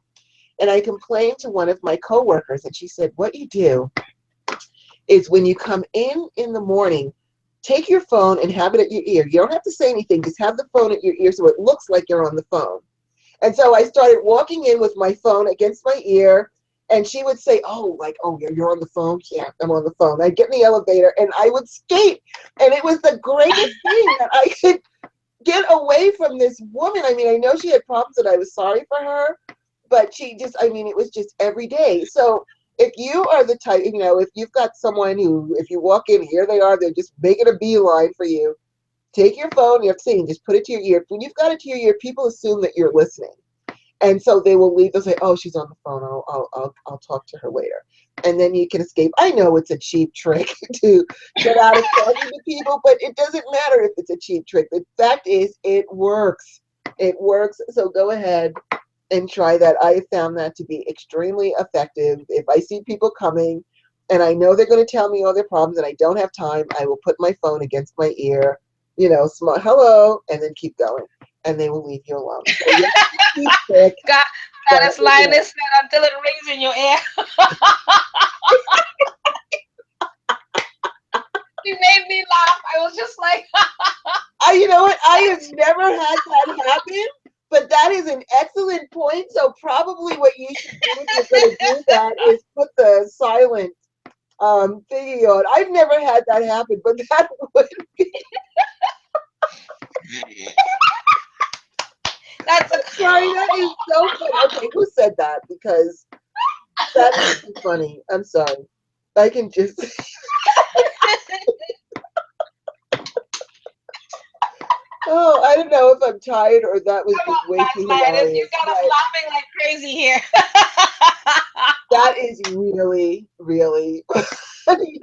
S1: And I complained to one of my coworkers, and she said, "What you do is when you come in the morning, take your phone and have it at your ear. You don't have to say anything. Just have the phone at your ear so it looks like you're on the phone." And so I started walking in with my phone against my ear, and she would say, "Oh, like, oh, you're on the phone?" "Yeah, I'm on the phone." I'd get in the elevator, and I would skate. And it was the greatest thing that I could get away from this woman. I mean, I know she had problems, and I was sorry for her, but she just, I mean, it was just every day. So if you are the type, if you've got someone who, if you walk in, here they are, they're just making a beeline for you, take your phone, you have to say, and just put it to your ear. When you've got it to your ear, people assume that you're listening. And so they will leave. They'll say, "Oh, she's on the phone. I'll talk to her later," and then you can escape. I know it's a cheap trick to get out of talking to people, but it doesn't matter if it's a cheap trick. The fact is, it works. It works. So go ahead and try that. I have found that to be extremely effective. If I see people coming, and I know they're going to tell me all their problems, and I don't have time, I will put my phone against my ear. Small hello, and then keep going, and they will leave you alone. So yeah, cheap trick.
S2: God,
S1: But
S2: Goddess Lioness said until it rings in your ear. She made me laugh. I was just like,
S1: you know what? I have never had that happen, but that is an excellent point. So probably what you should do if you're going to do that is put the silent thingy on. I've never had that happen, but that would be.
S2: that's a.
S1: I'm sorry, that is so funny. Okay, who said that? Because that is too funny. I'm sorry. I can just. Oh, I don't know if I'm tired or that was
S2: Come
S1: just
S2: on,
S1: way
S2: Goddess
S1: too
S2: Lioness. You
S1: hilarious.
S2: got us
S1: But
S2: laughing like crazy here.
S1: that is really, really.
S2: That is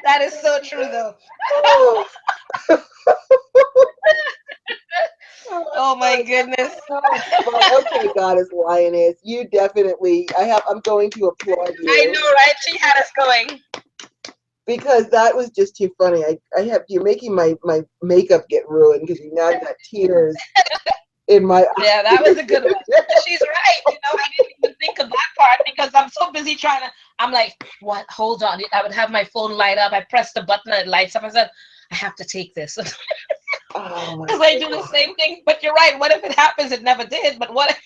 S2: that is so true though.
S1: Oh,
S2: Oh my goodness.
S1: okay, Goddess Lioness, you definitely. I'm going to applaud
S2: I
S1: you
S2: know, right? She had us going.
S1: because that was just too funny. You're making my makeup get ruined because you now got tears in my
S2: Yeah, that was a good one. She's right. I didn't even think of that part because I'm so busy trying to. I'm like, what? Hold on. I would have my phone light up. I press the button and it lights up. I said, I have to take this
S1: Oh my
S2: because I do the
S1: God.
S2: same thing. But you're right. What if it happens? It never did. But what?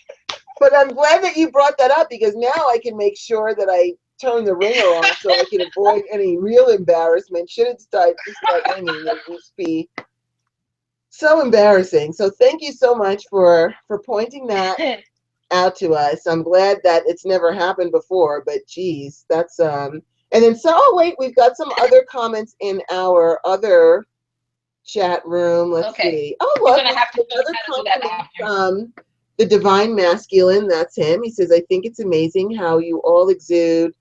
S1: But I'm glad that you brought that up because now I can make sure that I turn the ringer off so I can avoid any real embarrassment. Should it start ringing, it will just be so embarrassing. So thank you so much for pointing that out to us. I'm glad that it's never happened before, but geez, that's and then oh wait, we've got some other comments in our other chat room. Let's
S2: Okay.
S1: see. Oh
S2: You're
S1: look,
S2: gonna have to show me
S1: another
S2: how to do that
S1: compliment
S2: after.
S1: from the Divine Masculine. That's him. He says, "I think it's amazing how you all exude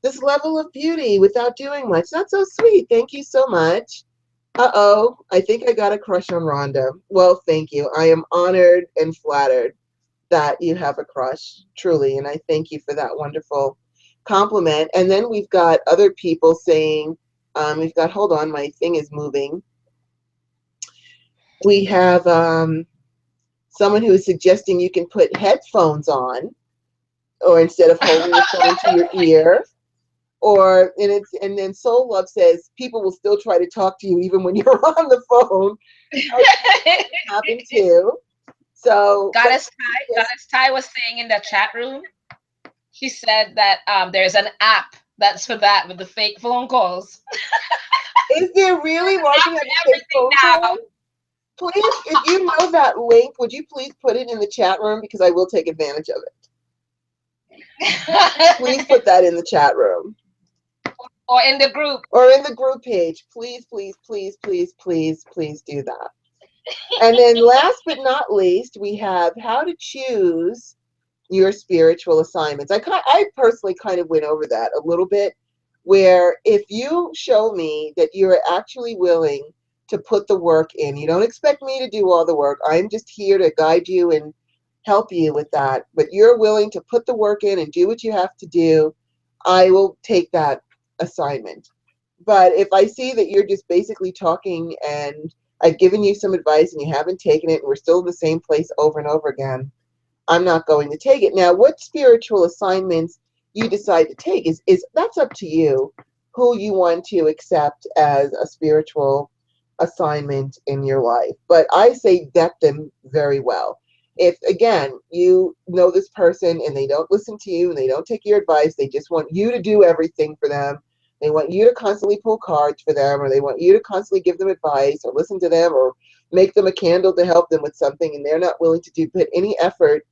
S1: this level of beauty without doing much." That's so sweet. Thank you so much. I think I got a crush on Rhonda. Well, thank you. I am honored and flattered that you have a crush, truly. And I thank you for that wonderful compliment. And then we've got other people saying, we've got, hold on, my thing is moving. We have someone who is suggesting you can put headphones on, or instead of holding the phone to your ear. Or and then Soul Love says people will still try to talk to you even when you're on the phone. That happened too. So, but yes,
S2: Goddess Ty was saying in the chat room, she said that there's an app that's for that with the fake phone calls.
S1: is there
S2: There's
S1: really
S2: an
S1: why
S2: app
S1: you have
S2: for
S1: a fake
S2: everything
S1: phone call? Please, if you know that link, would you please put it in the chat room because I will take advantage of it. Please
S2: now.
S1: put that in the chat room
S2: Or in the group.
S1: or in the group page. Please, please, please, please, please, please do that. And then last but not least, we have how to choose your spiritual assignments. I personally kind of went over that a little bit, where if you show me that you're actually willing to put the work in, you don't expect me to do all the work. I'm just here to guide you and help you with that. But you're willing to put the work in and do what you have to do, I will take that assignment. But if I see that you're just basically talking and I've given you some advice and you haven't taken it and we're still in the same place over and over again, I'm not going to take it. Now, what spiritual assignments you decide to take is that's up to you, who you want to accept as a spiritual assignment in your life. But I say vet them very well. If again you know this person and they don't listen to you and they don't take your advice, they just want you to do everything for them. They want you to constantly pull cards for them, or they want you to constantly give them advice or listen to them or make them a candle to help them with something, and they're not willing to put any effort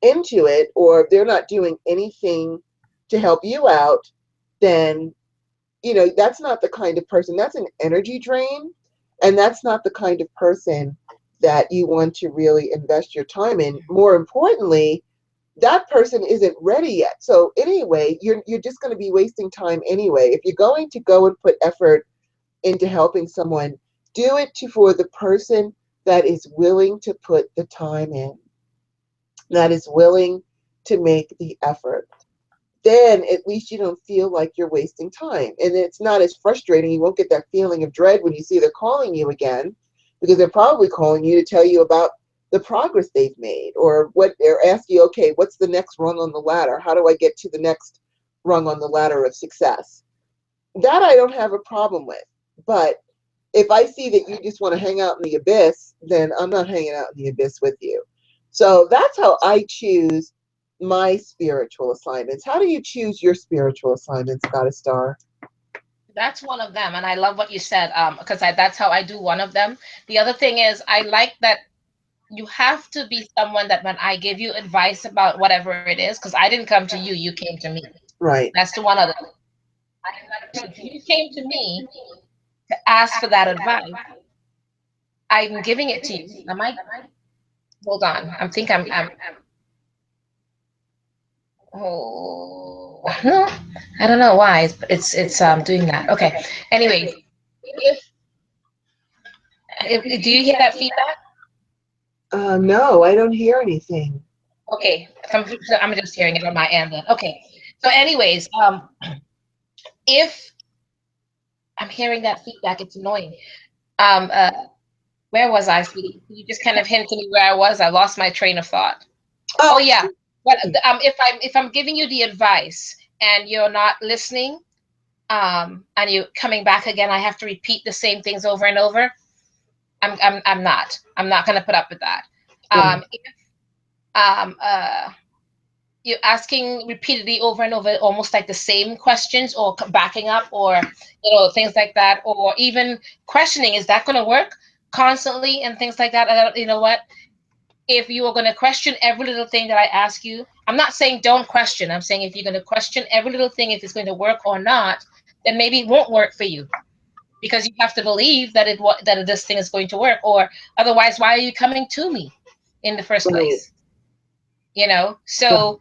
S1: into it, or if they're not doing anything to help you out, then that's not the kind of person. That's an energy drain, and that's not the kind of person that you want to really invest your time in. More importantly, that person isn't ready yet. So anyway, you're just going to be wasting time anyway. If you're going to go and put effort into helping someone, do it for the person that is willing to put the time in, that is willing to make the effort. Then at least you don't feel like you're wasting time. And it's not as frustrating. You won't get that feeling of dread when you see they're calling you again, because they're probably calling you to tell you about the progress they've made, or what they're asking you, okay, what's the next rung on the ladder? How do I get to the next rung on the ladder of success? That I don't have a problem with. But if I see that you just want to hang out in the abyss, then I'm not hanging out in the abyss with you. So that's how I choose my spiritual assignments. How do you choose your spiritual assignments, Goddess Star?
S2: That's one of them, and I love what you said, because that's how I do one of them. The other thing is, I like that you have to be someone that when I give you advice about whatever it is, because I didn't come to you, you came to me.
S1: Right.
S2: That's the one other thing. So if you came to me to ask for that advice, I'm giving it to you. Am I? Hold on. I think I'm. Oh no, I don't know why. It's doing that. Okay. Anyways, if, do you hear that feedback?
S1: No, I don't hear anything.
S2: Okay, I'm just hearing it on my end then. Okay. So, anyways, if I'm hearing that feedback, it's annoying. Um, uh, where was I, sweetie? You just kind of hinted me where I was. I lost my train of thought. Oh
S1: Oh,
S2: yeah. Well, if I'm giving you the advice and you're not listening, and you coming back again, I have to repeat the same things over and over. I'm not going to put up with that. If um, uh, you're asking repeatedly over and over, almost like the same questions, or backing up, or things like that, or even questioning, is that going to work constantly, and things like that. You know what? If you are going to question every little thing that I ask you, I'm not saying don't question. I'm saying if you're going to question every little thing, if it's going to work or not, then maybe it won't work for you, because you have to believe that this thing is going to work, or otherwise, why are you coming to me in the first
S1: right.
S2: place? So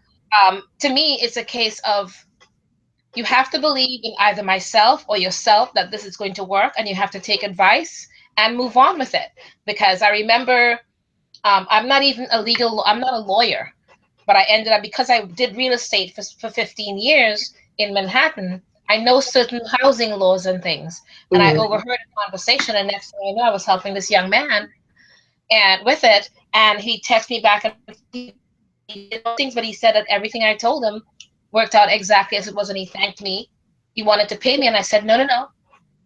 S2: to me, it's a case of you have to believe in either myself or yourself that this is going to work, and you have to take advice and move on with it. Because I remember, I'm not a lawyer, But I ended up, because I did real estate for 15 years in Manhattan, I know certain housing laws and things. And I
S1: Mm-hmm.
S2: overheard a conversation, and next thing I know, I was helping this young man and with it, and he texted me back and forth. He did all these things, but he said that everything I told him worked out exactly as it was, and he thanked me. He wanted to pay me, and I said, no, no, no,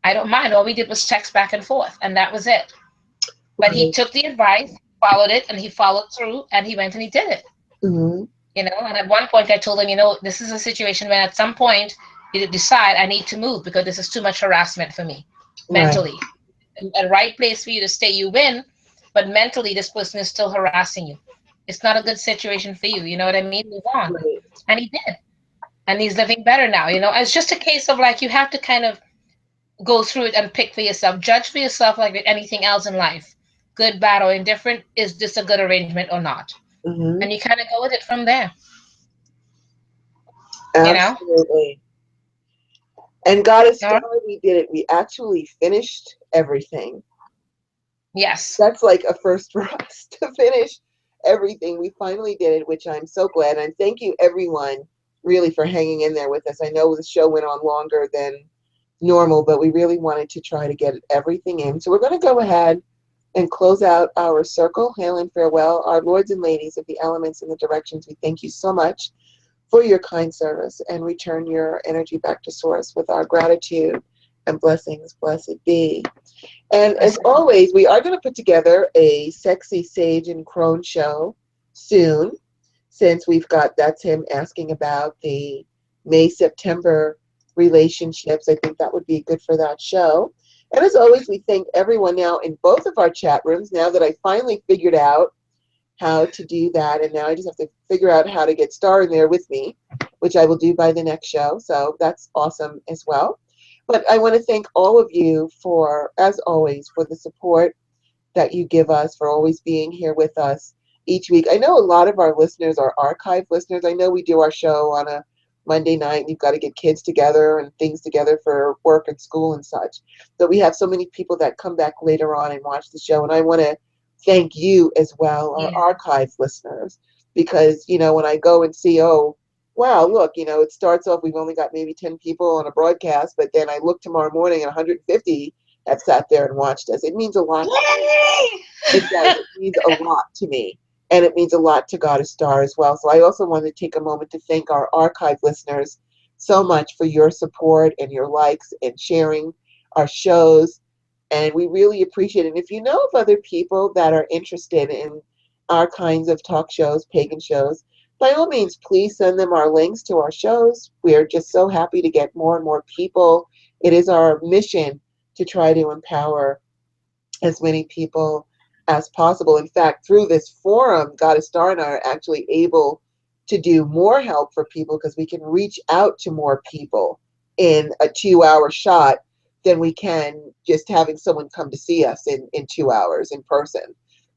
S2: I don't mind. All we did was text back and forth, and that was it. But he
S1: Right.
S2: took the advice, followed it, and he followed through, and he went and he did it.
S1: Mm-hmm.
S2: And at one point I told him, this is a situation where at some point you decide I need to move because this is too much harassment for me
S1: Right.
S2: mentally. A right place for you to stay, you win, but mentally this person is still harassing you. It's not a good situation for you. You know what I mean? Move on.
S1: Right.
S2: And he did. And he's living better now. It's just a case of like you have to kind of go through it and pick for yourself. Judge for yourself like with anything else in life. Good, bad, or indifferent. Is this a good arrangement or not?
S1: Mm-hmm.
S2: And you kind of go with it from there, you know?
S1: Absolutely. And got a
S2: All right.
S1: star, we did it. We actually finished everything.
S2: Yes.
S1: That's like a first for us to finish everything. We finally did it, which I'm so glad. And thank you, everyone, really for hanging in there with us. I know the show went on longer than normal, but we really wanted to try to get everything in. So we're going to go ahead and close out our circle. Hail and farewell. Our lords and ladies of the elements and the directions, we thank you so much for your kind service and return your energy back to source with our gratitude and blessings. Blessed be. And as
S2: Blessed be.
S1: always, we are going to put together a sexy sage and crone show soon, since we've got that's him asking about the May-September relationships. I think that would be good for that show. And as always, we thank everyone now in both of our chat rooms. Now that I finally figured out how to do that, and now I just have to figure out how to get Star in there with me, which I will do by the next show. So that's awesome as well. But I want to thank all of you for, as always, for the support that you give us, for always being here with us each week. I know a lot of our listeners are archive listeners. I know we do our show on a Monday night. We've got to get kids together and things together for work and school and such. But we have so many people that come back later on and watch the show. And I want to thank you as well, our
S2: Yeah.
S1: archive listeners, because, when I go and see, oh, wow, look, it starts off, we've only got maybe 10 people on a broadcast, but then I look tomorrow morning and 150 have sat there and watched us. It means a lot to me. It does. It means a lot to me. And it means a lot to God a Star as well. So I also want to take a moment to thank our archive listeners so much for your support and your likes and sharing our shows. And we really appreciate it. And if you know of other people that are interested in our kinds of talk shows, pagan shows, by all means, please send them our links to our shows. We are just so happy to get more and more people. It is our mission to try to empower as many people as possible. In fact, through this forum, Goddess Star and I are actually able to do more help for people because we can reach out to more people in a 2-hour shot than we can just having someone come to see us in 2 hours in person.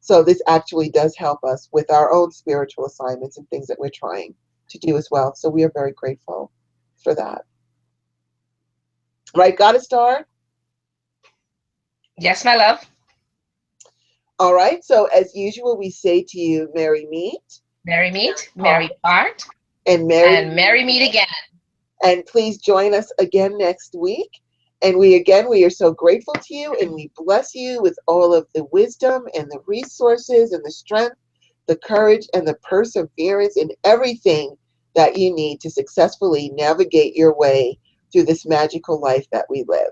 S1: So this actually does help us with our own spiritual assignments and things that we're trying to do as well. So we are very grateful for that. Right, Goddess Star?
S2: Yes, my love.
S1: All right. So as usual, we say to you, Merry meet
S2: Merry meet, merry part,
S1: and Merry
S2: and merry meet again.
S1: and please join us again next week. And we are so grateful to you and we bless you with all of the wisdom and the resources and the strength, the courage and the perseverance and everything that you need to successfully navigate your way through this magical life that we live.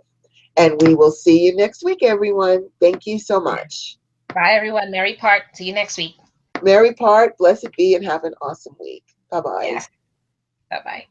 S1: And we will see you next week, everyone. Thank you so
S2: Yeah.
S1: much.
S2: Bye, everyone. Merry part. See you next week.
S1: Merry part, blessed be, and have an awesome week. Bye bye.
S2: Yes. Bye bye.